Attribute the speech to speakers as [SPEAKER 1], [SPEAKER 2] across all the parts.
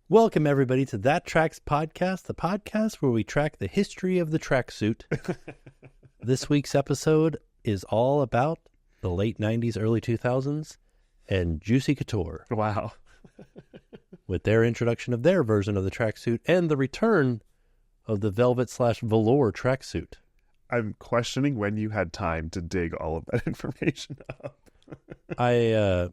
[SPEAKER 1] Welcome, everybody, to That Tracks Podcast, the podcast where we track the history of the tracksuit. This week's episode is all about the late 90s, early 2000s, and Juicy Couture.
[SPEAKER 2] Wow.
[SPEAKER 1] With their introduction of their version of the tracksuit and the return of the velvet/velour tracksuit.
[SPEAKER 2] I'm questioning when you had time to dig all of that information up.
[SPEAKER 1] I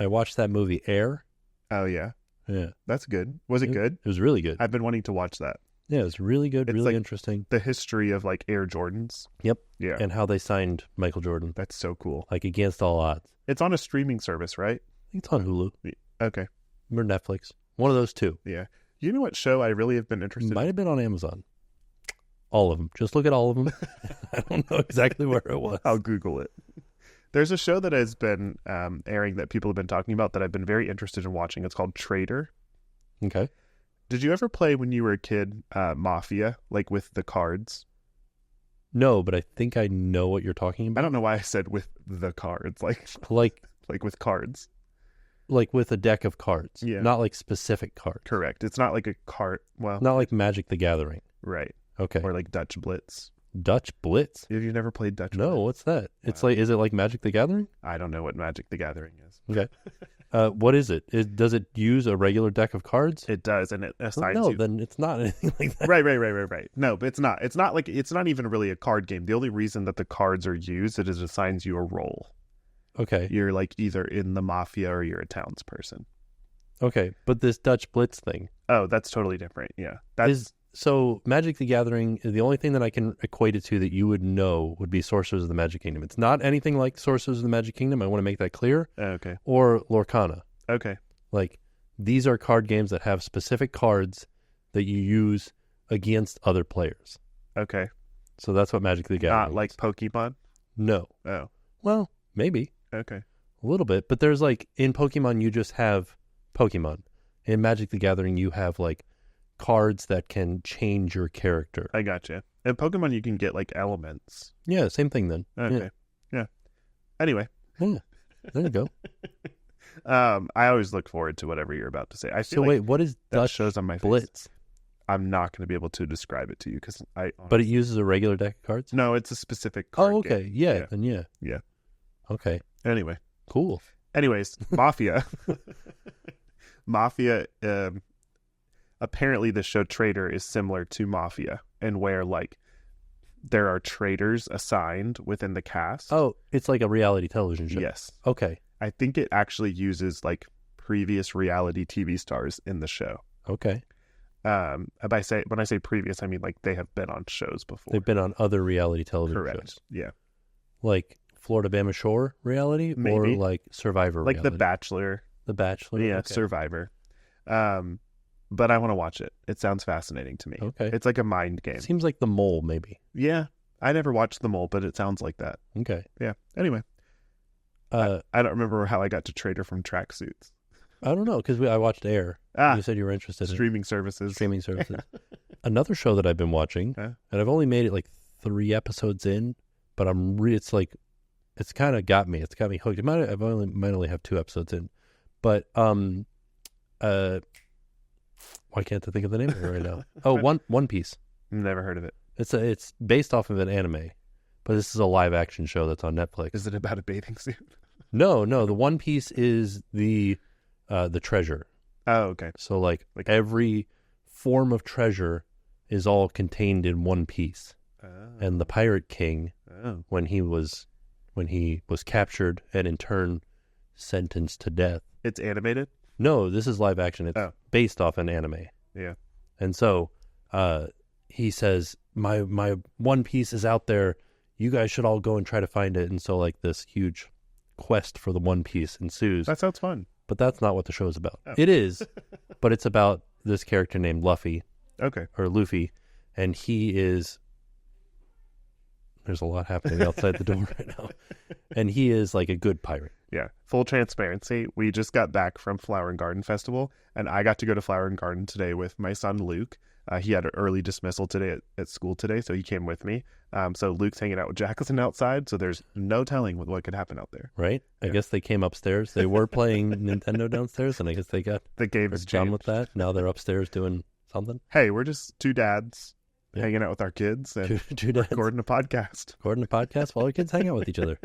[SPEAKER 1] watched that movie Air.
[SPEAKER 2] Oh, yeah.
[SPEAKER 1] Yeah.
[SPEAKER 2] That's good. Was it good?
[SPEAKER 1] It was really good.
[SPEAKER 2] I've been wanting to watch that.
[SPEAKER 1] Yeah, it was really good,
[SPEAKER 2] It's
[SPEAKER 1] really
[SPEAKER 2] like
[SPEAKER 1] interesting.
[SPEAKER 2] the history of like Air Jordans.
[SPEAKER 1] Yep.
[SPEAKER 2] Yeah.
[SPEAKER 1] And how they signed Michael Jordan.
[SPEAKER 2] That's so cool.
[SPEAKER 1] Like against all odds.
[SPEAKER 2] It's on a streaming service, right?
[SPEAKER 1] I think it's on Hulu
[SPEAKER 2] Okay.
[SPEAKER 1] or Netflix. One of those two.
[SPEAKER 2] Yeah. You know what show I really have been interested
[SPEAKER 1] Might have been on Amazon. All of them. Just look at all of them. I don't know exactly where it was.
[SPEAKER 2] I'll Google it. There's a show that has been airing that people have been talking about that I've been very interested in watching. It's called Trader.
[SPEAKER 1] Okay.
[SPEAKER 2] Did you ever play when you were a kid Mafia, like with the cards?
[SPEAKER 1] No, but I think I know what you're talking
[SPEAKER 2] I
[SPEAKER 1] about.
[SPEAKER 2] don't know why I said with the cards, like with cards.
[SPEAKER 1] Like with a deck of cards.
[SPEAKER 2] Yeah.
[SPEAKER 1] Not like specific cards.
[SPEAKER 2] Correct. It's not like a card. Well,
[SPEAKER 1] Not like Magic the Gathering.
[SPEAKER 2] right.
[SPEAKER 1] Okay.
[SPEAKER 2] Or like Dutch Blitz.
[SPEAKER 1] Dutch Blitz?
[SPEAKER 2] Have you never played Dutch
[SPEAKER 1] No,
[SPEAKER 2] Blitz?
[SPEAKER 1] what's that? It's
[SPEAKER 2] Wow.
[SPEAKER 1] like, is it like Magic the Gathering?
[SPEAKER 2] I don't know what Magic the Gathering is.
[SPEAKER 1] Okay. What is it? Does it use a regular deck of cards?
[SPEAKER 2] It does, and it assigns
[SPEAKER 1] No,
[SPEAKER 2] you.
[SPEAKER 1] then it's not anything like that.
[SPEAKER 2] Right. No, but it's not. It's not like it's not even really a card game. The only reason that the cards are used, it assigns you a role.
[SPEAKER 1] Okay.
[SPEAKER 2] You're like either in the mafia or you're a townsperson.
[SPEAKER 1] Okay. But this Dutch Blitz thing.
[SPEAKER 2] Oh, that's totally different. Yeah, that's
[SPEAKER 1] So Magic the Gathering, the only thing that I can equate it to that you would know would be Sorcerers of the Magic Kingdom. It's not anything like Sorcerers of the Magic Kingdom. I want to make that clear.
[SPEAKER 2] okay.
[SPEAKER 1] Or Lorcana.
[SPEAKER 2] Okay.
[SPEAKER 1] Like, these are card games that have specific cards that you use against other players.
[SPEAKER 2] Okay.
[SPEAKER 1] So that's what Magic the Gathering
[SPEAKER 2] Not like
[SPEAKER 1] is.
[SPEAKER 2] Pokemon.
[SPEAKER 1] No.
[SPEAKER 2] Oh.
[SPEAKER 1] Well, maybe.
[SPEAKER 2] Okay.
[SPEAKER 1] A little bit. But there's like, in Pokemon, you just have Pokemon. In Magic the Gathering, you have like cards that can change your character.
[SPEAKER 2] I gotcha. In Pokemon, you can get like elements.
[SPEAKER 1] Yeah, same thing then.
[SPEAKER 2] Okay. Yeah. Anyway.
[SPEAKER 1] Yeah. There you go.
[SPEAKER 2] I always look forward to whatever you're about to say. I feel
[SPEAKER 1] So
[SPEAKER 2] like
[SPEAKER 1] wait, what is
[SPEAKER 2] that
[SPEAKER 1] Dutch
[SPEAKER 2] shows on my face.
[SPEAKER 1] Blitz?
[SPEAKER 2] I'm not going to be able to describe it to you because
[SPEAKER 1] But it uses a regular deck of cards?
[SPEAKER 2] no, it's a specific card
[SPEAKER 1] Oh, okay.
[SPEAKER 2] game.
[SPEAKER 1] Yeah, then yeah.
[SPEAKER 2] Yeah.
[SPEAKER 1] Okay,
[SPEAKER 2] Anyway.
[SPEAKER 1] cool.
[SPEAKER 2] Anyways, Mafia. Mafia. Apparently, the show Trader is similar to Mafia, and where like there are traders assigned within the cast.
[SPEAKER 1] Oh, it's like a reality television show.
[SPEAKER 2] yes.
[SPEAKER 1] Okay,
[SPEAKER 2] I think it actually uses like previous reality TV stars in the show.
[SPEAKER 1] okay.
[SPEAKER 2] When I say previous, I mean like they have been on shows before.
[SPEAKER 1] They've been on other reality television
[SPEAKER 2] Correct.
[SPEAKER 1] shows.
[SPEAKER 2] Yeah.
[SPEAKER 1] Like Florida Bama Shore reality? Or
[SPEAKER 2] Maybe.
[SPEAKER 1] like Survivor
[SPEAKER 2] Like
[SPEAKER 1] reality?
[SPEAKER 2] The Bachelor.
[SPEAKER 1] The Bachelor?
[SPEAKER 2] Yeah.
[SPEAKER 1] Okay.
[SPEAKER 2] Survivor. But I want to watch it. It sounds fascinating to me.
[SPEAKER 1] Okay.
[SPEAKER 2] It's like a mind game.
[SPEAKER 1] Seems like The Mole, maybe.
[SPEAKER 2] Yeah. I never watched The Mole, but it sounds like that.
[SPEAKER 1] Okay.
[SPEAKER 2] Yeah. Anyway. I don't remember how I got to Trader from tracksuits.
[SPEAKER 1] I don't know, because I watched Air. You said you were interested in
[SPEAKER 2] Streaming services.
[SPEAKER 1] streaming services. Another show that I've been watching,
[SPEAKER 2] Huh?
[SPEAKER 1] and I've only made it like 3 episodes in, but it's like, it's kind of got me. It's got me hooked. Might only have 2 episodes in, but why can't I think of the name of it right now? Oh, One Piece.
[SPEAKER 2] Never heard of it.
[SPEAKER 1] It's based off of an anime, but this is a live action show that's on Netflix.
[SPEAKER 2] Is it about a bathing suit?
[SPEAKER 1] No, the One Piece is the treasure.
[SPEAKER 2] Oh, okay.
[SPEAKER 1] So like every form of treasure is all contained in one piece.
[SPEAKER 2] Oh.
[SPEAKER 1] And the Pirate King,
[SPEAKER 2] Oh.
[SPEAKER 1] when he was captured and in turn sentenced to death.
[SPEAKER 2] It's animated?
[SPEAKER 1] No, this is live action. It's based off an anime.
[SPEAKER 2] Yeah.
[SPEAKER 1] And so he says, my One Piece is out there. You guys should all go and try to find it. And so like this huge quest for the One Piece ensues.
[SPEAKER 2] That sounds fun.
[SPEAKER 1] But that's not what the show is about.
[SPEAKER 2] Oh.
[SPEAKER 1] It is, but it's about this character named
[SPEAKER 2] Okay.
[SPEAKER 1] Luffy, and he is There's a lot happening outside the door right now. And he is like a good pirate.
[SPEAKER 2] Yeah. Full transparency. We just got back from Flower and Garden Festival, and I got to go to Flower and Garden today with my son, Luke. He had an early dismissal today at school today, so he came with me. So Luke's hanging out with Jacqueline outside, so there's no telling what could happen out there.
[SPEAKER 1] Right? I guess they came upstairs. They were playing Nintendo downstairs, and I guess they got
[SPEAKER 2] the game is
[SPEAKER 1] done with that. Now they're upstairs doing something.
[SPEAKER 2] Hey, we're just two dads hanging out with our kids and
[SPEAKER 1] two dads.
[SPEAKER 2] recording a podcast.
[SPEAKER 1] Recording a podcast while our kids hang out with each other.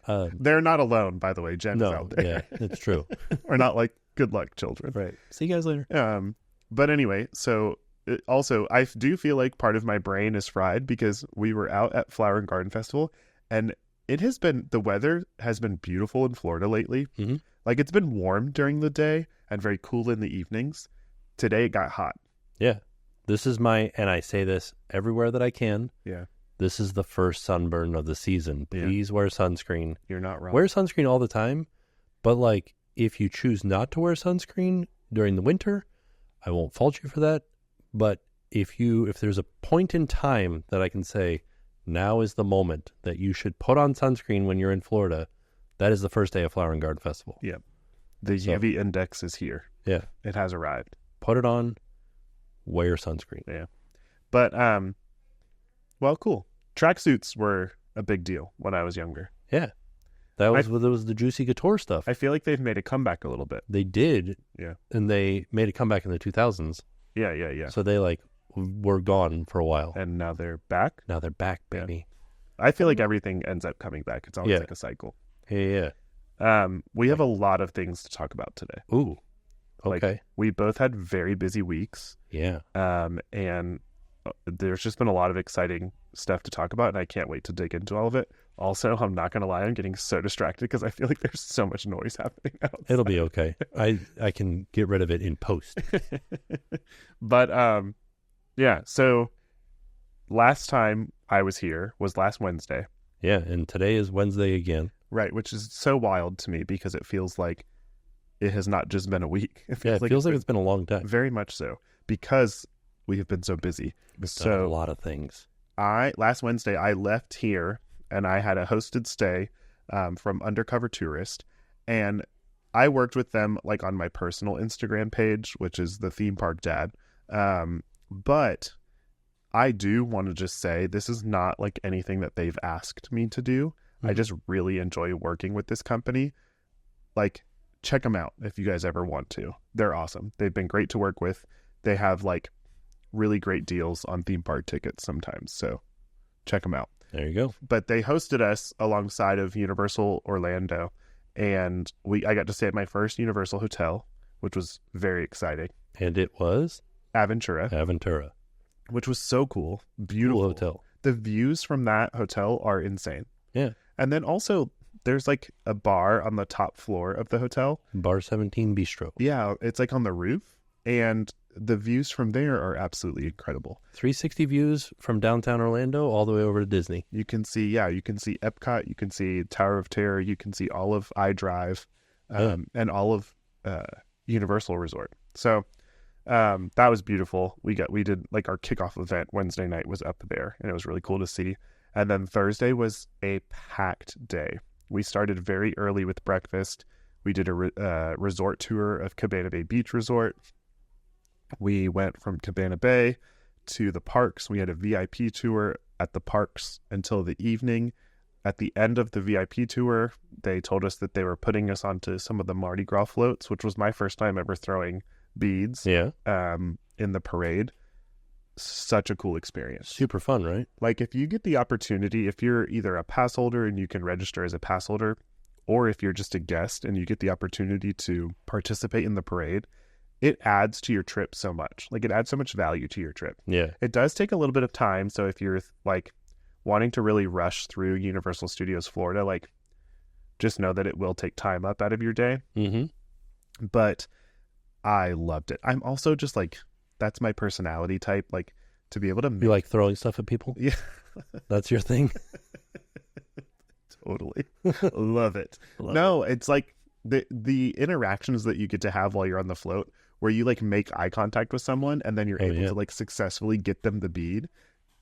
[SPEAKER 2] They're not alone, by the way. Jen's out there.
[SPEAKER 1] Yeah, it's true.
[SPEAKER 2] We're not like good luck children.
[SPEAKER 1] Right. See you guys later.
[SPEAKER 2] But anyway, so also I do feel like part of my brain is fried because we were out at Flower and Garden Festival, and the weather has been beautiful in Florida lately.
[SPEAKER 1] Mm-hmm.
[SPEAKER 2] Like it's been warm during the day and very cool in the evenings. Today it got hot.
[SPEAKER 1] Yeah. This is and I say this everywhere that I can.
[SPEAKER 2] Yeah.
[SPEAKER 1] This is the first sunburn of the season. Please wear sunscreen.
[SPEAKER 2] You're not wrong.
[SPEAKER 1] Wear sunscreen all the time, but like if you choose not to wear sunscreen during the winter, I won't fault you for that. But if there's a point in time that I can say, now is the moment that you should put on sunscreen when you're in Florida, that is the first day of Flower and Garden Festival.
[SPEAKER 2] Yeah. The UV index is here.
[SPEAKER 1] Yeah.
[SPEAKER 2] It has arrived.
[SPEAKER 1] Put it on, wear sunscreen.
[SPEAKER 2] Yeah. But, well, cool. Tracksuits were a big deal when I was younger.
[SPEAKER 1] Yeah. That was the Juicy Couture stuff.
[SPEAKER 2] I feel like they've made a comeback a little bit.
[SPEAKER 1] They did.
[SPEAKER 2] Yeah.
[SPEAKER 1] And they made a comeback in the 2000s.
[SPEAKER 2] Yeah.
[SPEAKER 1] So they were gone for a while.
[SPEAKER 2] And now they're back?
[SPEAKER 1] Now they're back, baby.
[SPEAKER 2] Yeah. I feel like everything ends up coming back. It's always like a cycle.
[SPEAKER 1] Yeah.
[SPEAKER 2] We have a lot of things to talk about today.
[SPEAKER 1] Ooh. Okay.
[SPEAKER 2] Like, we both had very busy weeks.
[SPEAKER 1] Yeah.
[SPEAKER 2] And there's just been a lot of exciting stuff to talk about, and I can't wait to dig into all of it. Also, I'm not going to lie, I'm getting so distracted because I feel like there's so much noise happening outside.
[SPEAKER 1] It'll be okay. I can get rid of it in post.
[SPEAKER 2] But, yeah, so last time I was here was last Wednesday.
[SPEAKER 1] Yeah, and today is Wednesday again.
[SPEAKER 2] Right, which is so wild to me because it feels like it has not just been a week.
[SPEAKER 1] It feels like it's been a long time.
[SPEAKER 2] Very much so, because we have been so busy.
[SPEAKER 1] We've done a lot of things.
[SPEAKER 2] Last Wednesday, I left here, and I had a hosted stay from Undercover Tourist, and I worked with them like on my personal Instagram page, which is the Theme Park Dad. But I do want to just say this is not like anything that they've asked me to do. Mm-hmm. I just really enjoy working with this company. Like, check them out if you guys ever want to. They're awesome. They've been great to work with. They have like really great deals on theme park tickets sometimes. So check them out.
[SPEAKER 1] There you go.
[SPEAKER 2] But they hosted us alongside of Universal Orlando, and I got to stay at my first Universal hotel, which was very exciting.
[SPEAKER 1] And it was
[SPEAKER 2] Aventura, which was so cool. Beautiful
[SPEAKER 1] cool hotel.
[SPEAKER 2] The views from that hotel are insane.
[SPEAKER 1] Yeah.
[SPEAKER 2] And then also there's like a bar on the top floor of the hotel.
[SPEAKER 1] Bar 17 Bistro.
[SPEAKER 2] Yeah, it's like on the roof, and the views from there are absolutely incredible.
[SPEAKER 1] 360 views from downtown Orlando all the way over to Disney.
[SPEAKER 2] You can see Epcot, you can see Tower of Terror, you can see all of iDrive, and all of Universal Resort. So that was beautiful. We did like our kickoff event Wednesday night was up there, and it was really cool to see. And then Thursday was a packed day. We started very early with breakfast. We did a resort tour of Cabana Bay Beach Resort. We went from Cabana Bay to the parks. We had a VIP tour at the parks until the evening. At the end of the VIP tour, they told us that they were putting us onto some of the Mardi Gras floats, which was my first time ever throwing beads in the parade. Such a cool experience.
[SPEAKER 1] Super fun, right?
[SPEAKER 2] Like, if you get the opportunity, if you're either a pass holder and you can register as a pass holder, or if you're just a guest and you get the opportunity to participate in the parade, it adds to your trip so much. Like, it adds so much value to your trip.
[SPEAKER 1] Yeah.
[SPEAKER 2] It does take a little bit of time. So if you're like wanting to really rush through Universal Studios Florida, like, just know that it will take time up out of your day.
[SPEAKER 1] Mm-hmm.
[SPEAKER 2] But I loved it. I'm also just like, that's my personality type. Like, to be able to
[SPEAKER 1] You like throwing stuff at people?
[SPEAKER 2] Yeah.
[SPEAKER 1] That's your thing?
[SPEAKER 2] Totally. Love it. It's like the interactions that you get to have while you're on the float, where you like make eye contact with someone and then you're able to like successfully get them the bead.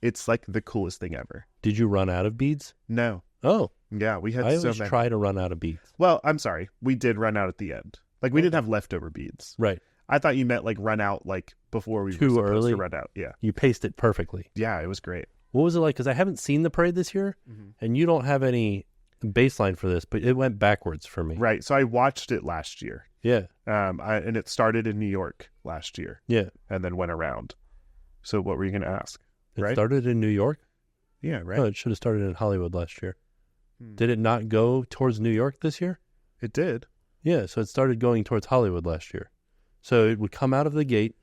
[SPEAKER 2] it's like the coolest thing ever.
[SPEAKER 1] Did you run out of beads?
[SPEAKER 2] No.
[SPEAKER 1] Oh,
[SPEAKER 2] Yeah, we had
[SPEAKER 1] I
[SPEAKER 2] so
[SPEAKER 1] always
[SPEAKER 2] many.
[SPEAKER 1] try to run out of beads.
[SPEAKER 2] Well, I'm sorry. We did run out at the end. Like, we didn't have leftover beads.
[SPEAKER 1] Right.
[SPEAKER 2] I thought you meant, like, run out, like, before we
[SPEAKER 1] Too
[SPEAKER 2] were supposed
[SPEAKER 1] early?
[SPEAKER 2] to run out. Yeah.
[SPEAKER 1] You paced it perfectly.
[SPEAKER 2] Yeah, it was great.
[SPEAKER 1] What was it like? Because I haven't seen the parade this year, and you don't have any baseline for this, but it went backwards for me.
[SPEAKER 2] Right. So I watched it last year.
[SPEAKER 1] Yeah.
[SPEAKER 2] And it started in New York last year.
[SPEAKER 1] Yeah.
[SPEAKER 2] And then went around. So what were you going to ask?
[SPEAKER 1] It
[SPEAKER 2] Right?
[SPEAKER 1] started in New York?
[SPEAKER 2] Yeah, right.
[SPEAKER 1] No, it should have started in Hollywood last year.
[SPEAKER 2] Hmm.
[SPEAKER 1] Did it not go towards New York this year?
[SPEAKER 2] It did.
[SPEAKER 1] Yeah, so it started going towards Hollywood last year. So it would come out of the gate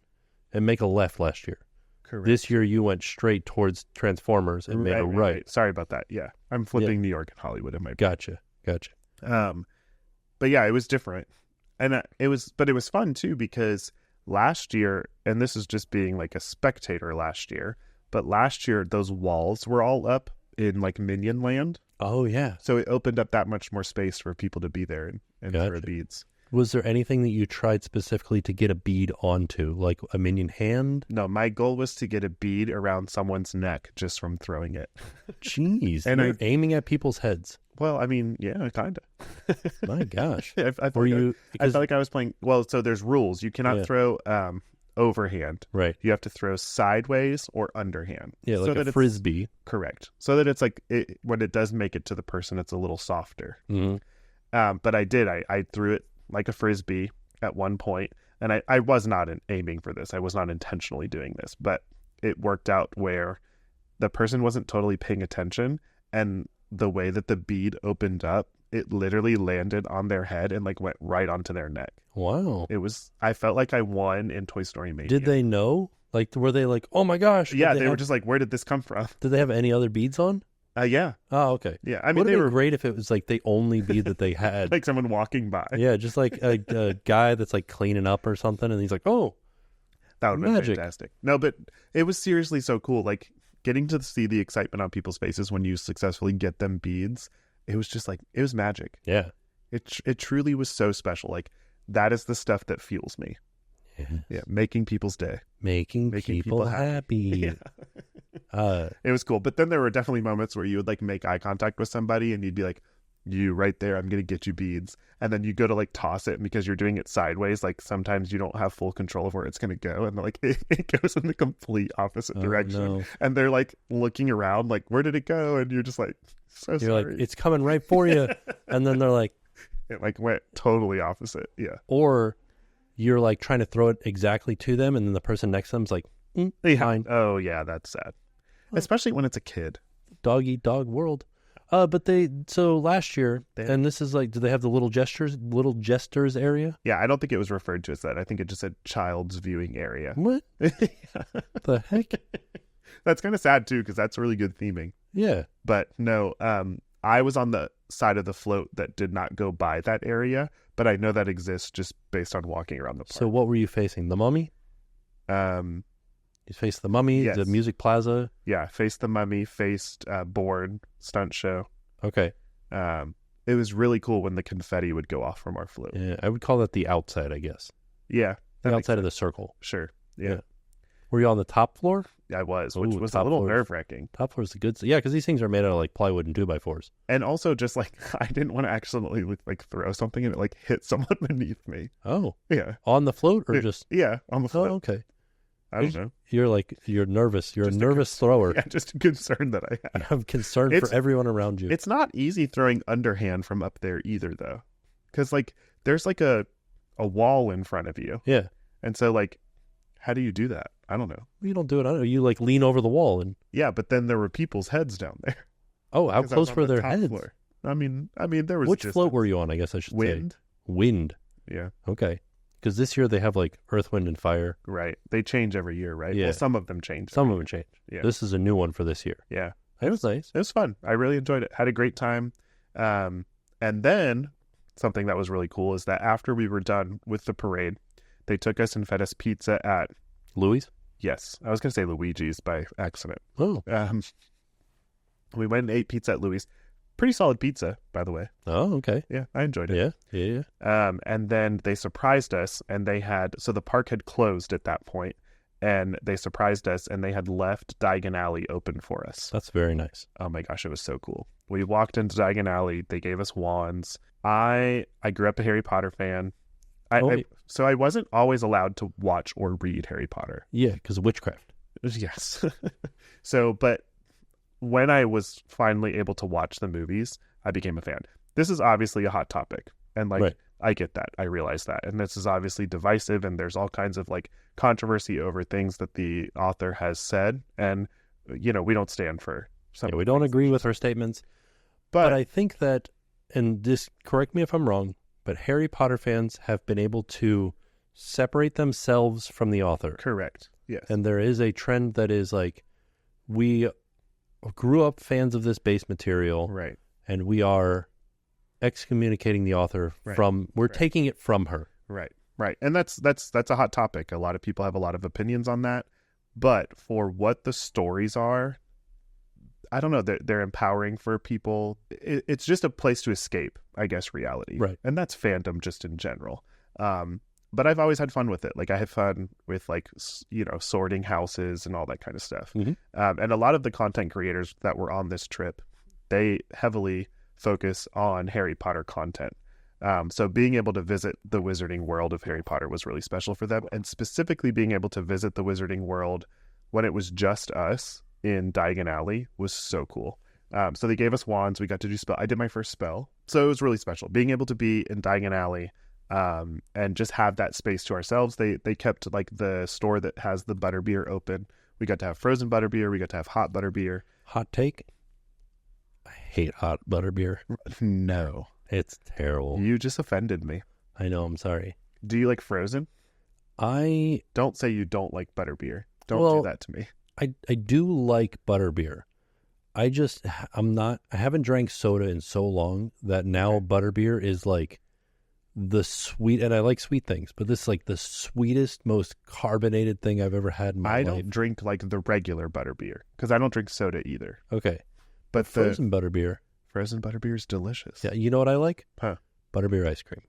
[SPEAKER 1] and make a left last year.
[SPEAKER 2] Correct.
[SPEAKER 1] This year you went straight towards Transformers and made a right.
[SPEAKER 2] Sorry about that. Yeah. I'm flipping New York and Hollywood in my brain.
[SPEAKER 1] Gotcha.
[SPEAKER 2] But yeah, it was different. And it was fun too, because last year, and this is just being like a spectator last year, but last year those walls were all up in like Minion Land.
[SPEAKER 1] Oh, yeah.
[SPEAKER 2] So it opened up that much more space for people to be there and
[SPEAKER 1] Gotcha.
[SPEAKER 2] throw beads.
[SPEAKER 1] Was there anything that you tried specifically to get a bead onto, like a minion hand?
[SPEAKER 2] No, my goal was to get a bead around someone's neck just from throwing it.
[SPEAKER 1] Jeez,
[SPEAKER 2] And
[SPEAKER 1] you're aiming at people's heads.
[SPEAKER 2] Well, I mean, yeah, kind of.
[SPEAKER 1] My gosh.
[SPEAKER 2] I felt like I was playing. Well, so there's rules. You cannot throw overhand.
[SPEAKER 1] Right.
[SPEAKER 2] You have to throw sideways or underhand.
[SPEAKER 1] Yeah, like
[SPEAKER 2] so
[SPEAKER 1] a frisbee.
[SPEAKER 2] Correct. So that it's like when it does make it to the person, it's a little softer.
[SPEAKER 1] Mm-hmm.
[SPEAKER 2] But I did. I threw it like a frisbee at one point, and I was not aiming for this. I was not intentionally doing this, but it worked out where the person wasn't totally paying attention, and the way that the bead opened up, it literally landed on their head and like went right onto their neck.
[SPEAKER 1] Wow.
[SPEAKER 2] I felt like I won in Toy Story Mania.
[SPEAKER 1] Did they know? Like, were they like, oh my gosh?
[SPEAKER 2] Yeah, they were just like, where did this come from?
[SPEAKER 1] Did they have any other beads on?
[SPEAKER 2] Yeah.
[SPEAKER 1] Oh, okay.
[SPEAKER 2] Yeah, I mean,
[SPEAKER 1] Would
[SPEAKER 2] they
[SPEAKER 1] have
[SPEAKER 2] were
[SPEAKER 1] been great if it was like the only bead that they had.
[SPEAKER 2] like someone walking by.
[SPEAKER 1] Yeah, just like a guy that's like cleaning up or something, and he's like, oh,
[SPEAKER 2] that would have been
[SPEAKER 1] magic.
[SPEAKER 2] Fantastic. No, but it was seriously so cool. Like, getting to see the excitement on people's faces when you successfully get them beads, it was just like, it was magic.
[SPEAKER 1] Yeah.
[SPEAKER 2] It truly was so special. Like, that is the stuff that fuels me. Yeah, making people's day.
[SPEAKER 1] Making people happy.
[SPEAKER 2] Yeah. It was cool. But then there were definitely moments where you would like make eye contact with somebody and you'd be like, you right there, I'm going to get you beads. And then you go to like toss it, and because you're doing it sideways, like sometimes you don't have full control of where it's going to go. And like it goes in the complete opposite direction.
[SPEAKER 1] No.
[SPEAKER 2] And they're like looking around like, where did it go? And you're just like,
[SPEAKER 1] You're
[SPEAKER 2] sorry.
[SPEAKER 1] like, it's coming right for you. And then they're like,
[SPEAKER 2] it like went totally opposite. Yeah.
[SPEAKER 1] or you're like trying to throw it exactly to them, and then the person next to them's like, fine.
[SPEAKER 2] Oh yeah, that's sad. Especially when it's a kid.
[SPEAKER 1] Dog eat dog world. So last year, and this is like, do they have the little gestures area?
[SPEAKER 2] Yeah, I don't think it was referred to as that. I think it just said child's viewing area.
[SPEAKER 1] What the heck?
[SPEAKER 2] That's kind of sad too, because that's really good theming.
[SPEAKER 1] Yeah.
[SPEAKER 2] But no, I was on the side of the float that did not go by that area, but I know that exists just based on walking around the park.
[SPEAKER 1] So what were you facing? The Mummy? You faced the Mummy,
[SPEAKER 2] yes.
[SPEAKER 1] the Music Plaza.
[SPEAKER 2] Yeah, faced the Mummy, faced Bourne stunt show.
[SPEAKER 1] Okay.
[SPEAKER 2] It was really cool when the confetti would go off from our float.
[SPEAKER 1] Yeah, I would call that the outside, I guess.
[SPEAKER 2] Yeah.
[SPEAKER 1] The outside of the circle.
[SPEAKER 2] Sure. Yeah.
[SPEAKER 1] Were you on the top floor?
[SPEAKER 2] I was, which
[SPEAKER 1] Ooh,
[SPEAKER 2] was a little
[SPEAKER 1] floor.
[SPEAKER 2] nerve-wracking.
[SPEAKER 1] Top floor is the good. Yeah, because these things are made out of like plywood and 2x4s.
[SPEAKER 2] And also just like, I didn't want to accidentally like throw something and it like hit someone beneath me.
[SPEAKER 1] Oh.
[SPEAKER 2] Yeah.
[SPEAKER 1] On the float or just?
[SPEAKER 2] Yeah, on the float.
[SPEAKER 1] Oh, okay.
[SPEAKER 2] I don't know.
[SPEAKER 1] You're nervous. You're
[SPEAKER 2] Just
[SPEAKER 1] a nervous thrower.
[SPEAKER 2] Yeah, just a concern that I
[SPEAKER 1] You
[SPEAKER 2] have.
[SPEAKER 1] have concern for everyone around you.
[SPEAKER 2] It's not easy throwing underhand from up there either, though. Because, like, there's like a wall in front of you.
[SPEAKER 1] Yeah.
[SPEAKER 2] And so, like, how do you do that? I don't know.
[SPEAKER 1] You don't do it. I don't know. You like lean over the wall and.
[SPEAKER 2] Yeah, but then there were people's heads down there.
[SPEAKER 1] Oh, how
[SPEAKER 2] 'Cause I
[SPEAKER 1] close
[SPEAKER 2] was on
[SPEAKER 1] were
[SPEAKER 2] the
[SPEAKER 1] their
[SPEAKER 2] top
[SPEAKER 1] heads?
[SPEAKER 2] floor. I mean, there was
[SPEAKER 1] Which
[SPEAKER 2] distance.
[SPEAKER 1] float were you on? I guess I should
[SPEAKER 2] Wind.
[SPEAKER 1] say wind.
[SPEAKER 2] Yeah,
[SPEAKER 1] Okay, because this year they have like Earth, Wind, and Fire.
[SPEAKER 2] right. They change every year, right?
[SPEAKER 1] Yeah.
[SPEAKER 2] Well, some of them change.
[SPEAKER 1] Some of them change.
[SPEAKER 2] Yeah.
[SPEAKER 1] This is a new one for this year.
[SPEAKER 2] Yeah.
[SPEAKER 1] It was nice.
[SPEAKER 2] It was fun. I really enjoyed it. Had a great time. And then something that was really cool is that after we were done with the parade, they took us and fed us pizza at,
[SPEAKER 1] Louis.
[SPEAKER 2] yes, I was going to say Luigi's by accident.
[SPEAKER 1] Oh.
[SPEAKER 2] We went and ate pizza at Louis. Pretty solid pizza, by the way.
[SPEAKER 1] Oh, okay.
[SPEAKER 2] Yeah, I enjoyed it.
[SPEAKER 1] Yeah.
[SPEAKER 2] And then they surprised us, and they had, so the park had closed at that point, and they surprised us, and they had left Diagon Alley open for us.
[SPEAKER 1] That's very nice.
[SPEAKER 2] Oh my gosh, it was so cool. We walked into Diagon Alley. They gave us wands. I grew up a Harry Potter fan. So I wasn't always allowed to watch or read Harry Potter.
[SPEAKER 1] Yeah, because of witchcraft.
[SPEAKER 2] Yes. But when I was finally able to watch the movies, I became a fan. This is obviously a hot topic. And like,
[SPEAKER 1] Right.
[SPEAKER 2] I get that. I realize that. And this is obviously divisive, and there's all kinds of like controversy over things that the author has said. And, we don't stand for some.
[SPEAKER 1] Yeah, we don't agree with her statements. But I think that, and this, correct me if I'm wrong, but Harry Potter fans have been able to separate themselves from the author.
[SPEAKER 2] Correct. Yes.
[SPEAKER 1] And there is a trend that is like, we grew up fans of this base material.
[SPEAKER 2] Right.
[SPEAKER 1] And we are excommunicating the author from, we're taking it from her.
[SPEAKER 2] Right. Right. And that's a hot topic. A lot of people have a lot of opinions on that. But for what the stories are, I don't know. They're empowering for people. It's just a place to escape, I guess, reality.
[SPEAKER 1] Right.
[SPEAKER 2] And that's fandom just in general. But I've always had fun with it. Like, I have fun with, like, sorting houses and all that kind of stuff.
[SPEAKER 1] Mm-hmm.
[SPEAKER 2] And a lot of the content creators that were on this trip, they heavily focus on Harry Potter content. So being able to visit the wizarding world of Harry Potter was really special for them. And specifically being able to visit the wizarding world when it was just us in Diagon Alley was so cool. So they gave us wands. We got to do spell. I did my first spell. So it was really special. Being able to be in Diagon Alley and just have that space to ourselves. They kept like the store that has the butterbeer open. We got to have frozen butterbeer. We got to have hot butterbeer.
[SPEAKER 1] Hot take? I hate hot butterbeer.
[SPEAKER 2] No.
[SPEAKER 1] It's terrible.
[SPEAKER 2] You just offended me.
[SPEAKER 1] I know, I'm sorry.
[SPEAKER 2] Do you like frozen?
[SPEAKER 1] I
[SPEAKER 2] Don't say you don't like butterbeer. Don't do that to me.
[SPEAKER 1] I do like butterbeer. I haven't drank soda in so long that now butterbeer is like the sweet, and I like sweet things, but this is like the sweetest, most carbonated thing I've ever had in my life.
[SPEAKER 2] I don't drink like the regular butterbeer because I don't drink soda either.
[SPEAKER 1] Okay.
[SPEAKER 2] But
[SPEAKER 1] Frozen butterbeer.
[SPEAKER 2] Frozen butterbeer is delicious.
[SPEAKER 1] Yeah, you know what I like?
[SPEAKER 2] Huh.
[SPEAKER 1] Butterbeer ice cream.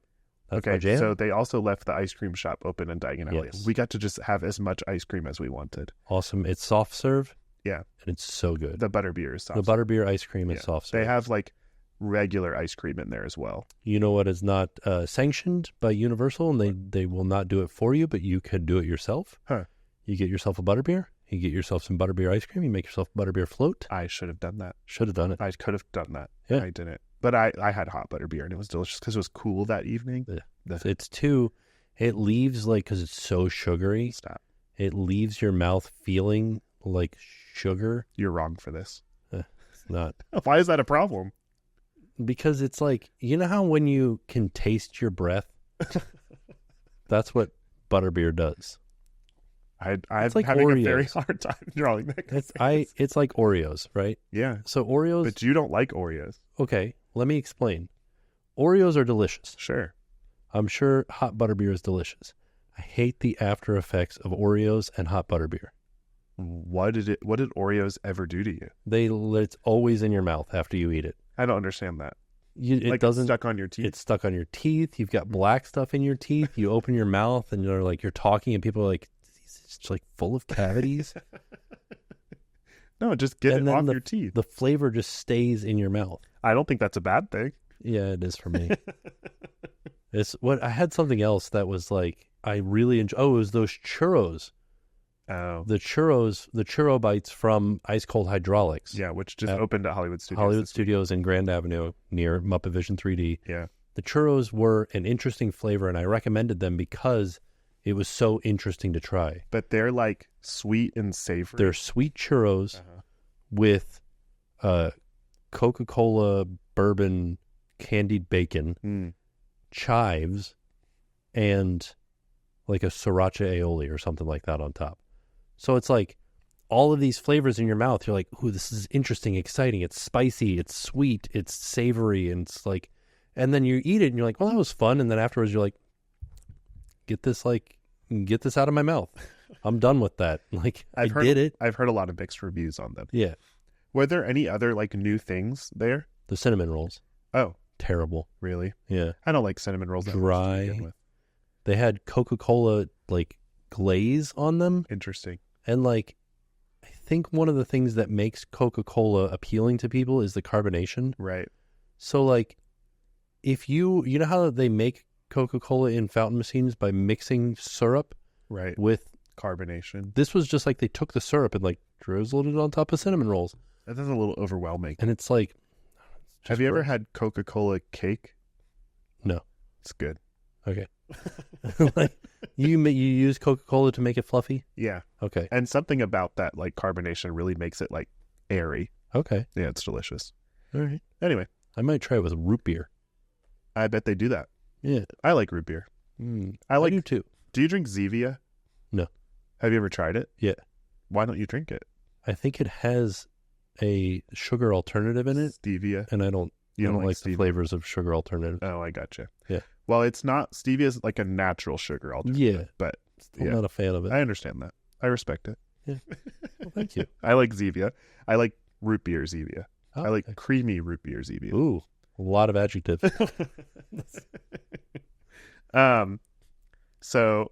[SPEAKER 1] That's my
[SPEAKER 2] Okay,
[SPEAKER 1] jam.
[SPEAKER 2] so they also left the ice cream shop open in Diagon Alley.
[SPEAKER 1] Yes.
[SPEAKER 2] We got to just have as much ice cream as we wanted.
[SPEAKER 1] Awesome. It's soft serve.
[SPEAKER 2] Yeah.
[SPEAKER 1] And it's so good.
[SPEAKER 2] The butterbeer is soft.
[SPEAKER 1] The butterbeer ice cream is soft serve.
[SPEAKER 2] They have like regular ice cream in there as well.
[SPEAKER 1] You know what is not sanctioned by Universal, and they will not do it for you, but you can do it yourself.
[SPEAKER 2] Huh.
[SPEAKER 1] You get yourself a butterbeer. You get yourself some butterbeer ice cream. You make yourself a butterbeer float.
[SPEAKER 2] I should have done that.
[SPEAKER 1] Should have done it.
[SPEAKER 2] I could have done that.
[SPEAKER 1] Yeah.
[SPEAKER 2] I didn't. But I had hot butterbeer, and it was delicious because it was cool that evening.
[SPEAKER 1] Yeah. It leaves like, because it's so sugary.
[SPEAKER 2] Stop.
[SPEAKER 1] It leaves your mouth feeling like sugar.
[SPEAKER 2] You're wrong for this.
[SPEAKER 1] It's not.
[SPEAKER 2] Why is that a problem?
[SPEAKER 1] Because it's like, you know how when you can taste your breath? That's what butterbeer does.
[SPEAKER 2] I'm
[SPEAKER 1] like
[SPEAKER 2] having
[SPEAKER 1] Oreos.
[SPEAKER 2] a very hard time drawing that.
[SPEAKER 1] It's like Oreos, right?
[SPEAKER 2] Yeah.
[SPEAKER 1] So Oreos.
[SPEAKER 2] But you don't like Oreos.
[SPEAKER 1] Okay, let me explain. Oreos are delicious.
[SPEAKER 2] Sure.
[SPEAKER 1] I'm sure hot butterbeer is delicious. I hate the after effects of Oreos and hot butterbeer.
[SPEAKER 2] What did Oreos ever do to you?
[SPEAKER 1] It's always in your mouth after you eat it.
[SPEAKER 2] I don't understand that.
[SPEAKER 1] It doesn't.
[SPEAKER 2] It's stuck on your teeth.
[SPEAKER 1] It's stuck on your teeth. You've got black stuff in your teeth. You open your mouth and you're talking, and people are like, it's like full of cavities.
[SPEAKER 2] No, just get
[SPEAKER 1] And
[SPEAKER 2] it
[SPEAKER 1] then
[SPEAKER 2] off your teeth.
[SPEAKER 1] The flavor just stays in your mouth.
[SPEAKER 2] I don't think that's a bad thing.
[SPEAKER 1] Yeah, it is for me. I had something else that was like, I really enjoy. Oh, it was those churros.
[SPEAKER 2] Oh.
[SPEAKER 1] The churro bites from Ice Cold Hydraulics.
[SPEAKER 2] Yeah, which just opened at Hollywood Studios.
[SPEAKER 1] Hollywood Studios in Grand Avenue near Muppet Vision 3D.
[SPEAKER 2] Yeah.
[SPEAKER 1] The churros were an interesting flavor, and I recommended them because it was so interesting to try.
[SPEAKER 2] But they're like sweet and savory.
[SPEAKER 1] They're sweet churros with Coca-Cola bourbon candied bacon, chives, and like a sriracha aioli or something like that on top. So it's like all of these flavors in your mouth. You're like, ooh, this is interesting, exciting. It's spicy, it's sweet, it's savory, and it's like, and then you eat it and you're like, well, that was fun. And then afterwards you're like, get this out of my mouth. I'm done with that. Like, I did it.
[SPEAKER 2] I've heard a lot of mixed reviews on them.
[SPEAKER 1] Yeah.
[SPEAKER 2] Were there any other like new things there?
[SPEAKER 1] The cinnamon rolls.
[SPEAKER 2] Oh,
[SPEAKER 1] terrible.
[SPEAKER 2] Really?
[SPEAKER 1] Yeah.
[SPEAKER 2] I don't like cinnamon rolls.
[SPEAKER 1] Dry. They had Coca-Cola like glaze on them.
[SPEAKER 2] Interesting.
[SPEAKER 1] And like, I think one of the things that makes Coca-Cola appealing to people is the carbonation.
[SPEAKER 2] Right.
[SPEAKER 1] So like, if you know how they make Coca-Cola in fountain machines by mixing syrup
[SPEAKER 2] Right.
[SPEAKER 1] with
[SPEAKER 2] Carbonation.
[SPEAKER 1] this was just like they took the syrup and like drizzled it on top of cinnamon rolls.
[SPEAKER 2] That is a little overwhelming.
[SPEAKER 1] And it's like,
[SPEAKER 2] Have you ever had Coca-Cola cake?
[SPEAKER 1] No.
[SPEAKER 2] It's good.
[SPEAKER 1] Okay. Like you use Coca-Cola to make it fluffy?
[SPEAKER 2] Yeah.
[SPEAKER 1] Okay.
[SPEAKER 2] And something about that like carbonation really makes it like airy.
[SPEAKER 1] Okay.
[SPEAKER 2] Yeah, it's delicious.
[SPEAKER 1] All right.
[SPEAKER 2] Anyway,
[SPEAKER 1] I might try it with root beer.
[SPEAKER 2] I bet they do that.
[SPEAKER 1] Yeah.
[SPEAKER 2] I like root beer.
[SPEAKER 1] I do too.
[SPEAKER 2] Do you drink Zevia?
[SPEAKER 1] No.
[SPEAKER 2] Have you ever tried it?
[SPEAKER 1] Yeah.
[SPEAKER 2] Why don't you drink it?
[SPEAKER 1] I think it has a sugar alternative in it.
[SPEAKER 2] Stevia.
[SPEAKER 1] And I don't like the
[SPEAKER 2] stevia?
[SPEAKER 1] flavors of sugar alternative.
[SPEAKER 2] Oh, I gotcha.
[SPEAKER 1] Yeah.
[SPEAKER 2] Well, it's not, stevia is like a natural sugar alternative.
[SPEAKER 1] Yeah.
[SPEAKER 2] But
[SPEAKER 1] I'm not a fan of it.
[SPEAKER 2] I understand that. I respect it.
[SPEAKER 1] Yeah. Well, thank you.
[SPEAKER 2] I like Zevia. I like root beer Zevia.
[SPEAKER 1] Oh,
[SPEAKER 2] I like creamy root beer Zevia.
[SPEAKER 1] Ooh, a lot of adjectives.
[SPEAKER 2] So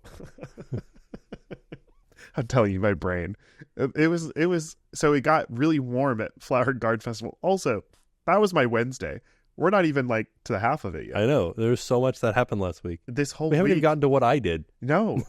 [SPEAKER 2] I'm telling you, my brain. It was so it got really warm at Flower Garden Festival. Also, that was my Wednesday. We're not even like to the half of it yet.
[SPEAKER 1] I know. There's so much that happened last week.
[SPEAKER 2] This whole
[SPEAKER 1] We haven't
[SPEAKER 2] week,
[SPEAKER 1] even gotten to what I did.
[SPEAKER 2] no.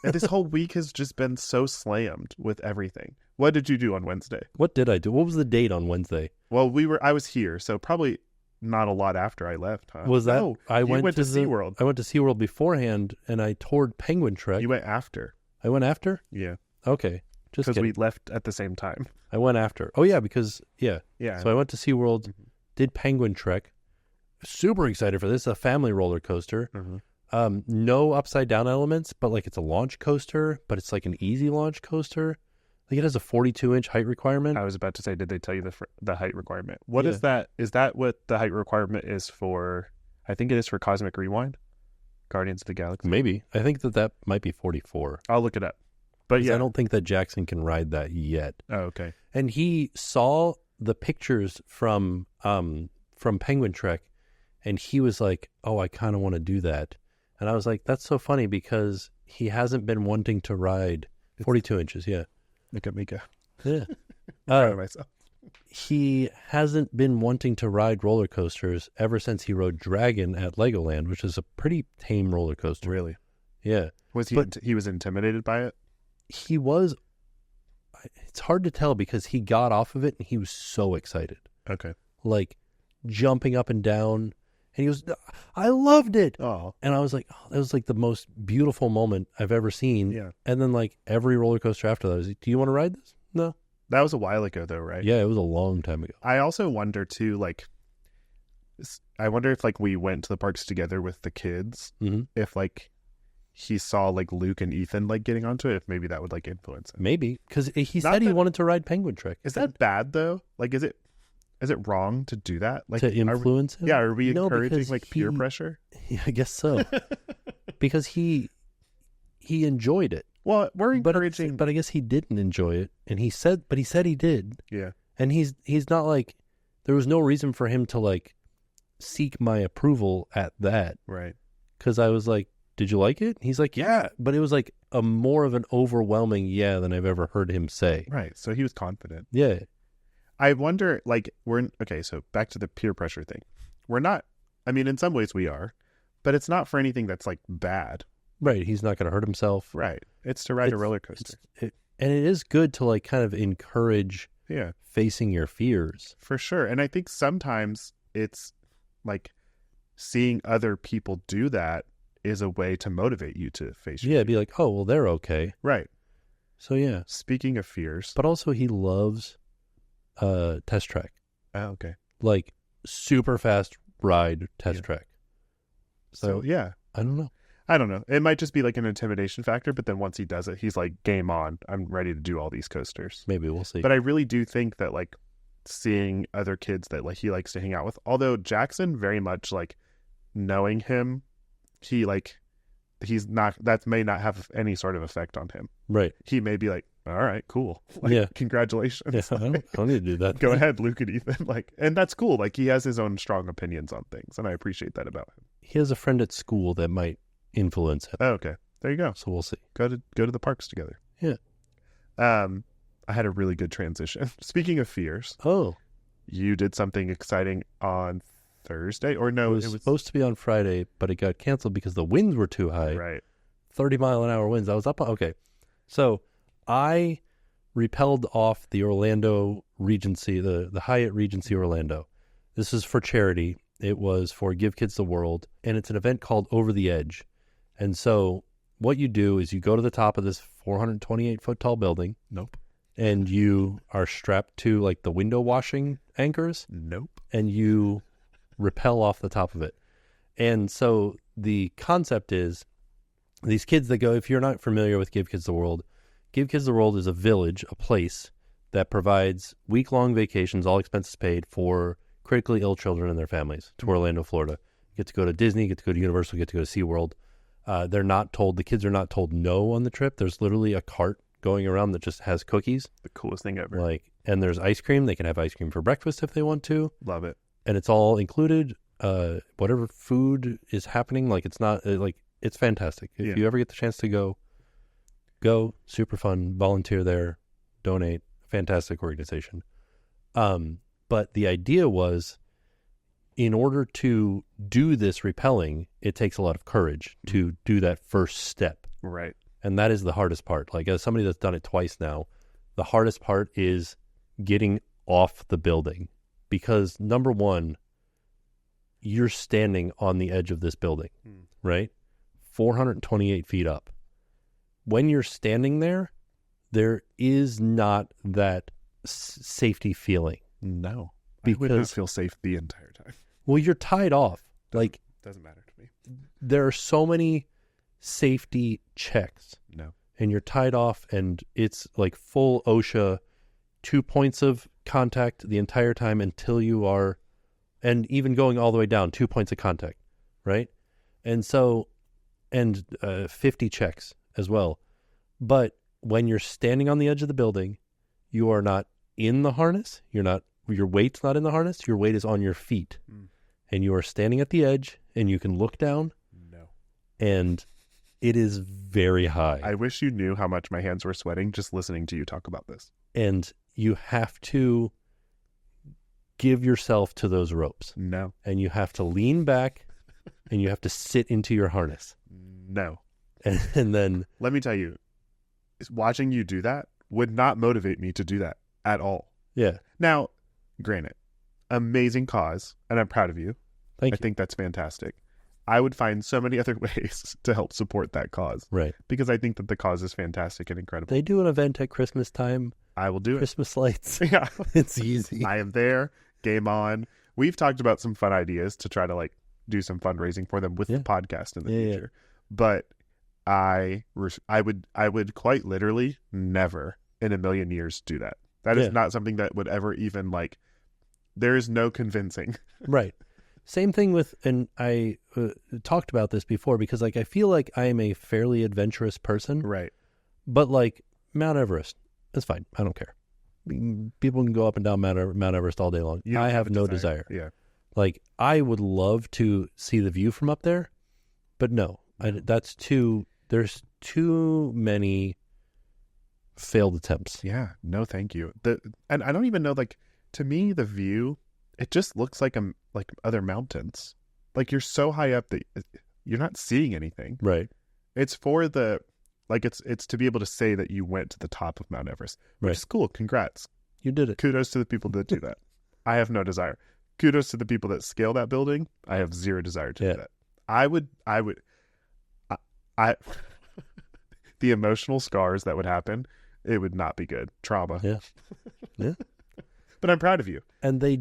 [SPEAKER 2] And this whole week has just been so slammed with everything. What did you do on Wednesday?
[SPEAKER 1] What did I do? What was the date on Wednesday?
[SPEAKER 2] Well, I was here, so probably not a lot after I left, huh?
[SPEAKER 1] Was that
[SPEAKER 2] No,
[SPEAKER 1] I
[SPEAKER 2] you
[SPEAKER 1] went to
[SPEAKER 2] SeaWorld.
[SPEAKER 1] I went to SeaWorld beforehand and I toured Penguin Trek.
[SPEAKER 2] You went after.
[SPEAKER 1] I went after?
[SPEAKER 2] Yeah.
[SPEAKER 1] Okay. Just
[SPEAKER 2] Because
[SPEAKER 1] kidding.
[SPEAKER 2] we left at the same time.
[SPEAKER 1] I went after. Oh yeah, because
[SPEAKER 2] Yeah.
[SPEAKER 1] So I went to SeaWorld, did Penguin Trek. Super excited for this. A family roller coaster. No upside down elements, but like it's a launch coaster, but it's like an easy launch coaster. Like it has a 42-inch height requirement.
[SPEAKER 2] I was about to say, did they tell you the height requirement? What is that? Is that what the height requirement is for? I think it is for Cosmic Rewind, Guardians of the Galaxy.
[SPEAKER 1] Maybe. I think that might be 44.
[SPEAKER 2] I'll look it up. But yeah,
[SPEAKER 1] I don't think that Jackson can ride that yet.
[SPEAKER 2] Oh, okay.
[SPEAKER 1] And he saw the pictures from Penguin Trek, and he was like, "Oh, I kind of want to do that." And I was like, "That's so funny because he hasn't been wanting to ride 42 inches." Yeah.
[SPEAKER 2] Look at me go.
[SPEAKER 1] Yeah.
[SPEAKER 2] Proud of myself.
[SPEAKER 1] He hasn't been wanting to ride roller coasters ever since he rode Dragon at Legoland, which is a pretty tame roller coaster.
[SPEAKER 2] Really?
[SPEAKER 1] Yeah.
[SPEAKER 2] Was he? He was intimidated by it.
[SPEAKER 1] He was. It's hard to tell because he got off of it and he was so excited,
[SPEAKER 2] Okay.
[SPEAKER 1] like jumping up and down, and he was, "I loved it."
[SPEAKER 2] Oh.
[SPEAKER 1] And I was like, "Oh, that was like the most beautiful moment I've ever seen."
[SPEAKER 2] Yeah.
[SPEAKER 1] And then like every roller coaster after that was like, "Do you want to ride this?" No.
[SPEAKER 2] That was a while ago, though, right?
[SPEAKER 1] Yeah, it was a long time ago.
[SPEAKER 2] I also wonder too, like, I wonder if like we went to the parks together with the kids, if like he saw like Luke and Ethan like getting onto it, if maybe that would like influence him.
[SPEAKER 1] Maybe because he said he wanted to ride Penguin Trek.
[SPEAKER 2] Is that bad though? Like, is it wrong to do that? Like
[SPEAKER 1] to influence him?
[SPEAKER 2] Yeah, are we
[SPEAKER 1] No,
[SPEAKER 2] encouraging
[SPEAKER 1] because
[SPEAKER 2] like peer pressure?
[SPEAKER 1] Yeah, I guess so. Because he enjoyed it.
[SPEAKER 2] Well, we're encouraging,
[SPEAKER 1] but I guess he didn't enjoy it, and he said he did.
[SPEAKER 2] Yeah,
[SPEAKER 1] and he's not like, there was no reason for him to like seek my approval at that,
[SPEAKER 2] right?
[SPEAKER 1] Because I was like, "Did you like it?" He's like, "Yeah," but it was like a more of an overwhelming yeah than I've ever heard him say.
[SPEAKER 2] Right. So he was confident.
[SPEAKER 1] Yeah.
[SPEAKER 2] I wonder, like, okay, so back to the peer pressure thing. We're not, I mean, in some ways we are, but it's not for anything that's like bad.
[SPEAKER 1] Right. He's not going to hurt himself.
[SPEAKER 2] Right. It's to ride a roller coaster.
[SPEAKER 1] And it is good to like kind of encourage facing your fears.
[SPEAKER 2] For sure. And I think sometimes it's like seeing other people do that is a way to motivate you to face your fears.
[SPEAKER 1] Be like, "Oh, well, they're okay."
[SPEAKER 2] Right.
[SPEAKER 1] So yeah.
[SPEAKER 2] Speaking of fears.
[SPEAKER 1] But also he loves Test Track.
[SPEAKER 2] Oh, okay.
[SPEAKER 1] Like super fast ride Test Track.
[SPEAKER 2] So yeah.
[SPEAKER 1] I don't know.
[SPEAKER 2] It might just be like an intimidation factor, but then once he does it, he's like, "Game on. I'm ready to do all these coasters."
[SPEAKER 1] Maybe we'll see.
[SPEAKER 2] But I really do think that like seeing other kids that like he likes to hang out with, although Jackson very much like knowing him, he's not, that may not have any sort of effect on him.
[SPEAKER 1] Right.
[SPEAKER 2] He may be like, "All right, cool. Like, congratulations."
[SPEAKER 1] Yeah, I don't need to do that.
[SPEAKER 2] Go ahead, Luke and Ethan. Like, and that's cool. Like he has his own strong opinions on things, and I appreciate that about him.
[SPEAKER 1] He has a friend at school that might influence him.
[SPEAKER 2] Oh, okay. There you go.
[SPEAKER 1] So we'll see.
[SPEAKER 2] Go to the parks together.
[SPEAKER 1] Yeah.
[SPEAKER 2] I had a really good transition. Speaking of fears, you did something exciting on Thursday, or no?
[SPEAKER 1] It was supposed to be on Friday, but it got canceled because the winds were too high.
[SPEAKER 2] Right.
[SPEAKER 1] 30-mile-an-hour winds. I was up. Okay. So I repelled off the Orlando Regency, the Hyatt Regency Orlando. This is for charity. It was for Give Kids the World, and it's an event called Over the Edge. And so what you do is you go to the top of this 428-foot tall building.
[SPEAKER 2] Nope.
[SPEAKER 1] And you are strapped to like the window washing anchors.
[SPEAKER 2] Nope.
[SPEAKER 1] And you rappel off the top of it. And so the concept is these kids that go, if you're not familiar with Give Kids the World is a village, a place that provides week-long vacations, all expenses paid, for critically ill children and their families to Orlando, Florida. You get to go to Disney, you get to go to Universal, you get to go to SeaWorld. The kids are not told no on the trip. There's literally a cart going around that just has cookies.
[SPEAKER 2] The coolest thing ever.
[SPEAKER 1] And there's ice cream. They can have ice cream for breakfast if they want to.
[SPEAKER 2] Love it.
[SPEAKER 1] And it's all included. Whatever food is happening, it's not it's fantastic. If you ever get the chance to go, super fun, volunteer there, donate, fantastic organization. But the idea was, in order to do this rappelling, it takes a lot of courage to do that first step.
[SPEAKER 2] Right.
[SPEAKER 1] And that is the hardest part. As somebody that's done it twice now, the hardest part is getting off the building. Because number one, you're standing on the edge of this building, right? 428 feet up. When you're standing there, there is not that safety feeling.
[SPEAKER 2] No.
[SPEAKER 1] Because,
[SPEAKER 2] I would not feel safe the entire time.
[SPEAKER 1] Well, you're tied off.
[SPEAKER 2] Doesn't matter to me.
[SPEAKER 1] There are so many safety checks.
[SPEAKER 2] No.
[SPEAKER 1] And you're tied off, and it's like full OSHA, 2 points of contact the entire time until you are, and even going all the way down, 2 points of contact, right? And so, 50 checks as well. But when you're standing on the edge of the building, you are not in the harness. Your weight's not in the harness. Your weight is on your feet. And you are standing at the edge, and you can look down.
[SPEAKER 2] No.
[SPEAKER 1] And it is very high.
[SPEAKER 2] I wish you knew how much my hands were sweating just listening to you talk about this.
[SPEAKER 1] And you have to give yourself to those ropes.
[SPEAKER 2] No.
[SPEAKER 1] And you have to lean back, and you have to sit into your harness.
[SPEAKER 2] No.
[SPEAKER 1] And then...
[SPEAKER 2] Let me tell you, watching you do that would not motivate me to do that at all.
[SPEAKER 1] Yeah.
[SPEAKER 2] Now, granted, amazing cause, and I'm proud of you.
[SPEAKER 1] Thank you.
[SPEAKER 2] I think that's fantastic. I would find so many other ways to help support that cause.
[SPEAKER 1] Right.
[SPEAKER 2] Because I think that the cause is fantastic and incredible.
[SPEAKER 1] They do an event at Christmas time.
[SPEAKER 2] I will do
[SPEAKER 1] Christmas lights.
[SPEAKER 2] Yeah.
[SPEAKER 1] It's easy.
[SPEAKER 2] I am there. Game on. We've talked about some fun ideas to try to do some fundraising for them with the podcast in the future. But I would quite literally never in a million years do that. That is not something that would ever even there is no convincing.
[SPEAKER 1] Right. Same thing with, and I talked about this before, because I feel like I am a fairly adventurous person.
[SPEAKER 2] Right.
[SPEAKER 1] But Mount Everest, it's fine. I don't care. People can go up and down Mount Everest all day long. I have no desire.
[SPEAKER 2] Yeah.
[SPEAKER 1] I would love to see the view from up there, but no. There's too many failed attempts.
[SPEAKER 2] Yeah. No, thank you. And I don't even know, to me, the view, it just looks like other mountains. You're so high up that you're not seeing anything.
[SPEAKER 1] Right.
[SPEAKER 2] It's for the, it's to be able to say that you went to the top of Mount Everest, which is cool. Congrats.
[SPEAKER 1] You did it.
[SPEAKER 2] Kudos to the people that do that. I have no desire. Kudos to the people that scale that building. I have zero desire to do that. The emotional scars that would happen, it would not be good. Trauma.
[SPEAKER 1] Yeah. Yeah.
[SPEAKER 2] But I'm proud of you.
[SPEAKER 1] And they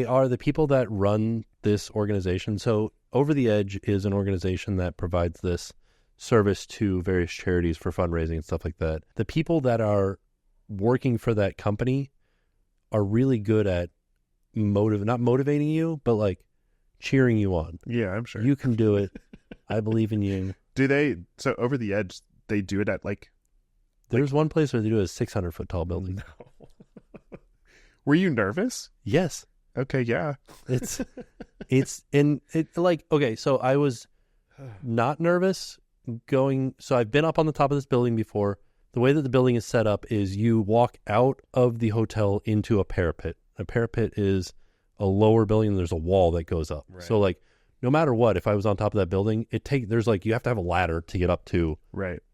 [SPEAKER 1] are the people that run this organization. So Over the Edge is an organization that provides this service to various charities for fundraising and stuff like that. The people that are working for that company are really good at not motivating you, but cheering you on.
[SPEAKER 2] Yeah, I'm sure.
[SPEAKER 1] You can do it. I believe in you.
[SPEAKER 2] So Over the Edge, they do it at
[SPEAKER 1] There's one place where they do a 600-foot tall building.
[SPEAKER 2] No. Were you nervous?
[SPEAKER 1] Yes.
[SPEAKER 2] Okay, yeah.
[SPEAKER 1] Okay, so I was not nervous so I've been up on the top of this building before. The way that the building is set up is you walk out of the hotel into a parapet. A parapet is a lower building and there's a wall that goes up.
[SPEAKER 2] Right.
[SPEAKER 1] So like no matter what, if I was on top of that building, there's like you have to have a ladder to get up to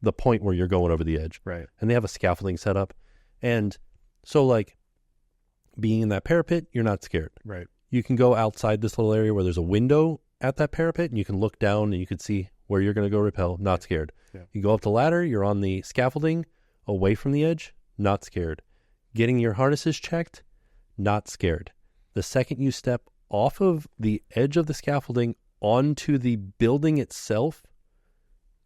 [SPEAKER 1] the point where you're going over the edge.
[SPEAKER 2] Right.
[SPEAKER 1] And they have a scaffolding set up. And so like being in that parapet, you're not scared.
[SPEAKER 2] Right.
[SPEAKER 1] You can go outside this little area where there's a window at that parapet and you can look down and you can see where you're going to go rappel, not scared.
[SPEAKER 2] Yeah.
[SPEAKER 1] You go up the ladder, you're on the scaffolding, away from the edge, not scared. Getting your harnesses checked, not scared. The second you step off of the edge of the scaffolding onto the building itself,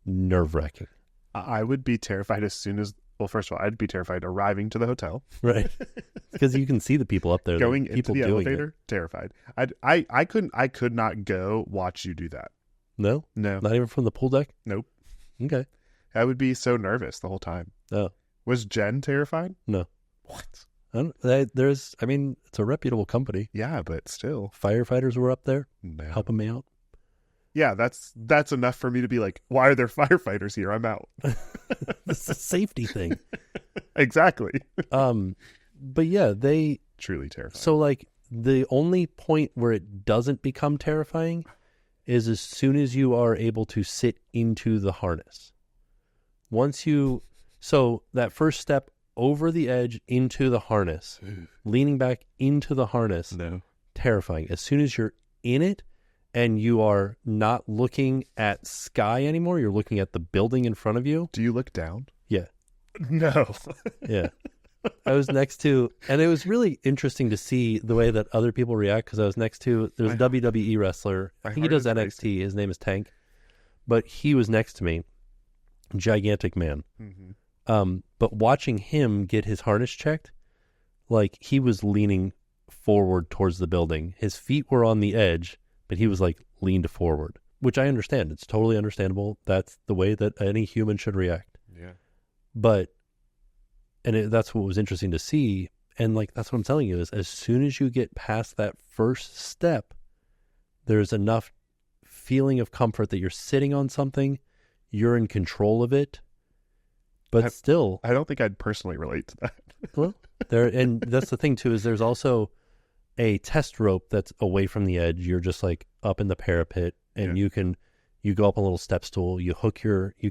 [SPEAKER 1] nerve-wracking.
[SPEAKER 2] I would be terrified as soon as, well, first of all, I'd be terrified arriving to the hotel.
[SPEAKER 1] Right. Because you can see the people up there.
[SPEAKER 2] Going
[SPEAKER 1] people
[SPEAKER 2] into the
[SPEAKER 1] doing
[SPEAKER 2] elevator, terrified. I could not go watch you do that.
[SPEAKER 1] No?
[SPEAKER 2] No.
[SPEAKER 1] Not even from the pool deck?
[SPEAKER 2] Nope.
[SPEAKER 1] Okay.
[SPEAKER 2] I would be so nervous the whole time.
[SPEAKER 1] Oh.
[SPEAKER 2] Was Jen terrified?
[SPEAKER 1] No.
[SPEAKER 2] What?
[SPEAKER 1] It's a reputable company.
[SPEAKER 2] Yeah, but still.
[SPEAKER 1] Firefighters were up there
[SPEAKER 2] No.
[SPEAKER 1] helping me out.
[SPEAKER 2] Yeah, that's enough for me to be like, why are there firefighters here? I'm out.
[SPEAKER 1] This is a safety thing.
[SPEAKER 2] Exactly.
[SPEAKER 1] But yeah, they
[SPEAKER 2] truly terrifying.
[SPEAKER 1] So like the only point where it doesn't become terrifying is as soon as you are able to sit into the harness. So that first step over the edge into the harness, leaning back into the harness, terrifying. As soon as you're in it and you are not looking at sky anymore, you're looking at the building in front of you.
[SPEAKER 2] Do you look down?
[SPEAKER 1] Yeah.
[SPEAKER 2] No.
[SPEAKER 1] Yeah. I was next to, and it was really interesting to see the way that other people react because I was next to, there's a WWE wrestler. I think he does NXT. His name is Tank. But he was next to me. Gigantic man.
[SPEAKER 2] Mm-hmm.
[SPEAKER 1] But watching him get his harness checked, like he was leaning forward towards the building. His feet were on the edge, but he was like leaned forward, which I understand. It's totally understandable. That's the way that any human should react.
[SPEAKER 2] Yeah.
[SPEAKER 1] But that's what was interesting to see. And like, that's what I'm telling you is as soon as you get past that first step, there's enough feeling of comfort that you're sitting on something, you're in control of it, but
[SPEAKER 2] I don't think I'd personally relate to that.
[SPEAKER 1] Well, and that's the thing too, is there's also a test rope that's away from the edge. You're just like up in the parapet and you go up a little step stool, you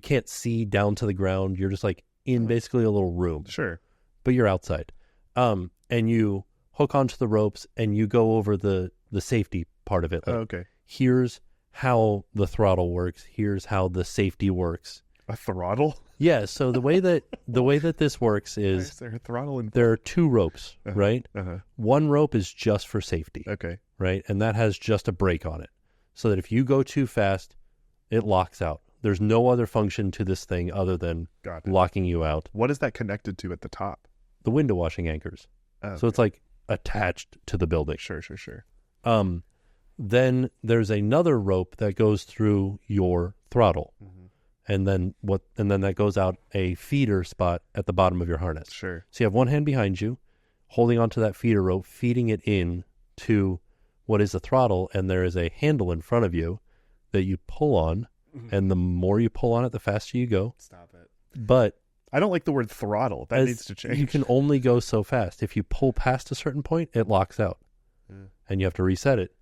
[SPEAKER 1] can't see down to the ground. You're just like in basically a little room.
[SPEAKER 2] Sure.
[SPEAKER 1] But you're outside. And you hook onto the ropes and you go over the safety part of it. Like,
[SPEAKER 2] okay.
[SPEAKER 1] Here's how the throttle works. Here's how the safety works.
[SPEAKER 2] A throttle?
[SPEAKER 1] Yeah. So the way that this works is
[SPEAKER 2] there a throttle involved?
[SPEAKER 1] There are two ropes, right? One rope is just for safety.
[SPEAKER 2] Okay.
[SPEAKER 1] Right. And that has just a brake on it. So that if you go too fast, it locks out. There's no other function to this thing other than locking you out.
[SPEAKER 2] What is that connected to at the top?
[SPEAKER 1] The window washing anchors.
[SPEAKER 2] Okay.
[SPEAKER 1] So it's like attached to the building.
[SPEAKER 2] Sure.
[SPEAKER 1] Then there's another rope that goes through your throttle. And then that goes out a feeder spot at the bottom of your harness.
[SPEAKER 2] Sure.
[SPEAKER 1] So you have one hand behind you, holding onto that feeder rope, feeding it in to what is the throttle, and there is a handle in front of you that you pull on, and the more you pull on it, the faster you go.
[SPEAKER 2] Stop it.
[SPEAKER 1] But
[SPEAKER 2] I don't like the word throttle. That needs to change.
[SPEAKER 1] You can only go so fast. If you pull past a certain point, it locks out, and you have to reset it.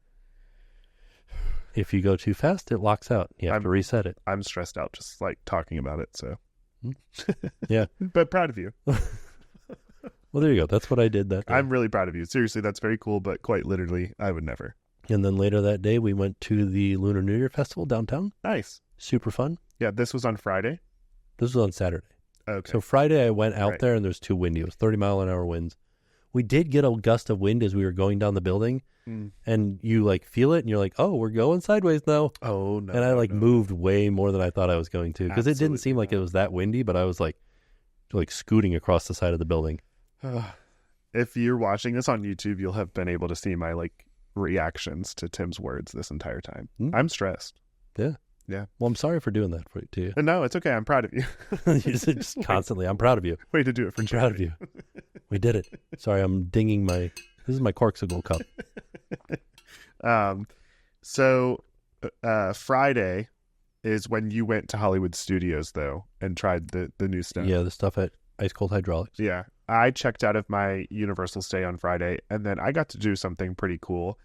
[SPEAKER 1] If you go too fast, it locks out. You have to reset it.
[SPEAKER 2] I'm stressed out just like talking about it. So,
[SPEAKER 1] yeah,
[SPEAKER 2] but proud of you.
[SPEAKER 1] Well, there you go. That's what I did that day.
[SPEAKER 2] I'm really proud of you. Seriously, that's very cool. But quite literally, I would never.
[SPEAKER 1] And then later that day, we went to the Lunar New Year Festival downtown.
[SPEAKER 2] Nice.
[SPEAKER 1] Super fun.
[SPEAKER 2] Yeah, this was on Friday.
[SPEAKER 1] This was on Saturday.
[SPEAKER 2] Okay.
[SPEAKER 1] So Friday, I went out there, and there's too windy. It was 30-mile-an-hour winds. We did get a gust of wind as we were going down the building, and you like feel it, and you're like, "Oh, we're going sideways now."
[SPEAKER 2] Oh no!
[SPEAKER 1] And I moved way more than I thought I was going to because it didn't seem like it was that windy, but I was like scooting across the side of the building.
[SPEAKER 2] If you're watching this on YouTube, you'll have been able to see my reactions to Tim's words this entire time. I'm stressed.
[SPEAKER 1] Yeah. Well, I'm sorry for doing that to you.
[SPEAKER 2] No, it's okay. I'm proud of you.
[SPEAKER 1] You just constantly. I'm proud of you.
[SPEAKER 2] Way to do it for
[SPEAKER 1] charity. Proud of you. We did it. Sorry, I'm dinging this is my Corksicle cup.
[SPEAKER 2] So Friday, is when you went to Hollywood Studios, though, and tried the new stuff.
[SPEAKER 1] Yeah, the stuff at Ice Cold Hydraulics.
[SPEAKER 2] Yeah. I checked out of my Universal stay on Friday, and then I got to do something pretty cool.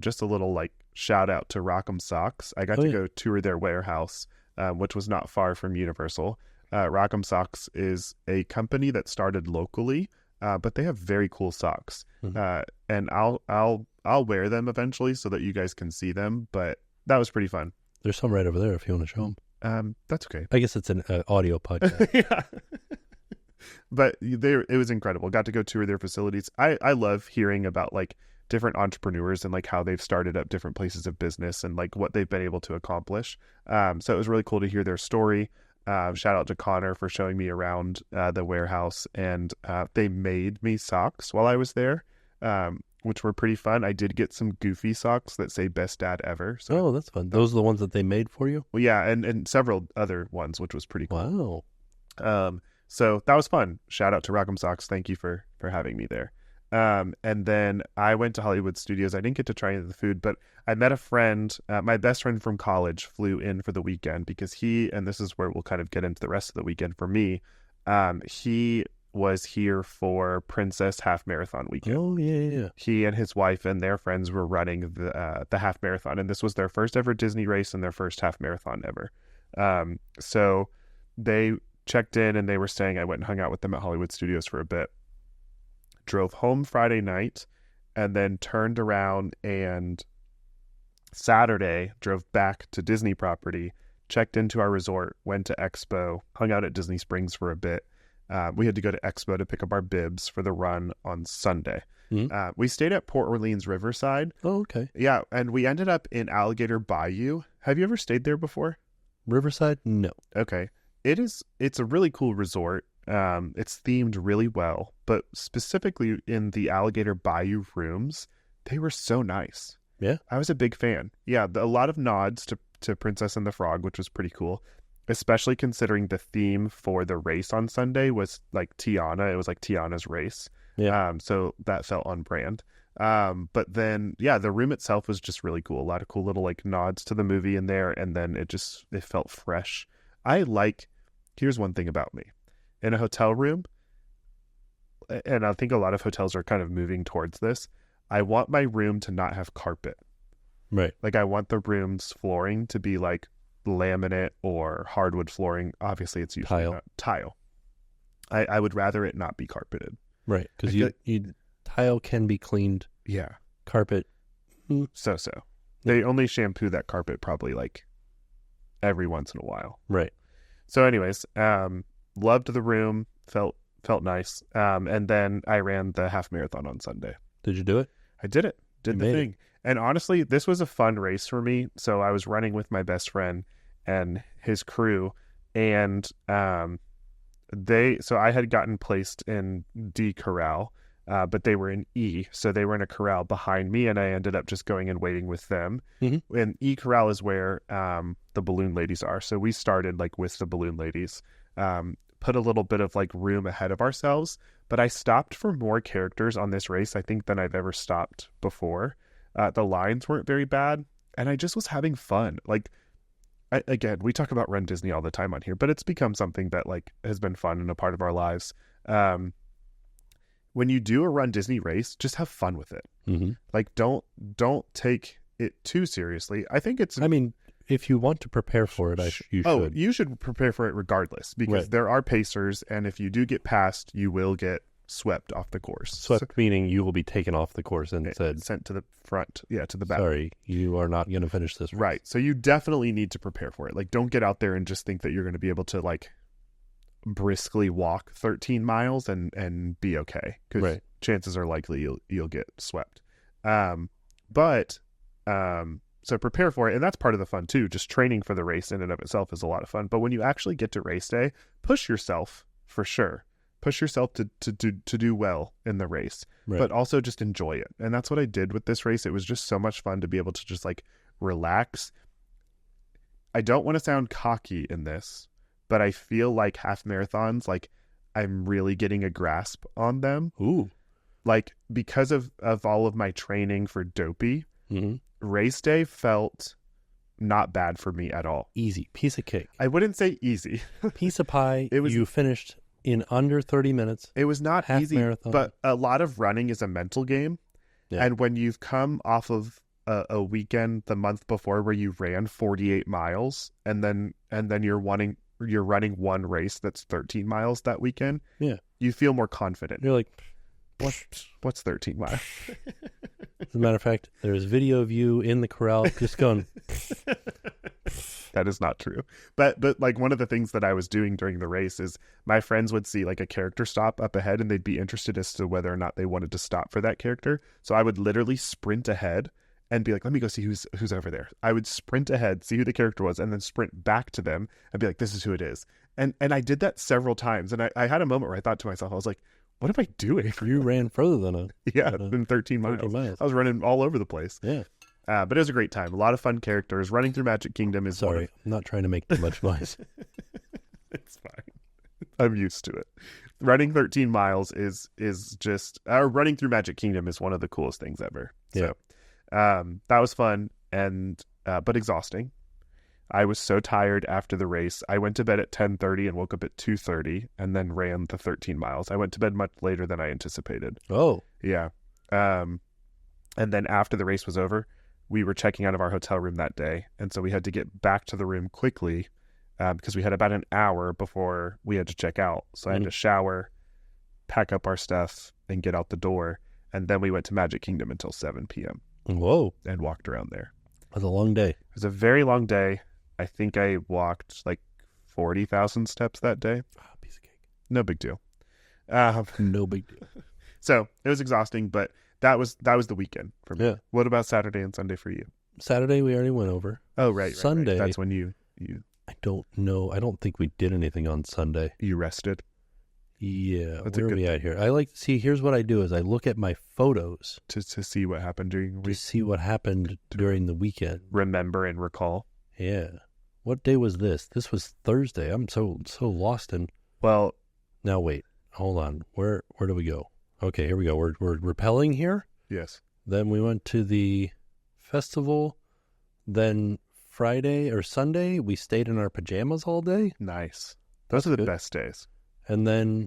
[SPEAKER 2] Just a little, like, shout out to Rock'em Socks. I got to go tour their warehouse, which was not far from Universal. Rock'em Socks is a company that started locally, but they have very cool socks. And I'll wear them eventually so that you guys can see them, but that was pretty fun.
[SPEAKER 1] There's some right over there if you want to show them.
[SPEAKER 2] That's okay.
[SPEAKER 1] I guess it's an audio podcast.
[SPEAKER 2] Yeah. But it was incredible. Got to go tour their facilities. I love hearing about like different entrepreneurs and like how they've started up different places of business and like what they've been able to accomplish. So it was really cool to hear their story. Shout out to Connor for showing me around the warehouse, and they made me socks while I was there, which were pretty fun. I did get some goofy socks that say "Best Dad Ever." So,
[SPEAKER 1] that's fun. Those are the ones that they made for you?
[SPEAKER 2] Well, yeah, and several other ones, which was pretty cool.
[SPEAKER 1] Wow.
[SPEAKER 2] So that was fun. Shout out to Rock'em Socks. Thank you for having me there. And then I went to Hollywood Studios. I didn't get to try any of the food, but I met a friend. My best friend from college flew in for the weekend because and this is where we'll kind of get into the rest of the weekend for me. He was here for Princess Half Marathon weekend.
[SPEAKER 1] Oh, yeah.
[SPEAKER 2] He and his wife and their friends were running the half marathon, and this was their first ever Disney race and their first half marathon ever. So they checked in and they were staying. I went and hung out with them at Hollywood Studios for a bit. Drove home Friday night and then turned around and Saturday drove back to Disney property, checked into our resort, went to Expo, hung out at Disney Springs for a bit. We had to go to Expo to pick up our bibs for the run on Sunday. We stayed at Port Orleans Riverside.
[SPEAKER 1] Oh, okay.
[SPEAKER 2] Yeah, and we ended up in Alligator Bayou. Have you ever stayed there before?
[SPEAKER 1] Riverside? No.
[SPEAKER 2] Okay. It's a really cool resort. It's themed really well, but specifically in the Alligator Bayou rooms, they were so nice.
[SPEAKER 1] Yeah.
[SPEAKER 2] I was a big fan. Yeah, a lot of nods to Princess and the Frog, which was pretty cool, especially considering the theme for the race on Sunday was like Tiana. It was like Tiana's race.
[SPEAKER 1] Yeah.
[SPEAKER 2] So that felt on brand. But then, yeah, the room itself was just really cool. A lot of cool little like nods to the movie in there. And then it felt fresh. Here's one thing about me. In a hotel room, and I think a lot of hotels are kind of moving towards this, I want my room to not have carpet.
[SPEAKER 1] Right.
[SPEAKER 2] Like I want the room's flooring to be like laminate or hardwood flooring. Obviously, it's usually not tile. I would rather it not be carpeted.
[SPEAKER 1] Right, because tile can be cleaned.
[SPEAKER 2] Yeah.
[SPEAKER 1] Carpet.
[SPEAKER 2] So. They only shampoo that carpet probably like every once in a while.
[SPEAKER 1] Right.
[SPEAKER 2] So anyways, loved the room, felt nice. And then I ran the half marathon on Sunday.
[SPEAKER 1] Did you do it?
[SPEAKER 2] I did it. Did the thing. And honestly, this was a fun race for me. So I was running with my best friend and his crew, and so I had gotten placed in D corral, but they were in E, so they were in a corral behind me, and I ended up just going and waiting with them. Mm-hmm. And E corral is where the balloon ladies are. So we started like with the balloon ladies, put a little bit of like room ahead of ourselves, but I stopped for more characters on this race, I think, than I've ever stopped before. The lines weren't very bad, and I just was having fun. Like, again, we talk about runDisney all the time on here, but it's become something that like has been fun and a part of our lives. When you do a runDisney race, just have fun with it. Mm-hmm. Like, don't take it too seriously. I think
[SPEAKER 1] if you want to prepare for it, you should.
[SPEAKER 2] Oh, you should prepare for it regardless, because there are pacers, and if you do get passed, you will get swept off the course.
[SPEAKER 1] Swept meaning you will be taken off the course and
[SPEAKER 2] sent to the front, to the back.
[SPEAKER 1] Sorry, you are not going to finish this race.
[SPEAKER 2] Right. So you definitely need to prepare for it. Like, don't get out there and just think that you're going to be able to like briskly walk 13 miles and be okay, because chances are likely you'll get swept. So prepare for it, and that's part of the fun too. Just training for the race in and of itself is a lot of fun. But when you actually get to race day, push yourself for sure. Push yourself to do well in the race, but also just enjoy it. And that's what I did with this race. It was just so much fun to be able to just like relax. I don't want to sound cocky in this, but I feel like half marathons, like I'm really getting a grasp on them.
[SPEAKER 1] Ooh.
[SPEAKER 2] Like, because of all of my training for Dopey, mm-hmm. race day felt not bad for me at all.
[SPEAKER 1] Easy. Piece of cake.
[SPEAKER 2] I wouldn't say easy.
[SPEAKER 1] Piece of pie. You finished in under 30 minutes.
[SPEAKER 2] It was not
[SPEAKER 1] half
[SPEAKER 2] easy,
[SPEAKER 1] marathon.
[SPEAKER 2] But a lot of running is a mental game. Yeah. And when you've come off of a weekend the month before where you ran 48 miles and then you're running one race that's 13 miles that weekend, you feel more confident.
[SPEAKER 1] You're like,
[SPEAKER 2] what's 13 miles?
[SPEAKER 1] As a matter of fact, there's video of you in the corral just going.
[SPEAKER 2] That is not true. But like one of the things that I was doing during the race is my friends would see like a character stop up ahead and they'd be interested as to whether or not they wanted to stop for that character. So I would literally sprint ahead and be like, let me go see who's over there. I would sprint ahead, see who the character was, and then sprint back to them and be like, this is who it is. And I did that several times. And I had a moment where I thought to myself, I was like, what am I doing?
[SPEAKER 1] You ran further than
[SPEAKER 2] than 13 miles. I was running all over the place.
[SPEAKER 1] Yeah.
[SPEAKER 2] But it was a great time. A lot of fun characters. Running through Magic Kingdom is
[SPEAKER 1] I'm not trying to make too much noise.
[SPEAKER 2] It's fine. I'm used to it. Running 13 miles is just running through Magic Kingdom is one of the coolest things ever.
[SPEAKER 1] Yeah.
[SPEAKER 2] So that was fun and but exhausting. I was so tired after the race. I went to bed at 10:30 and woke up at 2:30 and then ran the 13 miles. I went to bed much later than I anticipated.
[SPEAKER 1] Oh.
[SPEAKER 2] Yeah. And then after the race was over, we were checking out of our hotel room that day. And so we had to get back to the room quickly because we had about an hour before we had to check out. So I had to shower, pack up our stuff, and get out the door. And then we went to Magic Kingdom until 7 p.m.
[SPEAKER 1] Whoa.
[SPEAKER 2] And walked around there.
[SPEAKER 1] It was a long day.
[SPEAKER 2] It was a very long day. I think I walked like 40,000 steps that day.
[SPEAKER 1] Piece of cake.
[SPEAKER 2] No big deal.
[SPEAKER 1] No big deal.
[SPEAKER 2] So it was exhausting, but that was the weekend for me.
[SPEAKER 1] Yeah.
[SPEAKER 2] What about Saturday and Sunday for you?
[SPEAKER 1] Saturday we already went over.
[SPEAKER 2] Oh, right.
[SPEAKER 1] Sunday.
[SPEAKER 2] That's when you
[SPEAKER 1] I don't know. I don't think we did anything on Sunday.
[SPEAKER 2] You rested?
[SPEAKER 1] Yeah.
[SPEAKER 2] That's
[SPEAKER 1] where are we at here? I like to see, here's what I do is I look at my photos.
[SPEAKER 2] To see what happened during the week.
[SPEAKER 1] To see what happened during the weekend.
[SPEAKER 2] Remember and recall.
[SPEAKER 1] Yeah. What day was this? This was Thursday. I'm so lost in.
[SPEAKER 2] Well,
[SPEAKER 1] now wait. Hold on. Where do we go? Okay, here we go. We're rappelling here.
[SPEAKER 2] Yes.
[SPEAKER 1] Then we went to the festival. Then Friday or Sunday, we stayed in our pajamas all day.
[SPEAKER 2] Nice. Those are the best days.
[SPEAKER 1] And then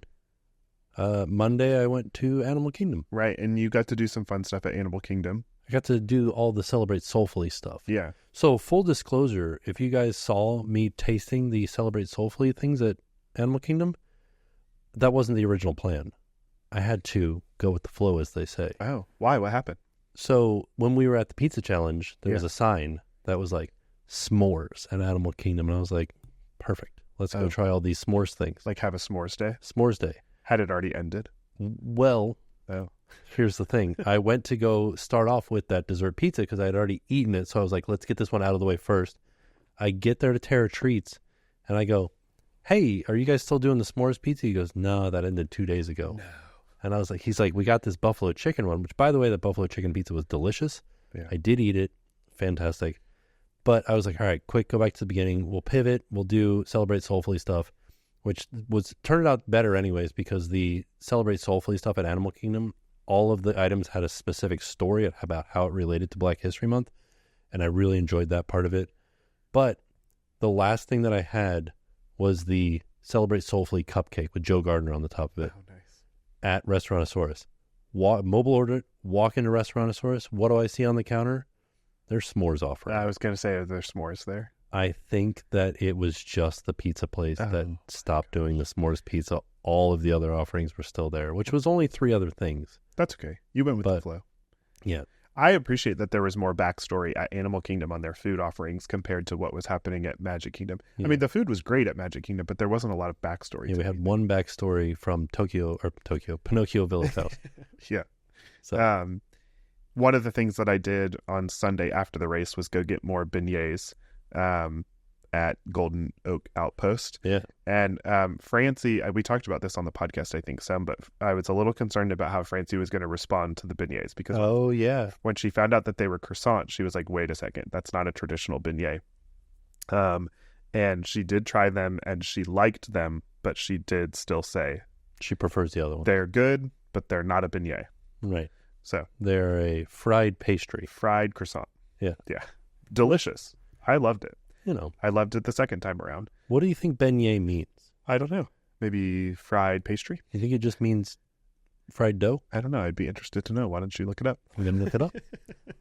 [SPEAKER 1] Monday, I went to Animal Kingdom.
[SPEAKER 2] Right, and you got to do some fun stuff at Animal Kingdom.
[SPEAKER 1] I got to do all the Celebrate Soulfully stuff.
[SPEAKER 2] Yeah.
[SPEAKER 1] So full disclosure, if you guys saw me tasting the Celebrate Soulfully things at Animal Kingdom, that wasn't the original plan. I had to go with the flow, as they say.
[SPEAKER 2] Oh, why? What happened?
[SPEAKER 1] So when we were at the pizza challenge, there was a sign that was like s'mores at Animal Kingdom. And I was like, perfect. Let's go try all these s'mores things.
[SPEAKER 2] Like have a s'mores day?
[SPEAKER 1] S'mores day.
[SPEAKER 2] Had it already ended?
[SPEAKER 1] Well, here's the thing. I went to go start off with that dessert pizza because I had already eaten it. So I was like, let's get this one out of the way first. I get there to Terra Treats and I go, hey, are you guys still doing the s'mores pizza? He goes, no, that ended 2 days ago.
[SPEAKER 2] No.
[SPEAKER 1] And I was like, he's like, we got this buffalo chicken one, which by the way, the buffalo chicken pizza was delicious.
[SPEAKER 2] Yeah.
[SPEAKER 1] I did eat it. Fantastic. But I was like, all right, quick, go back to the beginning. We'll pivot. We'll do Celebrate Soulfully stuff, which turned out better anyways, because the Celebrate Soulfully stuff at Animal Kingdom, all of the items had a specific story about how it related to Black History Month. And I really enjoyed that part of it. But the last thing that I had was the Celebrate Soulfully cupcake with Joe Gardner on the top of it.
[SPEAKER 2] Oh, nice.
[SPEAKER 1] At Restaurantosaurus. Mobile order it, walk into Restaurantosaurus. What do I see on the counter? There's s'mores offering.
[SPEAKER 2] I was going to say, are there s'mores there?
[SPEAKER 1] I think that it was just the pizza place that stopped doing the s'mores pizza. All of the other offerings were still there, which was only 3 other things.
[SPEAKER 2] That's okay. You went with the flow.
[SPEAKER 1] Yeah.
[SPEAKER 2] I appreciate that there was more backstory at Animal Kingdom on their food offerings compared to what was happening at Magic Kingdom. Yeah. I mean, the food was great at Magic Kingdom, but there wasn't a lot of backstory.
[SPEAKER 1] Yeah, we had one backstory from Pinocchio Village House.
[SPEAKER 2] Yeah.
[SPEAKER 1] So.
[SPEAKER 2] One of the things that I did on Sunday after the race was go get more beignets at Golden Oak Outpost.
[SPEAKER 1] Yeah.
[SPEAKER 2] And Francie, we talked about this on the podcast, I think, some, but I was a little concerned about how Francie was going to respond to the beignets because when she found out that they were croissants, she was like, wait a second, that's not a traditional beignet. And she did try them and she liked them, but she did still say
[SPEAKER 1] she prefers the other one.
[SPEAKER 2] They're good, but they're not a beignet.
[SPEAKER 1] Right.
[SPEAKER 2] So
[SPEAKER 1] they're a fried pastry.
[SPEAKER 2] Fried croissant.
[SPEAKER 1] Yeah.
[SPEAKER 2] Yeah. Delicious. I loved it.
[SPEAKER 1] You know.
[SPEAKER 2] I loved it the second time around.
[SPEAKER 1] What do you think beignet means?
[SPEAKER 2] I don't know. Maybe fried pastry?
[SPEAKER 1] You think it just means fried dough?
[SPEAKER 2] I don't know. I'd be interested to know. Why don't you look it up?
[SPEAKER 1] I'm going to look it up.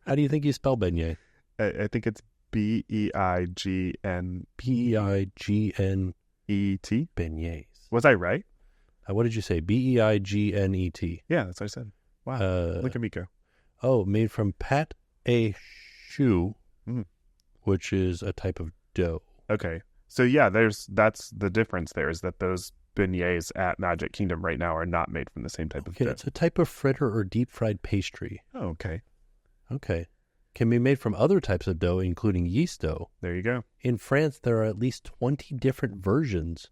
[SPEAKER 1] How do you think you spell beignet?
[SPEAKER 2] I think it's Beign.
[SPEAKER 1] Beignet. Beignets.
[SPEAKER 2] Was I right?
[SPEAKER 1] What did you say? Beignet.
[SPEAKER 2] Yeah, that's what I said. Wow. Look at me go.
[SPEAKER 1] Oh, made from pâte à choux,
[SPEAKER 2] Mm.
[SPEAKER 1] which is a type of dough.
[SPEAKER 2] Okay. So yeah, that's the difference there is that those beignets at Magic Kingdom right now are not made from the same type of dough.
[SPEAKER 1] It's a type of fritter or deep fried pastry.
[SPEAKER 2] Oh, okay.
[SPEAKER 1] Okay. Can be made from other types of dough, including yeast dough.
[SPEAKER 2] There you go.
[SPEAKER 1] In France, there are at least 20 different versions.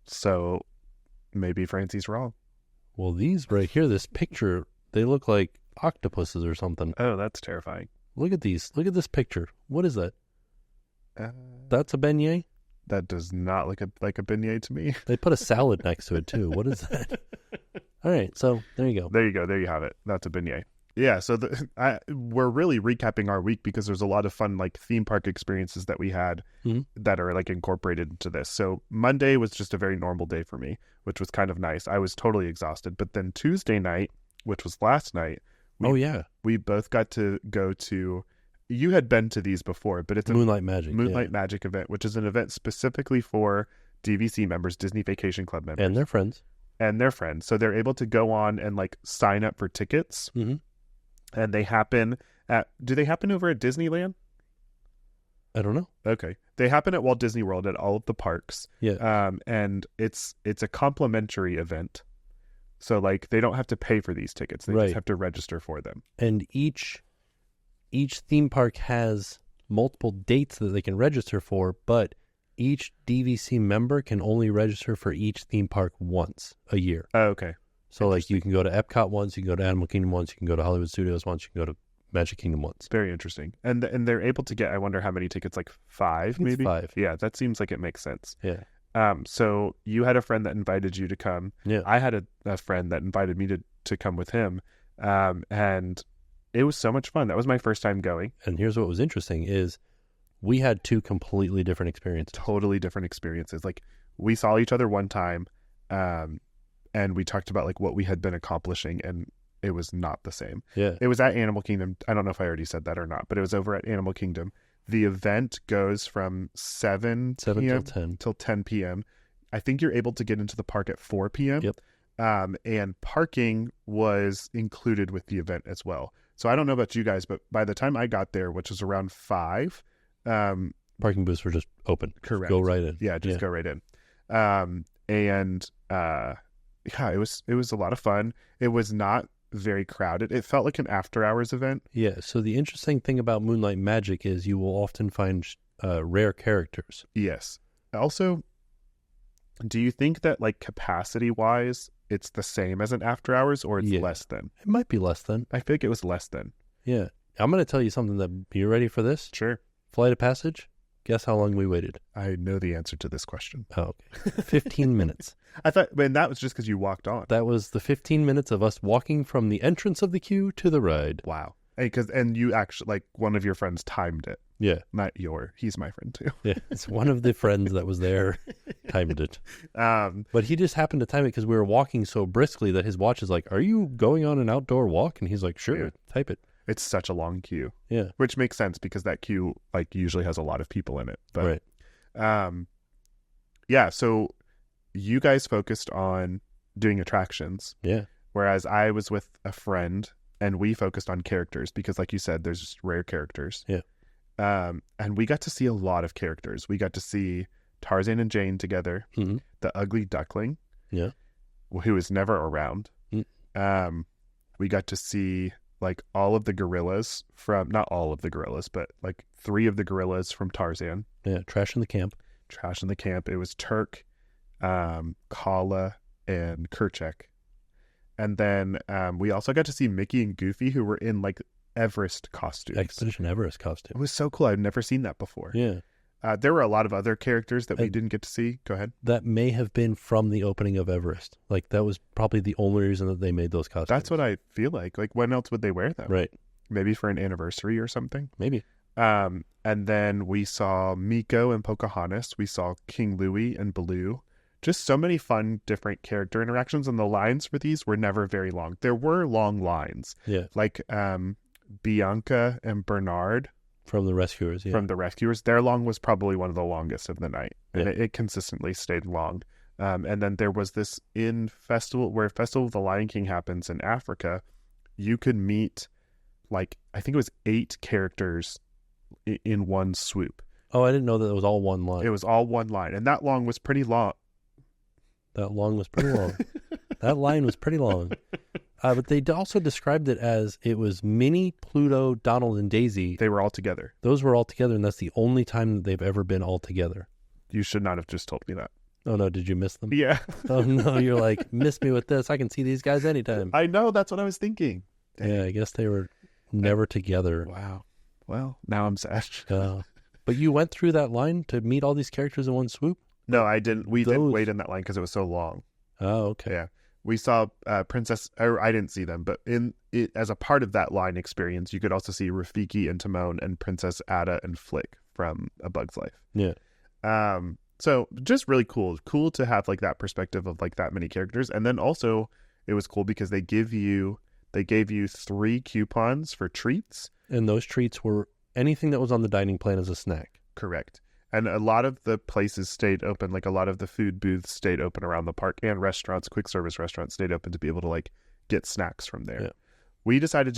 [SPEAKER 2] So maybe Francie's wrong.
[SPEAKER 1] Well, these right here, this picture, they look like octopuses or something.
[SPEAKER 2] Oh, that's terrifying.
[SPEAKER 1] Look at these. Look at this picture. What is that? That's a beignet?
[SPEAKER 2] That does not look like a beignet to me.
[SPEAKER 1] They put a salad next to it, too. What is that? All right, so there you go.
[SPEAKER 2] There you go. There you have it. That's a beignet. Yeah, so we're really recapping our week because there's a lot of fun like theme park experiences that we had that are like incorporated into this. So Monday was just a very normal day for me, which was kind of nice. I was totally exhausted. But then Tuesday night, which was last night, we both got to go to, you had been to these before, but it's a
[SPEAKER 1] Moonlight Magic.
[SPEAKER 2] Magic event, which is an event specifically for DVC members, Disney Vacation Club members.
[SPEAKER 1] And their friends. So they're able to go on and like sign up for tickets. Mm-hmm.
[SPEAKER 2] And they happen do they happen over at Disneyland?
[SPEAKER 1] I don't know.
[SPEAKER 2] Okay. They happen at Walt Disney World at all of the parks.
[SPEAKER 1] Yeah.
[SPEAKER 2] And it's a complimentary event. So like they don't have to pay for these tickets. They just have to register for them.
[SPEAKER 1] And each theme park has multiple dates that they can register for, but each DVC member can only register for each theme park once a year.
[SPEAKER 2] Oh, okay.
[SPEAKER 1] So, like, you can go to Epcot once, you can go to Animal Kingdom once, you can go to Hollywood Studios once, you can go to Magic Kingdom once.
[SPEAKER 2] Very interesting. And they're able to get, I wonder how many tickets, like 5 maybe?
[SPEAKER 1] 5.
[SPEAKER 2] Yeah, that seems like it makes sense.
[SPEAKER 1] Yeah.
[SPEAKER 2] So you had a friend that invited you to come.
[SPEAKER 1] Yeah.
[SPEAKER 2] I had a friend that invited me to come with him. And it was so much fun. That was my first time going.
[SPEAKER 1] And here's what was interesting is we had 2 completely different experiences.
[SPEAKER 2] Totally different experiences. Like, we saw each other one time, and we talked about like what we had been accomplishing, and it was not the same.
[SPEAKER 1] Yeah.
[SPEAKER 2] It was at Animal Kingdom. I don't know if I already said that or not, but it was over at Animal Kingdom. The event goes from 7 p.m. till 10 p.m. I think you're able to get into the park at 4 p.m.
[SPEAKER 1] Yep.
[SPEAKER 2] And parking was included with the event as well. So I don't know about you guys, but by the time I got there, which was around 5,
[SPEAKER 1] parking booths were just open.
[SPEAKER 2] Correct.
[SPEAKER 1] Go right in.
[SPEAKER 2] Yeah, just go right in. Yeah, it was a lot of fun. It was not very crowded. It felt like an after-hours event.
[SPEAKER 1] Yeah, so the interesting thing about Moonlight Magic is you will often find rare characters.
[SPEAKER 2] Yes. Also, do you think that, like, capacity-wise, it's the same as an after-hours, or it's less than?
[SPEAKER 1] It might be less than.
[SPEAKER 2] I think it was less than.
[SPEAKER 1] Yeah. I'm going to tell you something that, you ready for this?
[SPEAKER 2] Sure.
[SPEAKER 1] Flight of Passage? Guess how long we waited?
[SPEAKER 2] I know the answer to this question.
[SPEAKER 1] Oh, okay. 15 minutes.
[SPEAKER 2] I thought, man, that was just because you walked on.
[SPEAKER 1] That was the 15 minutes of us walking from the entrance of the queue to the ride.
[SPEAKER 2] Wow. And you actually, like, one of your friends timed it.
[SPEAKER 1] Yeah.
[SPEAKER 2] He's my friend too.
[SPEAKER 1] Yeah. It's one of the friends that was there timed it. But he just happened to time it because we were walking so briskly that his watch is like, are you going on an outdoor walk? And he's like, sure, type it.
[SPEAKER 2] It's such a long queue.
[SPEAKER 1] Yeah.
[SPEAKER 2] Which makes sense because that queue, like, usually has a lot of people in it. But,
[SPEAKER 1] right.
[SPEAKER 2] Yeah. So you guys focused on doing attractions.
[SPEAKER 1] Yeah.
[SPEAKER 2] Whereas I was with a friend and we focused on characters because, like you said, there's just rare characters.
[SPEAKER 1] Yeah.
[SPEAKER 2] And we got to see a lot of characters. We got to see Tarzan and Jane together, the ugly duckling, who is never around. We got to see, like, all of the gorillas from, not all of the gorillas, but like 3 of the gorillas from Tarzan.
[SPEAKER 1] Yeah, Trash in the Camp.
[SPEAKER 2] It was Turk, Kala, and Kerchak. And then we also got to see Mickey and Goofy, who were in, like, Everest costumes.
[SPEAKER 1] Expedition Everest costume.
[SPEAKER 2] It was so cool. I'd never seen that before.
[SPEAKER 1] Yeah.
[SPEAKER 2] There were a lot of other characters that we didn't get to see. Go ahead.
[SPEAKER 1] That may have been from the opening of Everest. Like, that was probably the only reason that they made those costumes.
[SPEAKER 2] That's what I feel like. Like, when else would they wear them?
[SPEAKER 1] Right.
[SPEAKER 2] Maybe for an anniversary or something?
[SPEAKER 1] Maybe.
[SPEAKER 2] And then we saw Miko and Pocahontas. We saw King Louie and Baloo. Just so many fun, different character interactions. And the lines for these were never very long. There were long lines.
[SPEAKER 1] Yeah.
[SPEAKER 2] Like Bianca and Bernard.
[SPEAKER 1] From the Rescuers, yeah.
[SPEAKER 2] From the Rescuers. Their long was probably one of the longest of the night. And
[SPEAKER 1] Yeah.
[SPEAKER 2] it consistently stayed long. And then there was this where Festival of the Lion King happens in Africa. You could meet, like, I think it was 8 characters in one swoop.
[SPEAKER 1] Oh, I didn't know that it was all one line.
[SPEAKER 2] It was all one line. And that long was pretty long.
[SPEAKER 1] That long was pretty long. That line was pretty long. But they also described it as it was Minnie, Pluto, Donald, and Daisy.
[SPEAKER 2] They were all together.
[SPEAKER 1] Those were all together, and that's the only time that they've ever been all together.
[SPEAKER 2] You should not have just told me that.
[SPEAKER 1] Oh, no, did you miss them?
[SPEAKER 2] Yeah.
[SPEAKER 1] Oh, no, you're like, miss me with this. I can see these guys anytime.
[SPEAKER 2] I know. That's what I was thinking. Dang.
[SPEAKER 1] Yeah, I guess they were never together.
[SPEAKER 2] Wow. Well, now I'm sad.
[SPEAKER 1] But you went through that line to meet all these characters in one swoop?
[SPEAKER 2] No, I didn't. We didn't wait in that line because it was so long.
[SPEAKER 1] Oh, okay.
[SPEAKER 2] Yeah. We saw Princess... I didn't see them, but as a part of that line experience, you could also see Rafiki and Timon and Princess Ada and Flick from A Bug's Life.
[SPEAKER 1] Yeah.
[SPEAKER 2] So just really cool. Cool to have like that perspective of like that many characters. And then also it was cool because they gave you 3 coupons for treats.
[SPEAKER 1] And those treats were anything that was on the dining plan as a snack.
[SPEAKER 2] Correct. And a lot of the places stayed open, like a lot of the food booths stayed open around the park, and restaurants, quick service restaurants stayed open to be able to like get snacks from there.
[SPEAKER 1] Yeah.
[SPEAKER 2] We tried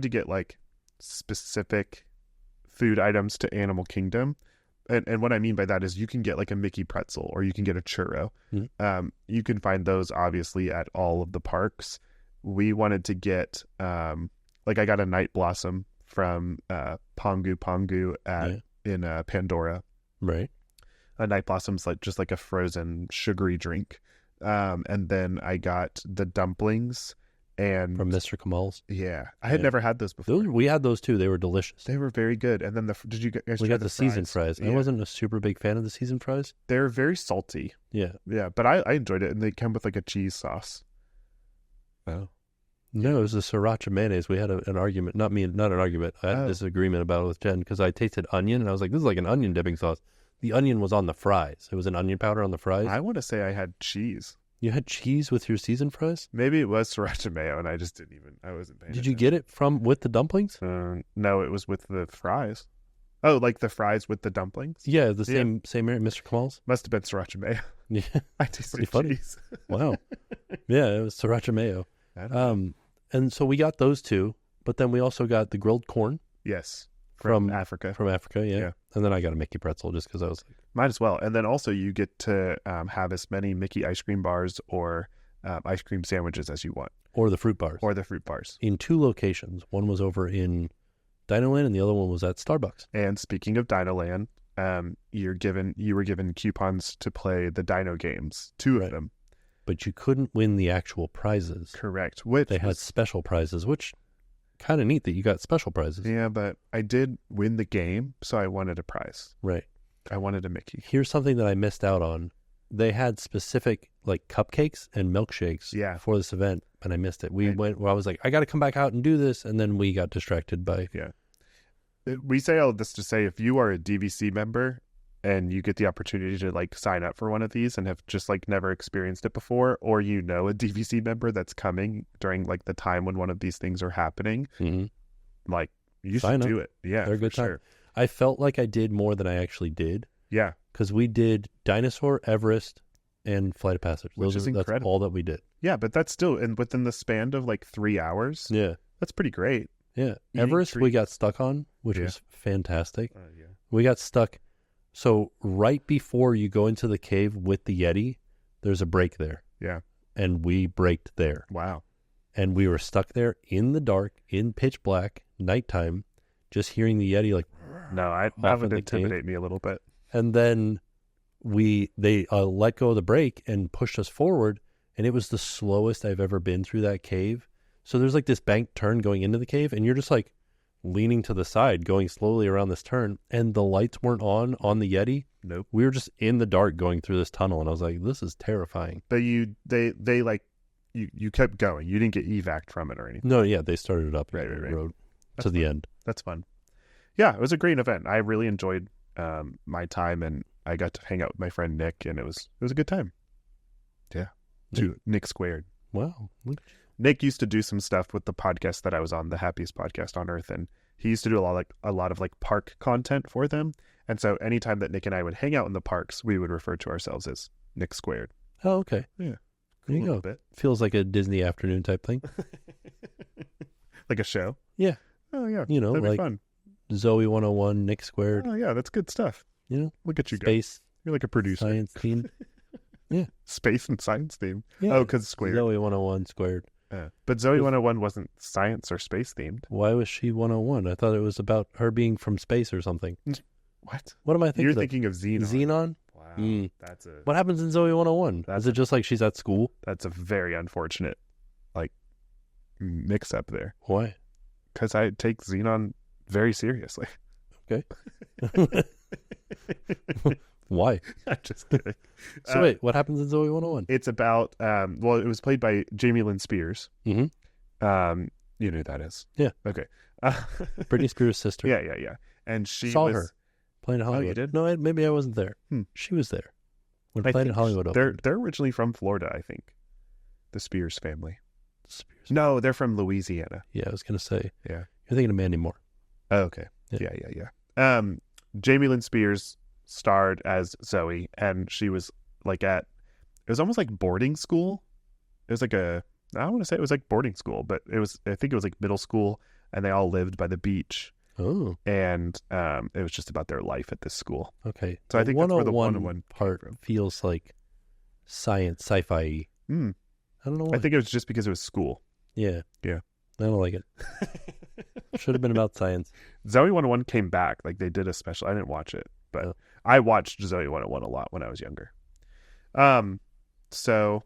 [SPEAKER 2] to get like specific food items to Animal Kingdom. And what I mean by that is you can get like a Mickey pretzel or you can get a churro.
[SPEAKER 1] Mm-hmm.
[SPEAKER 2] You can find those obviously at all of the parks. We wanted to get, like I got a Night Blossom from Pongu Pongu in Pandora.
[SPEAKER 1] Right.
[SPEAKER 2] A Night Blossom's like just like a frozen sugary drink. And then I got the dumplings and
[SPEAKER 1] from Mr. Kamal's.
[SPEAKER 2] Yeah, I had never had those before.
[SPEAKER 1] We had those too. They were delicious.
[SPEAKER 2] They were very good. And then we
[SPEAKER 1] got the seasoned fries.
[SPEAKER 2] Yeah.
[SPEAKER 1] I wasn't a super big fan of the seasoned fries.
[SPEAKER 2] They're very salty.
[SPEAKER 1] Yeah.
[SPEAKER 2] Yeah, but I enjoyed it, and they come with like a cheese sauce.
[SPEAKER 1] Oh. No, it was a sriracha mayonnaise. We had an argument. Not an argument. I had a disagreement about it with Jen because I tasted onion, and I was like, this is like an onion dipping sauce. The onion was on the fries. It was an onion powder on the fries.
[SPEAKER 2] I want to say I had cheese.
[SPEAKER 1] You had cheese with your seasoned fries?
[SPEAKER 2] Maybe it was sriracha mayo, and I wasn't paying attention.
[SPEAKER 1] Did you get it with the dumplings?
[SPEAKER 2] No, it was with the fries. Oh, like the fries with the dumplings?
[SPEAKER 1] Yeah, the same area, Mr. Kamal's?
[SPEAKER 2] Must have been sriracha mayo.
[SPEAKER 1] Yeah.
[SPEAKER 2] I tasted
[SPEAKER 1] funny.
[SPEAKER 2] cheese.
[SPEAKER 1] Wow. Yeah, it was sriracha mayo. And so we got those two, but then we also got the grilled corn.
[SPEAKER 2] Yes.
[SPEAKER 1] From
[SPEAKER 2] Africa.
[SPEAKER 1] From Africa, yeah. And then I got a Mickey pretzel just because I was like...
[SPEAKER 2] Might as well. And then also you get to have as many Mickey ice cream bars or ice cream sandwiches as you want.
[SPEAKER 1] Or the fruit bars. In 2 locations. One was over in Dinoland and the other one was at Starbucks.
[SPEAKER 2] And speaking of Dinoland, you were given coupons to play the Dino games, 2 of them.
[SPEAKER 1] But you couldn't win the actual prizes.
[SPEAKER 2] Correct.
[SPEAKER 1] They had special prizes, which... kind of neat that you got special prizes.
[SPEAKER 2] Yeah, but I did win the game, so I wanted a prize.
[SPEAKER 1] Right.
[SPEAKER 2] I wanted a Mickey.
[SPEAKER 1] Here's something that I missed out on. They had specific like cupcakes and milkshakes for this event, and I missed it. I was like, I got to come back out and do this, and then we got distracted by...
[SPEAKER 2] Yeah. We say all of this to say if you are a DVC member and you get the opportunity to like sign up for one of these and have just like never experienced it before, or you know a DVC member that's coming during like the time when one of these things are happening, like you should do it. Yeah,
[SPEAKER 1] they're a good time. I felt like I did more than I actually did.
[SPEAKER 2] Yeah,
[SPEAKER 1] because we did Dinosaur, Everest, and Flight of Passage. That's all that we did.
[SPEAKER 2] Yeah, but that's still within the span of like 3 hours.
[SPEAKER 1] Yeah,
[SPEAKER 2] that's pretty great.
[SPEAKER 1] Yeah, Everest we got stuck on, which was fantastic.
[SPEAKER 2] Yeah,
[SPEAKER 1] we got stuck. So right before you go into the cave with the Yeti, there's a break there.
[SPEAKER 2] Yeah.
[SPEAKER 1] And we braked there.
[SPEAKER 2] Wow.
[SPEAKER 1] And we were stuck there in the dark, in pitch black, nighttime, just hearing the Yeti like...
[SPEAKER 2] No, that would intimidate me a little bit.
[SPEAKER 1] And then they let go of the brake and pushed us forward, and it was the slowest I've ever been through that cave. So there's like this bank turn going into the cave, and you're just like leaning to the side, going slowly around this turn, and the lights weren't on the Yeti.
[SPEAKER 2] Nope.
[SPEAKER 1] We were just in the dark going through this tunnel, and I was like, this is terrifying.
[SPEAKER 2] But you kept going. You didn't get evac'd from it or anything.
[SPEAKER 1] No, yeah, they started it up
[SPEAKER 2] right.
[SPEAKER 1] the road to the end.
[SPEAKER 2] That's fun. yeah, it was a great event. I really enjoyed my time, and I got to hang out with my friend Nick, and it was a good time. Yeah, Nick Squared.
[SPEAKER 1] Wow.
[SPEAKER 2] Nick used to do some stuff with the podcast that I was on, the happiest podcast on earth, and he used to do a lot of like park content for them. And so anytime that Nick and I would hang out in the parks, we would refer to ourselves as Nick Squared.
[SPEAKER 1] Oh, okay.
[SPEAKER 2] Yeah.
[SPEAKER 1] There you go.
[SPEAKER 2] Bit.
[SPEAKER 1] Feels like a Disney afternoon type thing.
[SPEAKER 2] Like a show?
[SPEAKER 1] Yeah.
[SPEAKER 2] Oh, yeah.
[SPEAKER 1] You know,
[SPEAKER 2] that'd
[SPEAKER 1] like
[SPEAKER 2] be fun.
[SPEAKER 1] Zoe 101, Nick Squared.
[SPEAKER 2] Oh, yeah, that's good stuff.
[SPEAKER 1] You know,
[SPEAKER 2] look at you
[SPEAKER 1] space.
[SPEAKER 2] Go. You're like a producer.
[SPEAKER 1] Science theme. Yeah.
[SPEAKER 2] Space and science theme.
[SPEAKER 1] Yeah.
[SPEAKER 2] Oh, because squared.
[SPEAKER 1] Zoe 101 squared.
[SPEAKER 2] But Zoe 101 wasn't science or space themed.
[SPEAKER 1] Why was she 101? I thought it was about her being from space or something.
[SPEAKER 2] What?
[SPEAKER 1] What am I thinking?
[SPEAKER 2] You're thinking of Xenon.
[SPEAKER 1] Xenon?
[SPEAKER 2] Wow. That's a.
[SPEAKER 1] What happens in Zoe 101? Is it just like she's at school?
[SPEAKER 2] That's a very unfortunate, like, mix up there.
[SPEAKER 1] Why?
[SPEAKER 2] Because I take Xenon very seriously.
[SPEAKER 1] Okay. Why?
[SPEAKER 2] I'm just kidding.
[SPEAKER 1] So wait, what happens in Zoe 101?
[SPEAKER 2] It's about, well, it was played by Jamie Lynn Spears.
[SPEAKER 1] Mm-hmm.
[SPEAKER 2] You know who that is.
[SPEAKER 1] Yeah.
[SPEAKER 2] Okay.
[SPEAKER 1] Britney Spears' sister.
[SPEAKER 2] Yeah. And she
[SPEAKER 1] saw her playing in Hollywood.
[SPEAKER 2] Oh, you did?
[SPEAKER 1] No, maybe I wasn't there. She was there when Playing in Hollywood opened.
[SPEAKER 2] They're originally from Florida, I think. The Spears family.
[SPEAKER 1] Spears.
[SPEAKER 2] No, they're from Louisiana.
[SPEAKER 1] Yeah, I was gonna say.
[SPEAKER 2] Yeah.
[SPEAKER 1] You're thinking of Mandy Moore.
[SPEAKER 2] Oh, okay. Yeah. Jamie Lynn Spears starred as Zoe, and she was like it was almost like boarding school. It was like I don't want to say it was like boarding school, but I think it was like middle school, and they all lived by the beach.
[SPEAKER 1] Oh.
[SPEAKER 2] And it was just about their life at this school.
[SPEAKER 1] Okay.
[SPEAKER 2] So I think that's where the 101
[SPEAKER 1] part feels like science, sci-fi. I don't know why.
[SPEAKER 2] I think it was just because it was school.
[SPEAKER 1] Yeah.
[SPEAKER 2] Yeah.
[SPEAKER 1] I don't like it. Should have been about science.
[SPEAKER 2] Zoe 101 came back. Like, they did a special. I didn't watch it, but I watched Zoe 101 a lot when I was younger. So,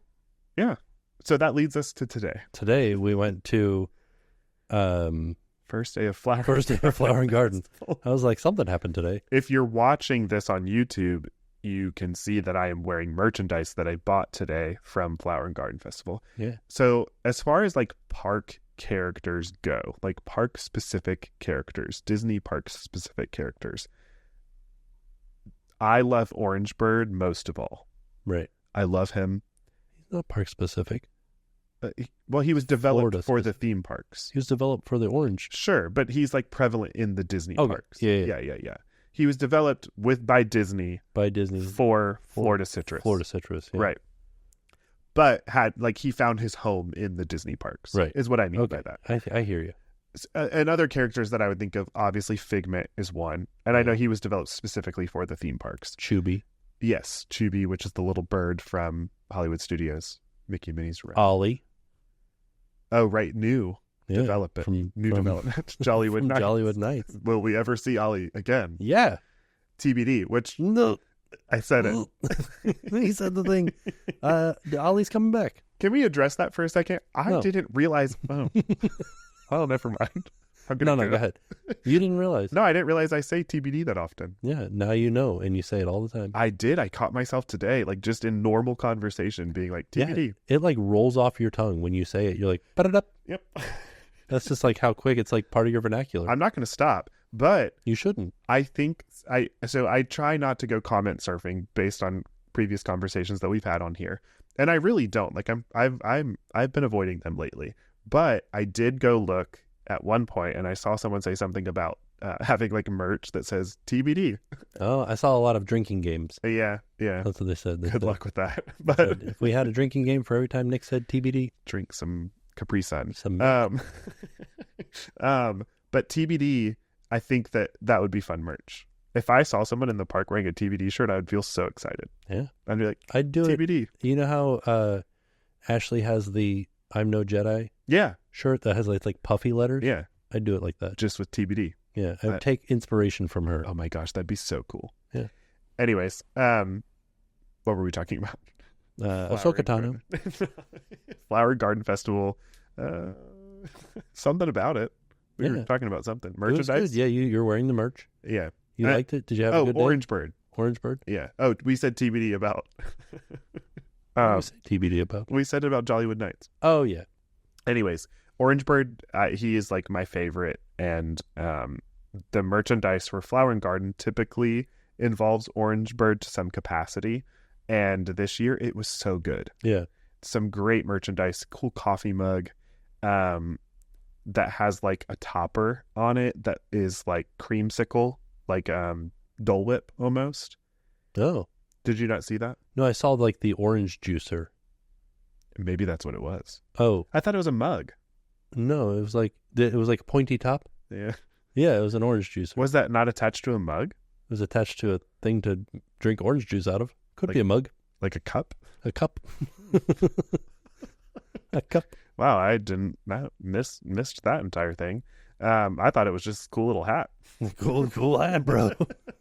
[SPEAKER 2] yeah. So that leads us to today.
[SPEAKER 1] Today we went to
[SPEAKER 2] First day of Flower
[SPEAKER 1] and Garden. I was like, something happened today.
[SPEAKER 2] If you're watching this on YouTube, you can see that I am wearing merchandise that I bought today from Flower and Garden Festival.
[SPEAKER 1] Yeah.
[SPEAKER 2] So as far as like park characters go, like park specific characters, Disney park specific characters, I love Orange Bird most of all.
[SPEAKER 1] Right.
[SPEAKER 2] I love him.
[SPEAKER 1] He's not park specific.
[SPEAKER 2] He was developed
[SPEAKER 1] Florida
[SPEAKER 2] for the theme parks.
[SPEAKER 1] He was developed for the orange.
[SPEAKER 2] Sure, but he's like prevalent in the Disney parks.
[SPEAKER 1] Yeah.
[SPEAKER 2] He was developed by Disney for Florida citrus.
[SPEAKER 1] Florida citrus, yeah.
[SPEAKER 2] Right. But he found his home in the Disney parks.
[SPEAKER 1] Right.
[SPEAKER 2] Is what I mean by that.
[SPEAKER 1] I hear you.
[SPEAKER 2] And other characters that I would think of, obviously Figment is one. And I know he was developed specifically for the theme parks.
[SPEAKER 1] Chubby.
[SPEAKER 2] Yes, Chubby, which is the little bird from Hollywood Studios. Mickey and Minnie's Run.
[SPEAKER 1] Ollie.
[SPEAKER 2] Oh, right. New development. New development. Jollywood Nights.
[SPEAKER 1] Jollywood Nights.
[SPEAKER 2] Will we ever see Ollie again?
[SPEAKER 1] Yeah.
[SPEAKER 2] TBD, which...
[SPEAKER 1] No.
[SPEAKER 2] I said it.
[SPEAKER 1] He said the thing. Ollie's coming back.
[SPEAKER 2] Can we address that for a second? I didn't realize... Oh. Oh, never mind.
[SPEAKER 1] No, go ahead. You didn't realize.
[SPEAKER 2] No, I didn't realize I say TBD that often.
[SPEAKER 1] Yeah, now you know, and you say it all the time.
[SPEAKER 2] I did. I caught myself today, like just in normal conversation, being like, TBD.
[SPEAKER 1] Yeah, it like rolls off your tongue when you say it. You're like, ba-da-da.
[SPEAKER 2] Yep.
[SPEAKER 1] That's just like how quick it's like part of your vernacular.
[SPEAKER 2] I'm not going to stop, but
[SPEAKER 1] you shouldn't.
[SPEAKER 2] I think I try not to go comment surfing based on previous conversations that we've had on here, and I really don't. Like I've been avoiding them lately, but I did go look at one point, and I saw someone say something about having like merch that says TBD.
[SPEAKER 1] Oh, I saw a lot of drinking games.
[SPEAKER 2] Yeah.
[SPEAKER 1] That's what they said.
[SPEAKER 2] Good luck with that. But
[SPEAKER 1] if we had a drinking game for every time Nick said TBD,
[SPEAKER 2] drink some Capri Sun. But TBD, I think that would be fun merch. If I saw someone in the park wearing a TBD shirt, I would feel so excited.
[SPEAKER 1] Yeah,
[SPEAKER 2] I'd be like,
[SPEAKER 1] I'd do
[SPEAKER 2] TBD.
[SPEAKER 1] It. You know how Ashley has the "I'm No Jedi" shirt that has like puffy letters?
[SPEAKER 2] Yeah,
[SPEAKER 1] I'd do it like that,
[SPEAKER 2] just with TBD.
[SPEAKER 1] Yeah, I would take inspiration from her.
[SPEAKER 2] Oh my gosh, that'd be so cool.
[SPEAKER 1] Yeah.
[SPEAKER 2] Anyways, what were we talking about?
[SPEAKER 1] Ahsoka Tano.
[SPEAKER 2] Flower Garden Festival. Something about it. We were talking about something. Merchandise?
[SPEAKER 1] Yeah, you're wearing the merch.
[SPEAKER 2] Yeah.
[SPEAKER 1] You liked it? Did you have a good day?
[SPEAKER 2] Orange Bird.
[SPEAKER 1] Orange Bird?
[SPEAKER 2] Yeah. Oh, we said TBD about...
[SPEAKER 1] What did we say TBD about?
[SPEAKER 2] We said about Jollywood Nights.
[SPEAKER 1] Oh, yeah.
[SPEAKER 2] Anyways, Orange Bird, he is like my favorite, and the merchandise for Flower and Garden typically involves Orange Bird to some capacity. And this year it was so good.
[SPEAKER 1] Yeah.
[SPEAKER 2] Some great merchandise, cool coffee mug that has like a topper on it that is like creamsicle, like Dole Whip almost.
[SPEAKER 1] Oh.
[SPEAKER 2] Did you not see that?
[SPEAKER 1] No, I saw like the orange juicer.
[SPEAKER 2] Maybe that's what it was.
[SPEAKER 1] Oh.
[SPEAKER 2] I thought it was a mug.
[SPEAKER 1] No, it was like a pointy top.
[SPEAKER 2] Yeah.
[SPEAKER 1] Yeah, it was an orange juicer.
[SPEAKER 2] Was that not attached to a mug?
[SPEAKER 1] It was attached to a thing to drink orange juice out of. Could be a mug.
[SPEAKER 2] Like a cup?
[SPEAKER 1] A cup. A cup.
[SPEAKER 2] Wow, I didn't missed that entire thing. I thought it was just a cool little hat.
[SPEAKER 1] Cool hat, bro.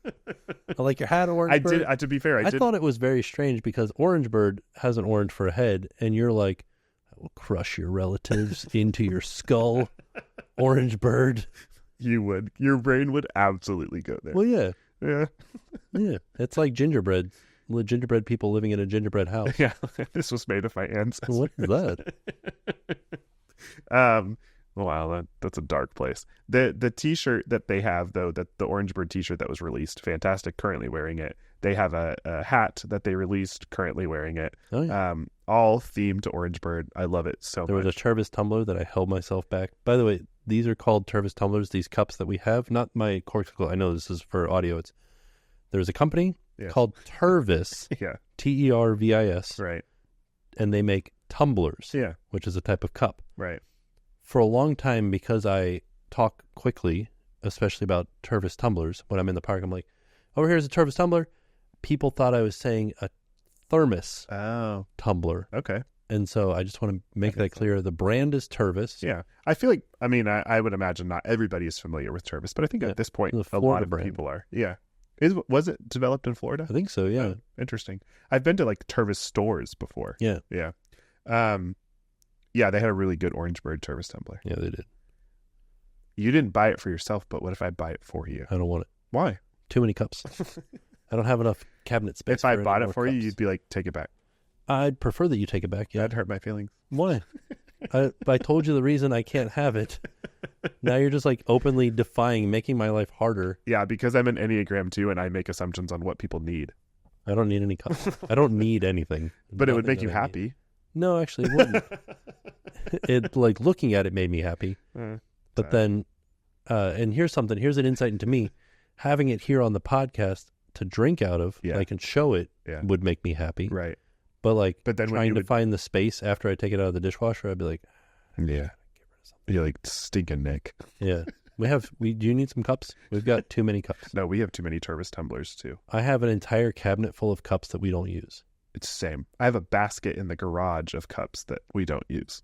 [SPEAKER 1] I like your hat, Orange Bird.
[SPEAKER 2] To be fair, I did.
[SPEAKER 1] thought it was very strange because Orange Bird has an orange for a head, and you're like, I will crush your relatives into your skull, Orange Bird.
[SPEAKER 2] You would. Your brain would absolutely go there.
[SPEAKER 1] Well, yeah.
[SPEAKER 2] Yeah.
[SPEAKER 1] Yeah. It's like gingerbread. Gingerbread people living in a gingerbread house.
[SPEAKER 2] Yeah. This was made of my ancestors.
[SPEAKER 1] What is that?
[SPEAKER 2] Wow, that's a dark place. The t-shirt that they have, though, that the Orange Bird t-shirt that was released, fantastic, currently wearing it. They have a hat that they released, currently wearing it.
[SPEAKER 1] Oh, yeah.
[SPEAKER 2] All themed to Orange Bird. I love it so
[SPEAKER 1] There
[SPEAKER 2] much.
[SPEAKER 1] was a Tervis tumbler that I held myself back. By the way, these are called Tervis tumblers, these cups that we have. Not my corkscrew. I know this is for audio. There's a company called Tervis,
[SPEAKER 2] Yeah.
[SPEAKER 1] Tervis,
[SPEAKER 2] Right.
[SPEAKER 1] and they make tumblers,
[SPEAKER 2] Yeah.
[SPEAKER 1] which is a type of cup.
[SPEAKER 2] Right.
[SPEAKER 1] For a long time, because I talk quickly, especially about Tervis tumblers, when I'm in the park, I'm like, over here's a Tervis tumbler. People thought I was saying a thermos tumbler.
[SPEAKER 2] Okay.
[SPEAKER 1] And so I just want to make that clear. The brand is Tervis.
[SPEAKER 2] Yeah. I feel like, I would imagine not everybody is familiar with Tervis, but I think at this point, a lot of people are. Yeah. Was it developed in Florida?
[SPEAKER 1] I think so, yeah.
[SPEAKER 2] Oh, interesting. I've been to like Tervis stores before.
[SPEAKER 1] Yeah.
[SPEAKER 2] Yeah. Yeah, they had a really good Orange Bird Tervis tumbler.
[SPEAKER 1] Yeah, they did.
[SPEAKER 2] You didn't buy it for yourself, but what if I buy it for you?
[SPEAKER 1] I don't want it.
[SPEAKER 2] Why?
[SPEAKER 1] Too many cups. I don't have enough cabinet space.
[SPEAKER 2] If I bought it for you, you'd be like, take it back.
[SPEAKER 1] I'd prefer that you take it back. Yeah.
[SPEAKER 2] That'd hurt my feelings.
[SPEAKER 1] Why? I told you the reason I can't have it. Now you're just like openly defying, making my life harder.
[SPEAKER 2] Yeah, because I'm an Enneagram 2 and I make assumptions on what people need.
[SPEAKER 1] I don't need any cups. I don't need anything.
[SPEAKER 2] But it would make you happy.
[SPEAKER 1] No, actually it wouldn't. It like looking at it made me happy. But then, and here's an insight into me. Having it here on the podcast to drink out of, I can show it, would make me happy.
[SPEAKER 2] Right.
[SPEAKER 1] But
[SPEAKER 2] then
[SPEAKER 1] trying to find the space after I take it out of the dishwasher, I'd be like,
[SPEAKER 2] yeah. You're like stinking Nick.
[SPEAKER 1] Yeah. Do you need some cups? We've got too many cups.
[SPEAKER 2] No, we have too many Tervis tumblers too.
[SPEAKER 1] I have an entire cabinet full of cups that we don't use.
[SPEAKER 2] It's the same. I have a basket in the garage of cups that we don't use.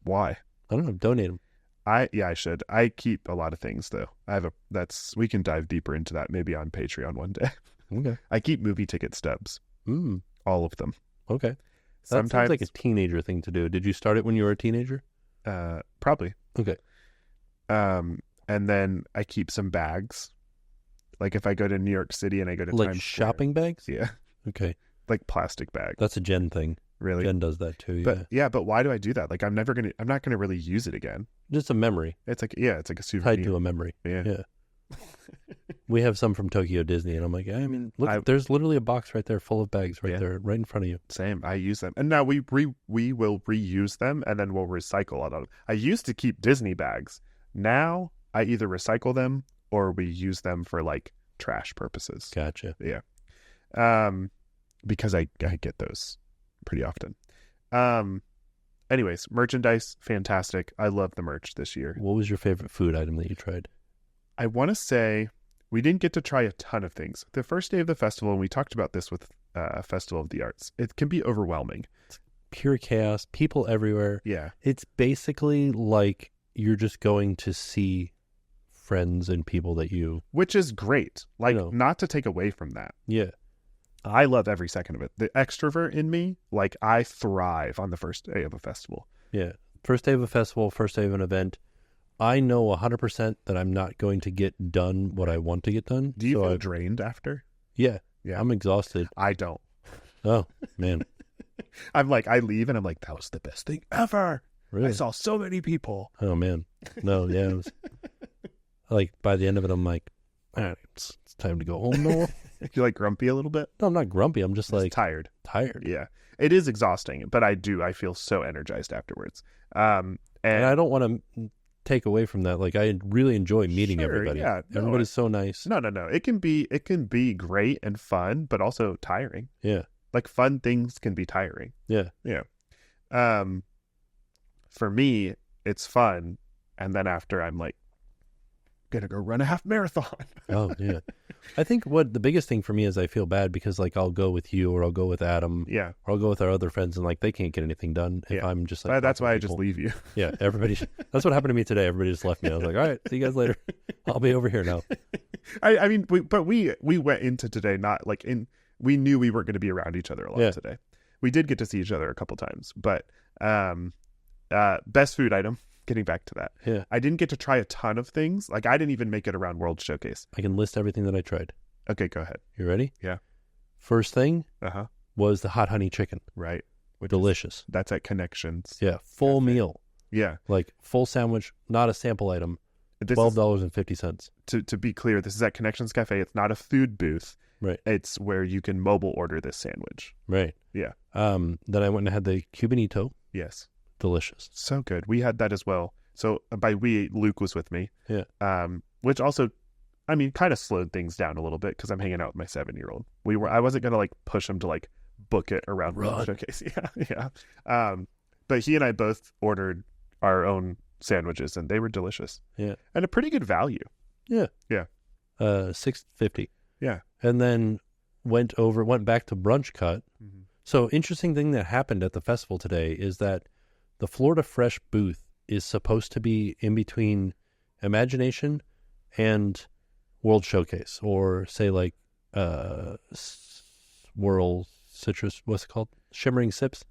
[SPEAKER 2] Why?
[SPEAKER 1] I don't know. Donate them.
[SPEAKER 2] I should. I keep a lot of things though. We can dive deeper into that maybe on Patreon one day.
[SPEAKER 1] Okay.
[SPEAKER 2] I keep movie ticket stubs. All of them.
[SPEAKER 1] Okay. That
[SPEAKER 2] Sometimes
[SPEAKER 1] sounds like a teenager thing to do. Did you start it when you were a teenager?
[SPEAKER 2] Probably.
[SPEAKER 1] Okay.
[SPEAKER 2] And then I keep some bags. Like if I go to New York City and I go to
[SPEAKER 1] like
[SPEAKER 2] Times
[SPEAKER 1] shopping
[SPEAKER 2] Square.
[SPEAKER 1] bags?
[SPEAKER 2] Yeah.
[SPEAKER 1] Okay.
[SPEAKER 2] Like plastic bags.
[SPEAKER 1] That's a Jen thing.
[SPEAKER 2] Really?
[SPEAKER 1] Jen does that too. Yeah.
[SPEAKER 2] But why do I do that? Like I'm not gonna really use it again.
[SPEAKER 1] Just a memory.
[SPEAKER 2] It's like a souvenir.
[SPEAKER 1] Tied to a memory.
[SPEAKER 2] Yeah.
[SPEAKER 1] We have some from Tokyo Disney, and I'm like, look, there's literally a box right there full of bags there, right in front of you.
[SPEAKER 2] Same. I use them, and now we will reuse them, and then we'll recycle a lot of them. I used to keep Disney bags. Now I either recycle them or we use them for like trash purposes.
[SPEAKER 1] Gotcha.
[SPEAKER 2] Yeah. Because I get those pretty often. Anyways, merchandise, fantastic. I love the merch this year.
[SPEAKER 1] What was your favorite food item that you tried?
[SPEAKER 2] I want to say we didn't get to try a ton of things. The first day of the festival, and we talked about this with Festival of the Arts, it can be overwhelming.
[SPEAKER 1] It's pure chaos, people everywhere.
[SPEAKER 2] Yeah.
[SPEAKER 1] It's basically like you're just going to see friends and people that you...
[SPEAKER 2] Which is great. Like, not to take away from that.
[SPEAKER 1] Yeah.
[SPEAKER 2] I love every second of it. The extrovert in me, like, I thrive on the first day of a festival.
[SPEAKER 1] Yeah. First day of a festival, first day of an event. I know 100% that I'm not going to get done what I want to get done.
[SPEAKER 2] Do you feel drained after?
[SPEAKER 1] Yeah.
[SPEAKER 2] Yeah.
[SPEAKER 1] I'm exhausted.
[SPEAKER 2] I don't.
[SPEAKER 1] Oh, man.
[SPEAKER 2] I'm like, I leave and I'm like, that was the best thing ever.
[SPEAKER 1] Really?
[SPEAKER 2] I saw so many people.
[SPEAKER 1] Oh, man. No, yeah. Like by the end of it, I'm like, all right, it's time to go home now.
[SPEAKER 2] You're like grumpy a little bit?
[SPEAKER 1] No, I'm not grumpy. I'm just like
[SPEAKER 2] tired.
[SPEAKER 1] Tired.
[SPEAKER 2] Yeah. It is exhausting, but I feel so energized afterwards.
[SPEAKER 1] And I don't want to take away from that. Like I really enjoy meeting everybody.
[SPEAKER 2] Yeah. No,
[SPEAKER 1] everybody's so nice.
[SPEAKER 2] No. It can be great and fun, but also tiring.
[SPEAKER 1] Yeah.
[SPEAKER 2] Like fun things can be tiring.
[SPEAKER 1] Yeah.
[SPEAKER 2] Yeah. For me, it's fun. And then after I'm like, gonna go run a half marathon.
[SPEAKER 1] Oh yeah. I think what the biggest thing for me is I feel bad because like I'll go with you or I'll go with Adam.
[SPEAKER 2] Yeah.
[SPEAKER 1] Or I'll go with our other friends and like they can't get anything done if I'm just like.
[SPEAKER 2] That's why I just leave you.
[SPEAKER 1] Yeah. Everybody. That's what happened to me today. Everybody just left me. I was like, all right, see you guys later. I'll be over here now.
[SPEAKER 2] I mean, we went into today not like we knew we weren't going to be around each other a lot today. We did get to see each other a couple times, but best food item. Getting back to that.
[SPEAKER 1] Yeah.
[SPEAKER 2] I didn't get to try a ton of things. Like I didn't even make it around World Showcase.
[SPEAKER 1] I can list everything that I tried.
[SPEAKER 2] Okay, go ahead.
[SPEAKER 1] You ready?
[SPEAKER 2] Yeah.
[SPEAKER 1] First thing was the hot honey chicken.
[SPEAKER 2] Right.
[SPEAKER 1] Delicious.
[SPEAKER 2] That's at Connections.
[SPEAKER 1] Yeah. Full meal.
[SPEAKER 2] Yeah.
[SPEAKER 1] Like full sandwich, not a sample item. $12.50.
[SPEAKER 2] To be clear, this is at Connections Cafe. It's not a food booth.
[SPEAKER 1] Right.
[SPEAKER 2] It's where you can mobile order this sandwich.
[SPEAKER 1] Right.
[SPEAKER 2] Yeah.
[SPEAKER 1] Then I went and had the Cubanito.
[SPEAKER 2] Yes.
[SPEAKER 1] Delicious.
[SPEAKER 2] So good. We had that as well. So by we, Luke was with me.
[SPEAKER 1] Yeah.
[SPEAKER 2] Which also, I mean, kind of slowed things down a little bit because I'm hanging out with my 7-year-old. I wasn't going to like push him to like book it around World Showcase. Yeah. But he and I both ordered our own sandwiches and they were delicious.
[SPEAKER 1] Yeah.
[SPEAKER 2] And a pretty good value.
[SPEAKER 1] Yeah.
[SPEAKER 2] Yeah.
[SPEAKER 1] $6.50.
[SPEAKER 2] Yeah.
[SPEAKER 1] And then went back to Brunch Cut. Mm-hmm. So interesting thing that happened at the festival today is that the Florida Fresh booth is supposed to be in between Imagination and World Showcase, or say like Swirl Citrus, what's it called? Shimmering Sips?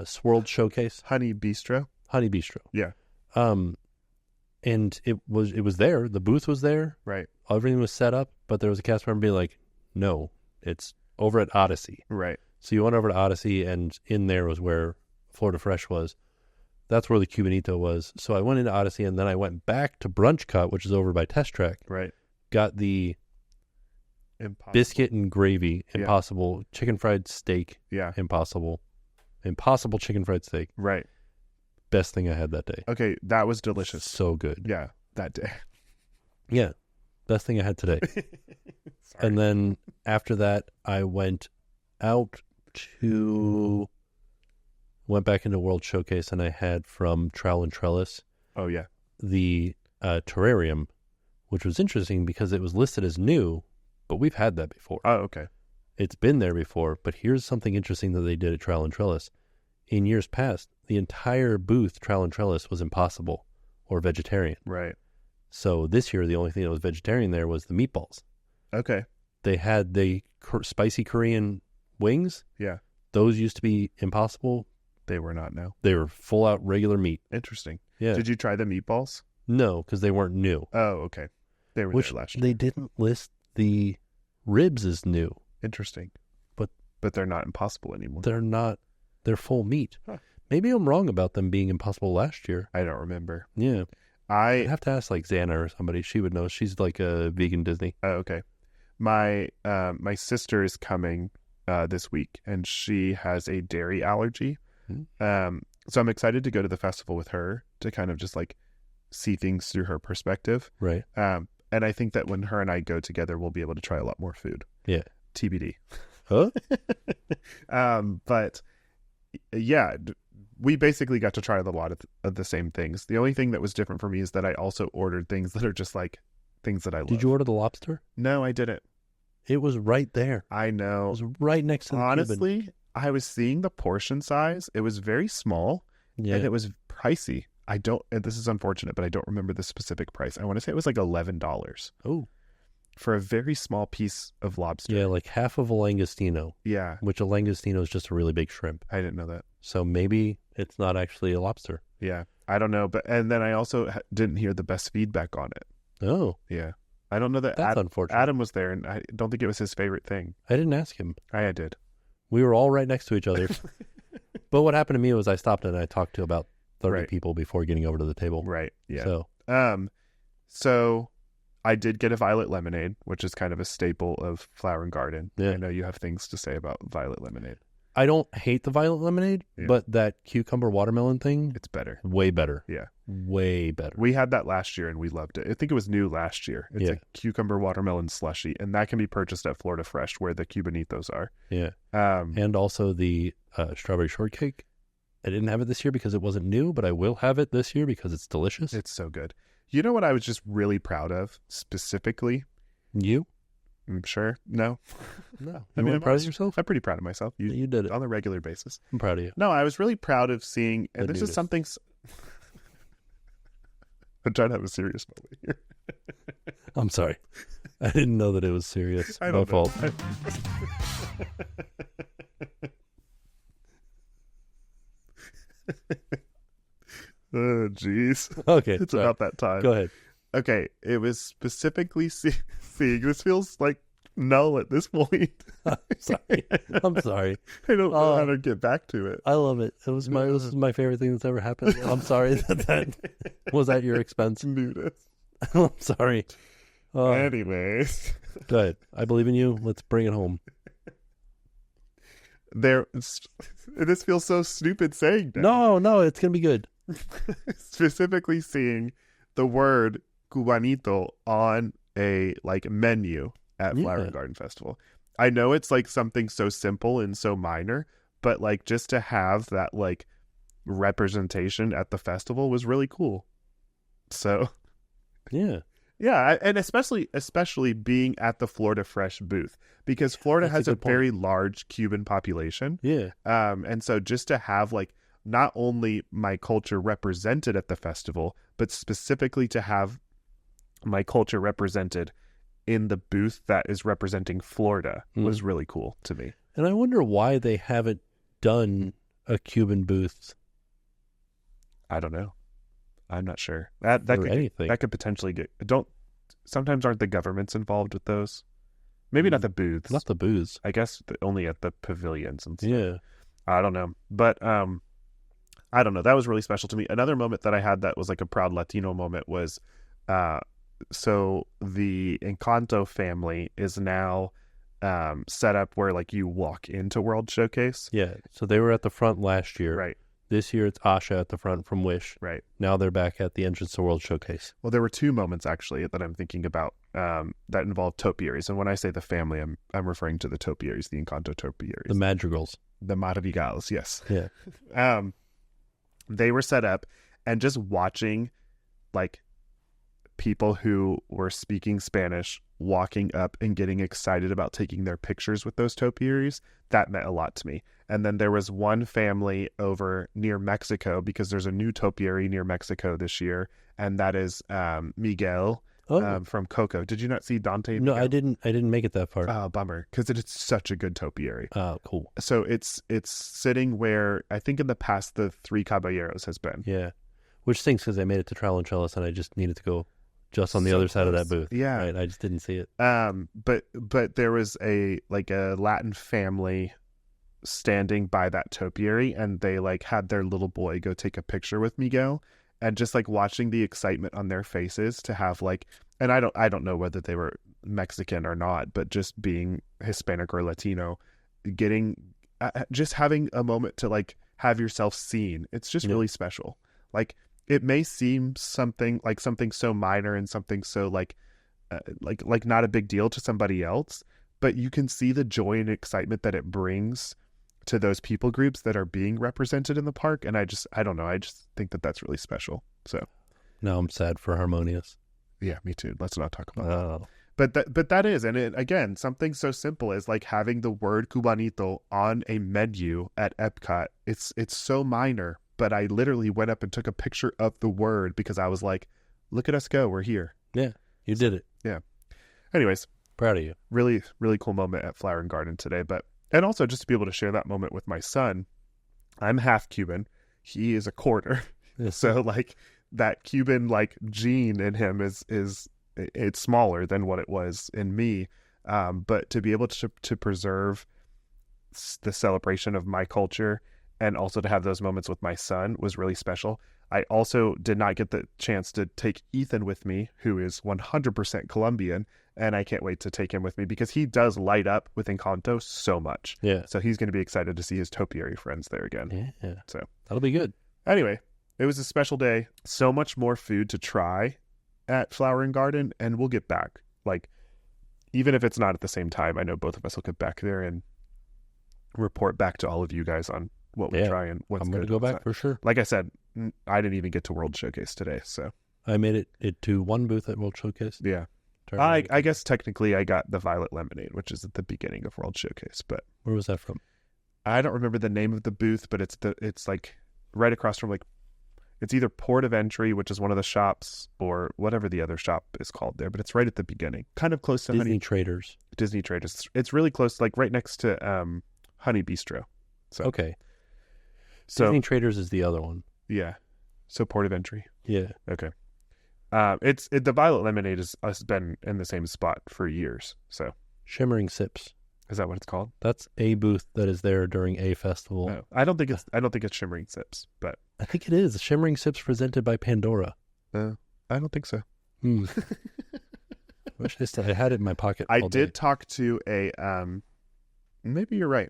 [SPEAKER 1] Swirl Showcase?
[SPEAKER 2] Honey Bistro.
[SPEAKER 1] Honey Bistro.
[SPEAKER 2] Yeah.
[SPEAKER 1] And it was there. The booth was there.
[SPEAKER 2] Right.
[SPEAKER 1] Everything was set up, but there was a cast member being like, no, it's over at Odyssey.
[SPEAKER 2] Right.
[SPEAKER 1] So you went over to Odyssey, and in there was where Florida Fresh was. That's where the Cubanito was. So I went into Odyssey, and then I went back to Brunch Cut, which is over by Test Track.
[SPEAKER 2] Right.
[SPEAKER 1] Got the biscuit and gravy, Impossible chicken fried steak.
[SPEAKER 2] Yeah.
[SPEAKER 1] Impossible chicken fried steak.
[SPEAKER 2] Right.
[SPEAKER 1] Best thing I had that day.
[SPEAKER 2] Okay, that was delicious.
[SPEAKER 1] So good.
[SPEAKER 2] Yeah, that day.
[SPEAKER 1] Yeah, best thing I had today. And then after that, I went back into World Showcase, and I had from Trowel and Trellis.
[SPEAKER 2] Oh yeah,
[SPEAKER 1] the terrarium, which was interesting because it was listed as new, but we've had that before.
[SPEAKER 2] Oh okay,
[SPEAKER 1] it's been there before. But here's something interesting that they did at Trowel and Trellis. In years past, the entire booth Trowel and Trellis was impossible or vegetarian.
[SPEAKER 2] Right.
[SPEAKER 1] So this year, the only thing that was vegetarian there was the meatballs.
[SPEAKER 2] Okay.
[SPEAKER 1] They had the spicy Korean wings.
[SPEAKER 2] Yeah.
[SPEAKER 1] Those used to be impossible.
[SPEAKER 2] They were not now.
[SPEAKER 1] They were full out regular meat.
[SPEAKER 2] Interesting.
[SPEAKER 1] Yeah.
[SPEAKER 2] Did you try the meatballs?
[SPEAKER 1] No, because they weren't new.
[SPEAKER 2] Oh, okay. They were there last year.
[SPEAKER 1] They didn't list the ribs as new.
[SPEAKER 2] Interesting.
[SPEAKER 1] But
[SPEAKER 2] they're not impossible anymore.
[SPEAKER 1] They're not. They're full meat.
[SPEAKER 2] Huh.
[SPEAKER 1] Maybe I'm wrong about them being impossible last year.
[SPEAKER 2] I don't remember.
[SPEAKER 1] Yeah.
[SPEAKER 2] I'd
[SPEAKER 1] have to ask like Xana or somebody. She would know. She's like a vegan Disney.
[SPEAKER 2] Oh, okay. My sister is coming this week, and she has a dairy allergy. Mm-hmm. So I'm excited to go to the festival with her to kind of just like see things through her perspective.
[SPEAKER 1] Right.
[SPEAKER 2] And I think that when her and I go together, we'll be able to try a lot more food.
[SPEAKER 1] Yeah.
[SPEAKER 2] TBD.
[SPEAKER 1] Huh?
[SPEAKER 2] But yeah, we basically got to try a lot of the same things. The only thing that was different for me is that I also ordered things that are just like things that I love.
[SPEAKER 1] Did you order the lobster?
[SPEAKER 2] No, I didn't.
[SPEAKER 1] It was right there.
[SPEAKER 2] I know.
[SPEAKER 1] It was right next to the
[SPEAKER 2] Honestly,
[SPEAKER 1] Cuban.
[SPEAKER 2] I was seeing the portion size. It was very small, and it was pricey. And this is unfortunate, but I don't remember the specific price. I want to say it was like $11.
[SPEAKER 1] Oh.
[SPEAKER 2] For a very small piece of lobster.
[SPEAKER 1] Yeah, like half of a langostino.
[SPEAKER 2] Yeah.
[SPEAKER 1] Which a langostino is just a really big shrimp.
[SPEAKER 2] I didn't know that.
[SPEAKER 1] So maybe it's not actually a lobster.
[SPEAKER 2] Yeah. I don't know. And then I also didn't hear the best feedback on it.
[SPEAKER 1] Oh.
[SPEAKER 2] Yeah. I don't know that.
[SPEAKER 1] That's unfortunate.
[SPEAKER 2] Adam was there, and I don't think it was his favorite thing.
[SPEAKER 1] I didn't ask him.
[SPEAKER 2] I did.
[SPEAKER 1] We were all right next to each other. But what happened to me was I stopped and I talked to about 30 people before getting over to the table.
[SPEAKER 2] Right. Yeah.
[SPEAKER 1] So.
[SPEAKER 2] So I did get a violet lemonade, which is kind of a staple of Flower and Garden.
[SPEAKER 1] Yeah.
[SPEAKER 2] I know you have things to say about violet lemonade.
[SPEAKER 1] I don't hate the violet lemonade,
[SPEAKER 2] Yeah.
[SPEAKER 1] but that cucumber watermelon thing,
[SPEAKER 2] It's better.
[SPEAKER 1] way better.
[SPEAKER 2] Yeah.
[SPEAKER 1] Way better.
[SPEAKER 2] We had that last year and we loved it. I think it was new last year. It's a cucumber watermelon slushy, and that can be purchased at Florida Fresh where the Cubanitos are.
[SPEAKER 1] Yeah.
[SPEAKER 2] Um,
[SPEAKER 1] And also the strawberry shortcake. I didn't have it this year because it wasn't new, but I will have it this year because it's delicious.
[SPEAKER 2] it's so good. You know what I was just really proud of specifically?
[SPEAKER 1] You?
[SPEAKER 2] I'm sure. No.
[SPEAKER 1] No.
[SPEAKER 2] I
[SPEAKER 1] You
[SPEAKER 2] mean,
[SPEAKER 1] weren't proud of yourself?
[SPEAKER 2] I'm pretty proud of myself.
[SPEAKER 1] You did it.
[SPEAKER 2] On a regular basis.
[SPEAKER 1] I'm proud of you.
[SPEAKER 2] No, I was really proud of seeing, and
[SPEAKER 1] The
[SPEAKER 2] this
[SPEAKER 1] nudist.
[SPEAKER 2] is something. I'm trying to have a serious moment here.
[SPEAKER 1] I'm sorry. I didn't know that it was serious.
[SPEAKER 2] I
[SPEAKER 1] My
[SPEAKER 2] don't know.
[SPEAKER 1] fault.
[SPEAKER 2] Oh, jeez.
[SPEAKER 1] Okay.
[SPEAKER 2] It's
[SPEAKER 1] sorry.
[SPEAKER 2] about that time.
[SPEAKER 1] Go ahead.
[SPEAKER 2] Okay, it was specifically seeing. This feels like null at this point.
[SPEAKER 1] Sorry. I'm sorry.
[SPEAKER 2] I don't know how to get back to it.
[SPEAKER 1] I love it. This is my favorite thing that's ever happened. I'm sorry that was at your expense.
[SPEAKER 2] Nudist.
[SPEAKER 1] I'm sorry.
[SPEAKER 2] Anyways,
[SPEAKER 1] Go ahead. I believe in you. Let's bring it home.
[SPEAKER 2] this feels so stupid saying that.
[SPEAKER 1] No, it's gonna be good.
[SPEAKER 2] Specifically seeing the word cubanito on a like menu at Flower and Garden Festival. I know it's like something so simple and so minor, but like just to have that like representation at the festival was really cool. So
[SPEAKER 1] Yeah.
[SPEAKER 2] yeah, and especially being at the Florida Fresh booth, because Florida
[SPEAKER 1] That's a
[SPEAKER 2] has a
[SPEAKER 1] good point.
[SPEAKER 2] very large Cuban population.
[SPEAKER 1] Yeah.
[SPEAKER 2] And so just to have like not only my culture represented at the festival, but specifically to have my culture represented in the booth that is representing Florida was really cool to me.
[SPEAKER 1] And I wonder why they haven't done a Cuban booth.
[SPEAKER 2] I don't know. I'm not sure. That
[SPEAKER 1] or anything.
[SPEAKER 2] could potentially get sometimes aren't the governments involved with those? Maybe not the booths.
[SPEAKER 1] Not the booze.
[SPEAKER 2] I guess only at the pavilions and stuff.
[SPEAKER 1] Yeah.
[SPEAKER 2] I don't know. But I don't know. That was really special to me. Another moment that I had that was like a proud Latino moment was so the Encanto family is now set up where like you walk into World Showcase.
[SPEAKER 1] Yeah. So they were at the front last year.
[SPEAKER 2] Right.
[SPEAKER 1] This year it's Asha at the front from Wish.
[SPEAKER 2] Right.
[SPEAKER 1] Now they're back at the entrance to World Showcase.
[SPEAKER 2] Well, there were two moments actually that I'm thinking about that involved topiaries. And when I say the family, I'm referring to the topiaries, the Encanto topiaries.
[SPEAKER 1] The Madrigals.
[SPEAKER 2] The Madrigals, yes.
[SPEAKER 1] Yeah.
[SPEAKER 2] They were set up, and just watching like people who were speaking Spanish walking up and getting excited about taking their pictures with those topiaries, that meant a lot to me. And then there was one family over near Mexico, because there's a new topiary near Mexico this year, and that is Miguel from Coco. Did you not see Dante?
[SPEAKER 1] No,
[SPEAKER 2] Miguel?
[SPEAKER 1] I didn't make it that far.
[SPEAKER 2] Oh, bummer, because it is such a good topiary.
[SPEAKER 1] Oh, cool.
[SPEAKER 2] So it's sitting where I think in the past the Three Caballeros has been.
[SPEAKER 1] Yeah. Which stinks because I made it to Trial and Trellis and I just needed to go just on the other side of that booth.
[SPEAKER 2] Yeah.
[SPEAKER 1] Right. I just didn't see it.
[SPEAKER 2] But there was a Latin family standing by that topiary, and they like had their little boy go take a picture with Miguel, and just like watching the excitement on their faces to have like, and I don't know whether they were Mexican or not, but just being Hispanic or Latino, getting just having a moment to like have yourself seen. It's just really special. Like it may seem something so minor and something so like not a big deal to somebody else, but you can see the joy and excitement that it brings to those people groups that are being represented in the park. And I don't know. I just think that that's really special. So
[SPEAKER 1] Now I'm sad for Harmonious.
[SPEAKER 2] yeah, me too. Let's not talk about
[SPEAKER 1] Oh.
[SPEAKER 2] that. But that is, and it, again, something so simple as like having the word Cubanito on a menu at Epcot. It's so minor, but I literally went up and took a picture of the word because I was like, look at us go. We're here.
[SPEAKER 1] Yeah. You did it.
[SPEAKER 2] Yeah. Anyways,
[SPEAKER 1] Proud of you.
[SPEAKER 2] really, really cool moment at Flower and Garden today. And also just to be able to share that moment with my son. I'm half Cuban. He is a quarter. So like that Cuban like gene in him is it's smaller than what it was in me. But to be able to preserve the celebration of my culture and also to have those moments with my son was really special. I also did not get the chance to take Ethan with me, who is 100% Colombian, and I can't wait to take him with me because he does light up with Encanto so much.
[SPEAKER 1] Yeah.
[SPEAKER 2] So he's going to be excited to see his topiary friends there again.
[SPEAKER 1] Yeah.
[SPEAKER 2] So
[SPEAKER 1] That'll be good.
[SPEAKER 2] anyway, it was a special day. So much more food to try at Flower and Garden, and we'll get back. Like, even if it's not at the same time, I know both of us will get back there and report back to all of you guys on what we try and what's
[SPEAKER 1] I'm
[SPEAKER 2] good.
[SPEAKER 1] going to go back for sure.
[SPEAKER 2] Like I said, I didn't even get to World Showcase today, so
[SPEAKER 1] I made it to one booth at World Showcase.
[SPEAKER 2] yeah. I guess technically I got the Violet Lemonade, which is at the beginning of World Showcase, but
[SPEAKER 1] Where was that from?
[SPEAKER 2] I don't remember the name of the booth, but it's like right across from, like, it's either Port of Entry, which is one of the shops, or whatever the other shop is called there, but it's right at the beginning, kind of close to
[SPEAKER 1] Disney Traders.
[SPEAKER 2] Disney Traders. It's really close, like right next to Honey Bistro. So
[SPEAKER 1] Okay.
[SPEAKER 2] So
[SPEAKER 1] Disney Traders is the other one.
[SPEAKER 2] yeah, so Port of Entry.
[SPEAKER 1] Yeah.
[SPEAKER 2] Okay. The Violet Lemonade has been in the same spot for years. So
[SPEAKER 1] Shimmering Sips.
[SPEAKER 2] is that what it's called?
[SPEAKER 1] That's a booth that is there during a festival.
[SPEAKER 2] No, I don't think it's Shimmering Sips, but
[SPEAKER 1] I think it is. Shimmering Sips presented by Pandora.
[SPEAKER 2] I don't think so.
[SPEAKER 1] Wish I had it in my pocket.
[SPEAKER 2] I
[SPEAKER 1] all
[SPEAKER 2] did
[SPEAKER 1] day.
[SPEAKER 2] talk to a maybe you're right.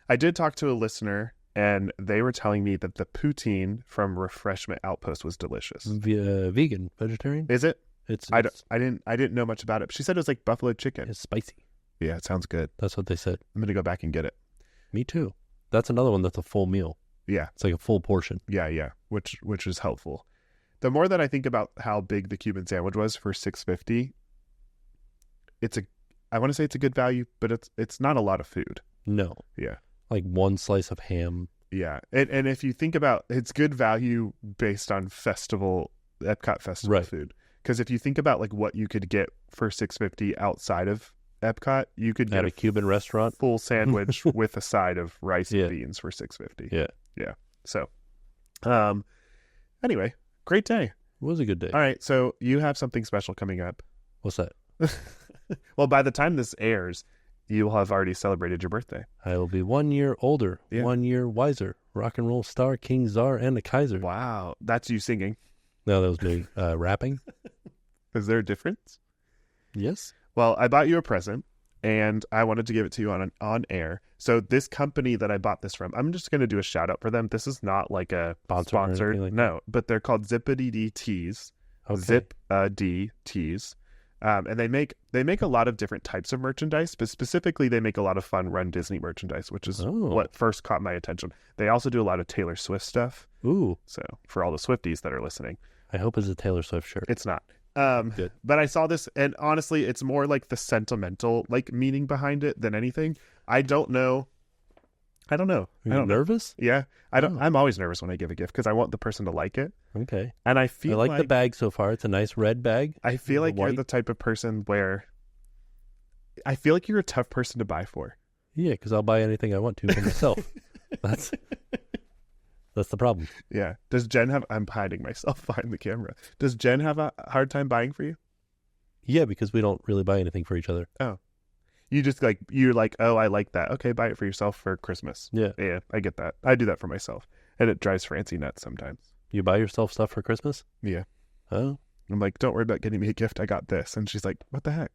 [SPEAKER 2] I did talk to a listener, and they were telling me that the poutine from Refreshment Outpost was delicious.
[SPEAKER 1] Vegan, vegetarian.
[SPEAKER 2] Is it?
[SPEAKER 1] It's
[SPEAKER 2] I didn't know much about it. But she said it was like buffalo chicken.
[SPEAKER 1] It's spicy.
[SPEAKER 2] Yeah, it sounds good.
[SPEAKER 1] That's what they said.
[SPEAKER 2] I'm gonna go back and get it.
[SPEAKER 1] Me too. That's another one that's a full meal.
[SPEAKER 2] Yeah,
[SPEAKER 1] It's like a full portion.
[SPEAKER 2] yeah, which is helpful. The more that I think about how big the Cuban sandwich was for $6.50, I want to say it's a good value, but it's not a lot of food.
[SPEAKER 1] No.
[SPEAKER 2] Yeah.
[SPEAKER 1] Like one slice of ham.
[SPEAKER 2] Yeah. And if you think about it's good value based on Epcot festival food. Because if you think about like what you could get for $6.50 outside of Epcot, you could get
[SPEAKER 1] At a Cuban restaurant.
[SPEAKER 2] full sandwich with a side of rice and beans for $6.50.
[SPEAKER 1] Yeah.
[SPEAKER 2] Yeah. So anyway, great day.
[SPEAKER 1] It was a good day.
[SPEAKER 2] All right, so you have something special coming up.
[SPEAKER 1] What's that?
[SPEAKER 2] Well, by the time this airs, you will have already celebrated your birthday.
[SPEAKER 1] I will be 1 year older, 1 year wiser. Rock and roll star, King Czar, and the Kaiser.
[SPEAKER 2] Wow, that's you singing.
[SPEAKER 1] No, that was me rapping.
[SPEAKER 2] Is there a difference?
[SPEAKER 1] Yes.
[SPEAKER 2] Well, I bought you a present, and I wanted to give it to you on air. So this company that I bought this from, I'm just going to do a shout out for them. This is not like a sponsored,
[SPEAKER 1] like
[SPEAKER 2] no, but they're called Zippity D Tees.
[SPEAKER 1] Okay.
[SPEAKER 2] Zip D Tees. And they make a lot of different types of merchandise, but specifically they make a lot of fun runDisney merchandise, which is what first caught my attention. They also do a lot of Taylor Swift stuff.
[SPEAKER 1] Ooh.
[SPEAKER 2] So for all the Swifties that are listening.
[SPEAKER 1] I hope it's a Taylor Swift shirt.
[SPEAKER 2] It's not.
[SPEAKER 1] Good.
[SPEAKER 2] But I saw this, and honestly, it's more like the sentimental meaning behind it than anything. I don't know.
[SPEAKER 1] Are you nervous?
[SPEAKER 2] Yeah. I'm always nervous when I give a gift because I want the person to like it.
[SPEAKER 1] Okay.
[SPEAKER 2] And I feel
[SPEAKER 1] I like the bag so far. It's a nice red bag.
[SPEAKER 2] I feel like you're the type of person where I feel like you're a tough person to buy for.
[SPEAKER 1] Yeah, because I'll buy anything I want to for myself. That's the problem.
[SPEAKER 2] Yeah. Does Jen have... I'm hiding myself behind the camera. Does Jen have a hard time buying for you?
[SPEAKER 1] Yeah, because we don't really buy anything for each other.
[SPEAKER 2] Oh. You just you're like, oh, I like that. Okay, buy it for yourself for Christmas.
[SPEAKER 1] Yeah.
[SPEAKER 2] Yeah, I get that. I do that for myself. And it drives Francie nuts sometimes.
[SPEAKER 1] You buy yourself stuff for Christmas?
[SPEAKER 2] Yeah.
[SPEAKER 1] Oh.
[SPEAKER 2] I'm like, don't worry about getting me a gift. I got this. And she's like, what the heck?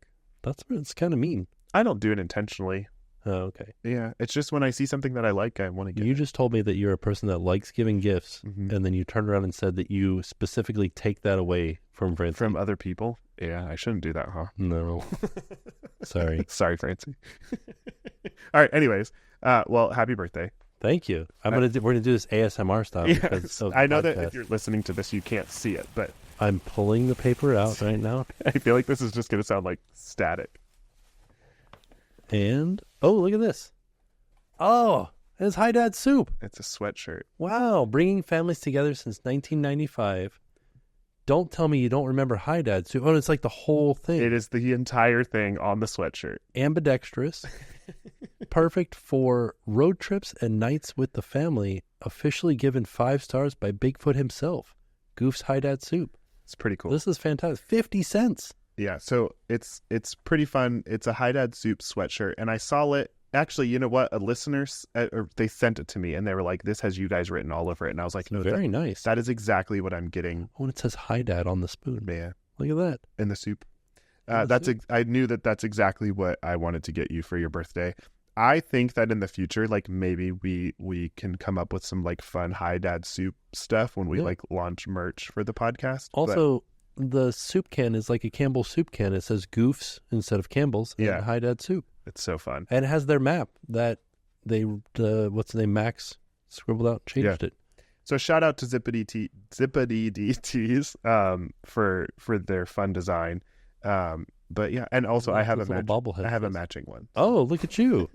[SPEAKER 1] It's kind of mean.
[SPEAKER 2] I don't do it intentionally.
[SPEAKER 1] Oh, okay.
[SPEAKER 2] Yeah. It's just when I see something that I like, I want to get
[SPEAKER 1] You
[SPEAKER 2] it.
[SPEAKER 1] just told me that you're a person that likes giving gifts, and then you turned around and said that you specifically take that away from Francie.
[SPEAKER 2] From other people? Yeah, I shouldn't do that, huh?
[SPEAKER 1] No. Sorry.
[SPEAKER 2] Sorry, Francie. All right. Anyways, well, happy birthday.
[SPEAKER 1] Thank you. We're gonna do this ASMR style.
[SPEAKER 2] Yes. I know that if you're listening to this, you can't see it, but
[SPEAKER 1] I'm pulling the paper out right now.
[SPEAKER 2] I feel like this is just going to sound like static.
[SPEAKER 1] And look at this. Oh, it's Hi Dad Soup.
[SPEAKER 2] It's a sweatshirt.
[SPEAKER 1] Wow, bringing families together since 1995. Don't tell me you don't remember Hi Dad Soup. Oh, it's like the whole thing.
[SPEAKER 2] It is the entire thing on the sweatshirt.
[SPEAKER 1] Ambidextrous. Perfect for road trips and nights with the family. Officially given 5 stars by Bigfoot himself. Goof's Hi Dad Soup.
[SPEAKER 2] It's pretty cool.
[SPEAKER 1] This is fantastic. 50 cents.
[SPEAKER 2] Yeah, so it's pretty fun. It's a Hi Dad Soup sweatshirt, and I saw it Actually, you know what? A listener, they sent it to me, and they were like, "This has you guys written all over it." And I was like,
[SPEAKER 1] It's
[SPEAKER 2] "No,
[SPEAKER 1] very nice.
[SPEAKER 2] that is exactly what I'm getting."
[SPEAKER 1] Oh, and it says "Hi, Dad" on the spoon.
[SPEAKER 2] Yeah,
[SPEAKER 1] Look at that.
[SPEAKER 2] in the soup.
[SPEAKER 1] In the soup.
[SPEAKER 2] I knew that's exactly what I wanted to get you for your birthday. I think that in the future, like maybe we can come up with some like fun Hi Dad soup stuff when we like launch merch for the podcast.
[SPEAKER 1] Also, the soup can is like a Campbell soup can. It says Goofs instead of Campbell's.
[SPEAKER 2] Yeah.
[SPEAKER 1] And Hi Dad soup.
[SPEAKER 2] It's so fun.
[SPEAKER 1] And it has their map that they, what's the name, Max scribbled out, changed it.
[SPEAKER 2] So shout out to Zippity DTs for their fun design. But yeah, and also I have a matching one.
[SPEAKER 1] Oh, look at you!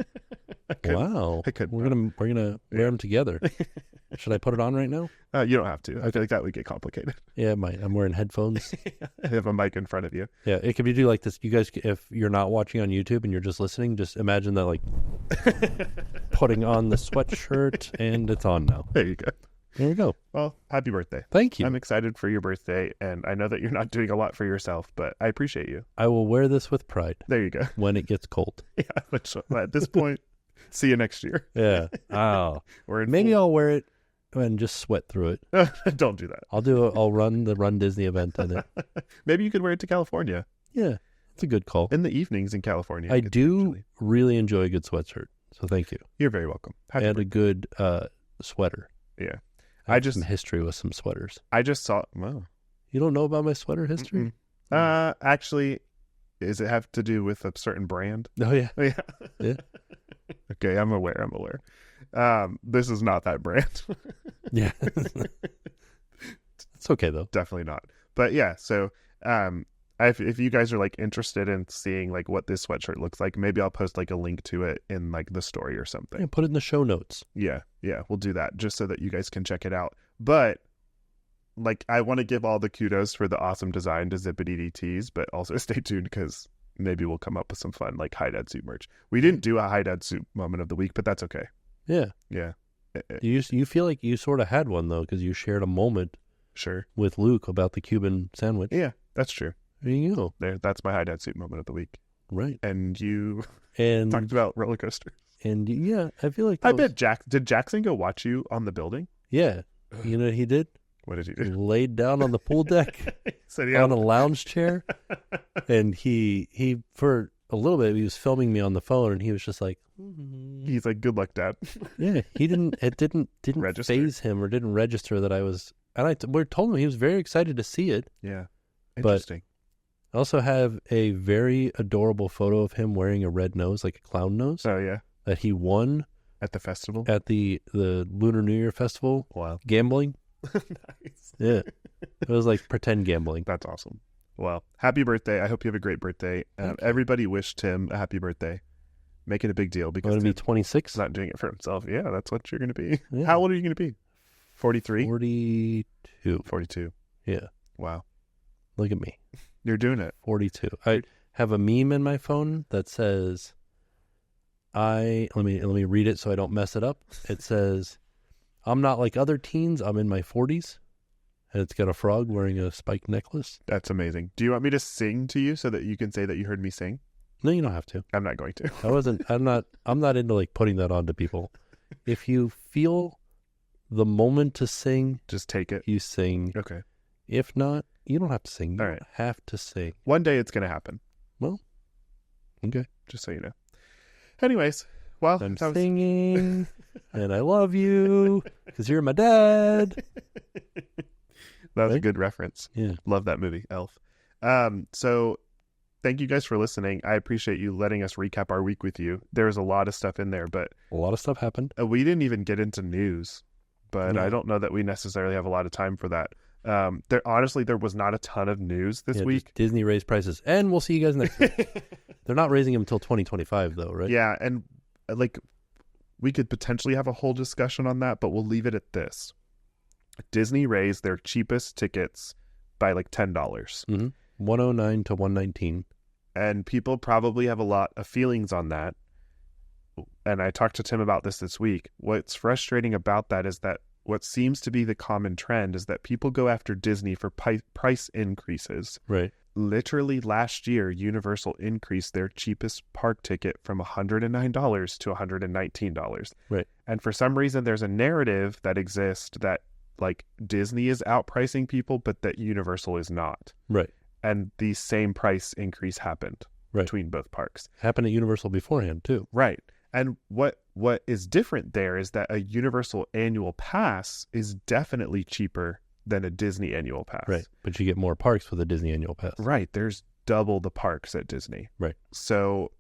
[SPEAKER 1] Wow,
[SPEAKER 2] I could.
[SPEAKER 1] We're gonna wear them together. Should I put it on right now?
[SPEAKER 2] You don't have to. I feel like that would get complicated.
[SPEAKER 1] Yeah, I'm wearing headphones.
[SPEAKER 2] I have a mic in front of you.
[SPEAKER 1] Yeah, it could be do like this. You guys, if you're not watching on YouTube and you're just listening, just imagine that like putting on the sweatshirt and it's on now.
[SPEAKER 2] There you go.
[SPEAKER 1] There we go.
[SPEAKER 2] Well, happy birthday.
[SPEAKER 1] Thank you.
[SPEAKER 2] I'm excited for your birthday, and I know that you're not doing a lot for yourself, but I appreciate you.
[SPEAKER 1] I will wear this with pride.
[SPEAKER 2] There you go.
[SPEAKER 1] When it gets cold.
[SPEAKER 2] Yeah, which at this point, see you next year.
[SPEAKER 1] Yeah. Oh. Maybe I'll wear it and just sweat through it.
[SPEAKER 2] Don't do that.
[SPEAKER 1] I'll run the runDisney event in it.
[SPEAKER 2] Maybe you could wear it to California.
[SPEAKER 1] Yeah. It's a good call.
[SPEAKER 2] In the evenings in California.
[SPEAKER 1] I do really enjoy a good sweatshirt. So thank you.
[SPEAKER 2] You're very welcome.
[SPEAKER 1] And a good sweater.
[SPEAKER 2] Yeah.
[SPEAKER 1] I have some history with some sweaters.
[SPEAKER 2] I just saw. Wow.
[SPEAKER 1] You don't know about my sweater history?
[SPEAKER 2] Actually, does it have to do with a certain brand?
[SPEAKER 1] Oh yeah.
[SPEAKER 2] Yeah.
[SPEAKER 1] Yeah.
[SPEAKER 2] Okay, I'm aware. This is not that brand.
[SPEAKER 1] Yeah. It's okay though.
[SPEAKER 2] Definitely not. But yeah, so if you guys are like interested in seeing like what this sweatshirt looks like, maybe I'll post like a link to it in like the story or something.
[SPEAKER 1] Yeah, put it in the show notes.
[SPEAKER 2] Yeah, we'll do that just so that you guys can check it out. But like, I want to give all the kudos for the awesome design to Zippity DTs, but also stay tuned because maybe we'll come up with some fun like Hi Dad soup merch. We didn't do a Hi Dad soup moment of the week, but that's okay.
[SPEAKER 1] Yeah.
[SPEAKER 2] Yeah.
[SPEAKER 1] You feel like you sort of had one though, because you shared a moment.
[SPEAKER 2] Sure.
[SPEAKER 1] With Luke about the Cuban sandwich.
[SPEAKER 2] Yeah, that's true.
[SPEAKER 1] There you go.
[SPEAKER 2] That's my Hi Dad soup moment of the week.
[SPEAKER 1] Right.
[SPEAKER 2] And you
[SPEAKER 1] talked
[SPEAKER 2] about roller coasters.
[SPEAKER 1] And yeah, I feel like
[SPEAKER 2] bet did Jackson go watch you on the building?
[SPEAKER 1] Yeah. You know what he did?
[SPEAKER 2] What did he do?
[SPEAKER 1] He laid down on the pool deck on a lounge chair, and he for a little bit he was filming me on the phone, and he was just like,
[SPEAKER 2] he's like, "Good luck, Dad."
[SPEAKER 1] Yeah, it didn't faze him or didn't register that I was. And we told him he was very excited to see it.
[SPEAKER 2] Yeah, interesting.
[SPEAKER 1] But I also have a very adorable photo of him wearing a red nose, like a clown nose.
[SPEAKER 2] Oh yeah,
[SPEAKER 1] that he won
[SPEAKER 2] at the festival,
[SPEAKER 1] at the Lunar New Year festival.
[SPEAKER 2] Wow,
[SPEAKER 1] gambling.
[SPEAKER 2] Nice.
[SPEAKER 1] Yeah, it was like pretend gambling.
[SPEAKER 2] That's awesome. Well, happy birthday! I hope you have a great birthday. Everybody wish Tim a happy birthday. Make it a big deal because
[SPEAKER 1] I'm going to be 26.
[SPEAKER 2] Not doing it for himself. Yeah, that's what you're going to be.
[SPEAKER 1] Yeah.
[SPEAKER 2] How old are you going to be? 43?
[SPEAKER 1] 42.
[SPEAKER 2] 42.
[SPEAKER 1] Yeah.
[SPEAKER 2] Wow.
[SPEAKER 1] Look at me.
[SPEAKER 2] You're doing it.
[SPEAKER 1] 42. I have a meme in my phone that says, let me read it so I don't mess it up. It says, "I'm not like other teens. I'm in my 40s." And it's got a frog wearing a spiked necklace.
[SPEAKER 2] That's amazing. Do you want me to sing to you so that you can say that you heard me sing?
[SPEAKER 1] No, you don't have to.
[SPEAKER 2] I'm not going to.
[SPEAKER 1] I'm not into like putting that on to people. If you feel the moment to sing,
[SPEAKER 2] just take it.
[SPEAKER 1] You sing.
[SPEAKER 2] Okay.
[SPEAKER 1] If not, you don't have to sing. You
[SPEAKER 2] All right.
[SPEAKER 1] don't have to sing.
[SPEAKER 2] One day it's going to happen.
[SPEAKER 1] Well, okay.
[SPEAKER 2] Just so you know. Anyways, well,
[SPEAKER 1] I'm singing and I love you because you're my dad.
[SPEAKER 2] That was a good reference.
[SPEAKER 1] Yeah.
[SPEAKER 2] Love that movie, Elf. So thank you guys for listening. I appreciate you letting us recap our week with you. There's a lot of stuff in there, but
[SPEAKER 1] a lot of stuff happened.
[SPEAKER 2] We didn't even get into news, but
[SPEAKER 1] No.
[SPEAKER 2] I don't know that we necessarily have a lot of time for that. There was not a ton of news this week.
[SPEAKER 1] Disney raised prices, and we'll see you guys next week. They're not raising them until 2025, though, right?
[SPEAKER 2] Yeah, and like we could potentially have a whole discussion on that, but we'll leave it at this. Disney raised their cheapest tickets by like $10.
[SPEAKER 1] Mm-hmm. 109 to 119.
[SPEAKER 2] And people probably have a lot of feelings on that. And I talked to Tim about this week. What's frustrating about that is that what seems to be the common trend is that people go after Disney for price increases.
[SPEAKER 1] Right.
[SPEAKER 2] literally last year, Universal increased their cheapest park ticket from $109 to $119.
[SPEAKER 1] Right.
[SPEAKER 2] And for some reason, there's a narrative that exists that like Disney is outpricing people, but that Universal is not.
[SPEAKER 1] Right.
[SPEAKER 2] And the same price increase happened between both parks.
[SPEAKER 1] Happened at Universal beforehand too.
[SPEAKER 2] Right. And what is different there is that a Universal annual pass is definitely cheaper than a Disney annual pass.
[SPEAKER 1] Right. But you get more parks with a Disney annual pass.
[SPEAKER 2] Right. There's double the parks at Disney.
[SPEAKER 1] Right.
[SPEAKER 2] So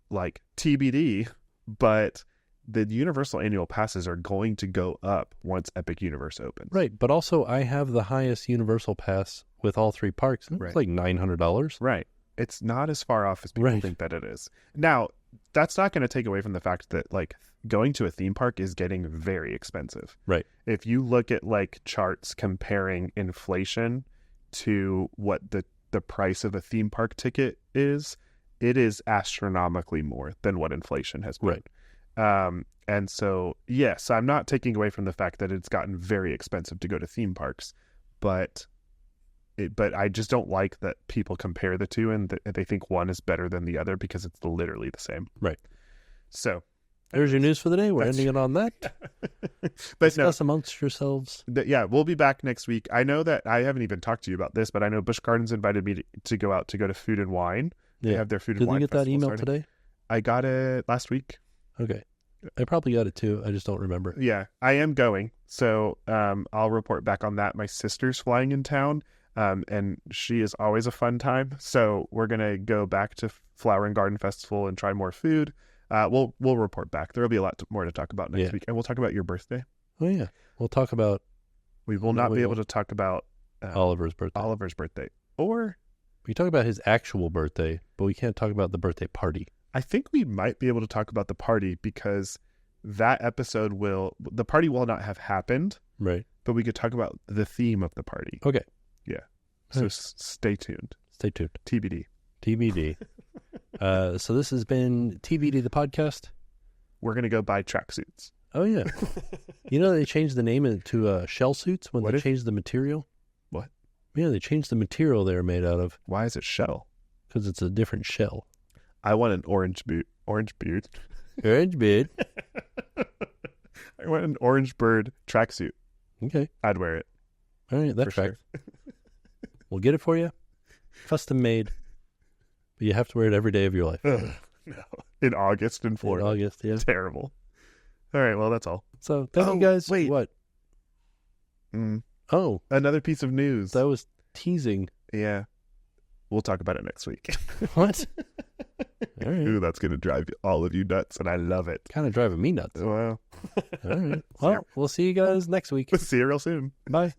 [SPEAKER 2] like TBD, but the Universal annual passes are going to go up once Epic Universe opens.
[SPEAKER 1] Right. But also I have the highest Universal pass with all three parks. And it's like $900.
[SPEAKER 2] Right. It's not as far off as people think that it is. Now, that's not going to take away from the fact that like going to a theme park is getting very expensive.
[SPEAKER 1] Right.
[SPEAKER 2] If you look at like charts comparing inflation to what the price of a theme park ticket is, it is astronomically more than what inflation has been.
[SPEAKER 1] Right.
[SPEAKER 2] And so, yes, I'm not taking away from the fact that it's gotten very expensive to go to theme parks, but I just don't like that people compare the two and they think one is better than the other because it's literally the same.
[SPEAKER 1] Right.
[SPEAKER 2] So
[SPEAKER 1] there's your news for the day. We're ending it on that.
[SPEAKER 2] But
[SPEAKER 1] discuss amongst yourselves.
[SPEAKER 2] Yeah, we'll be back next week. I know that I haven't even talked to you about this, but I know Busch Gardens invited me to go to Food and Wine. They have their Food and Wine.
[SPEAKER 1] Did you get that email
[SPEAKER 2] starting
[SPEAKER 1] today?
[SPEAKER 2] I got it last week.
[SPEAKER 1] Okay. I probably got it too. I just don't remember.
[SPEAKER 2] Yeah, I am going. So I'll report back on that. My sister's flying in town. And she is always a fun time. So we're going to go back to Flower and Garden Festival and try more food. We'll report back. There will be a lot more to talk about next week. And we'll talk about your birthday.
[SPEAKER 1] Oh, yeah. We'll talk about...
[SPEAKER 2] We will not be able to talk about...
[SPEAKER 1] Oliver's birthday.
[SPEAKER 2] Or...
[SPEAKER 1] We talk about his actual birthday, but we can't talk about the birthday party.
[SPEAKER 2] I think we might be able to talk about the party because that episode the party will not have happened.
[SPEAKER 1] Right.
[SPEAKER 2] But we could talk about the theme of the party.
[SPEAKER 1] Okay.
[SPEAKER 2] Yeah. So stay tuned.
[SPEAKER 1] Stay tuned.
[SPEAKER 2] TBD.
[SPEAKER 1] So this has been TBD the podcast.
[SPEAKER 2] We're going to go buy tracksuits.
[SPEAKER 1] Oh, yeah. You know, they changed the name to shell suits when they changed the material.
[SPEAKER 2] What?
[SPEAKER 1] Yeah, they changed the material they're made out of.
[SPEAKER 2] Why is it shell?
[SPEAKER 1] Because it's a different shell.
[SPEAKER 2] I want an orange boot. Orange beard.
[SPEAKER 1] Orange beard.
[SPEAKER 2] I want an orange bird tracksuit.
[SPEAKER 1] Okay.
[SPEAKER 2] I'd wear it.
[SPEAKER 1] All right, that's right. Sure. We'll get it for you. Custom made. But you have to wear it every day of your life.
[SPEAKER 2] No. In August in Florida.
[SPEAKER 1] In August, yeah.
[SPEAKER 2] Terrible. All right, well, that's all.
[SPEAKER 1] So, thank you guys.
[SPEAKER 2] Wait.
[SPEAKER 1] What? Oh.
[SPEAKER 2] Another piece of news.
[SPEAKER 1] That was teasing.
[SPEAKER 2] Yeah. We'll talk about it next week.
[SPEAKER 1] What? All right.
[SPEAKER 2] Ooh, that's going to drive all of you nuts, and I love it.
[SPEAKER 1] Kind of driving me nuts.
[SPEAKER 2] Well.
[SPEAKER 1] All right. Well, we'll see you guys next week.
[SPEAKER 2] See you real soon.
[SPEAKER 1] Bye.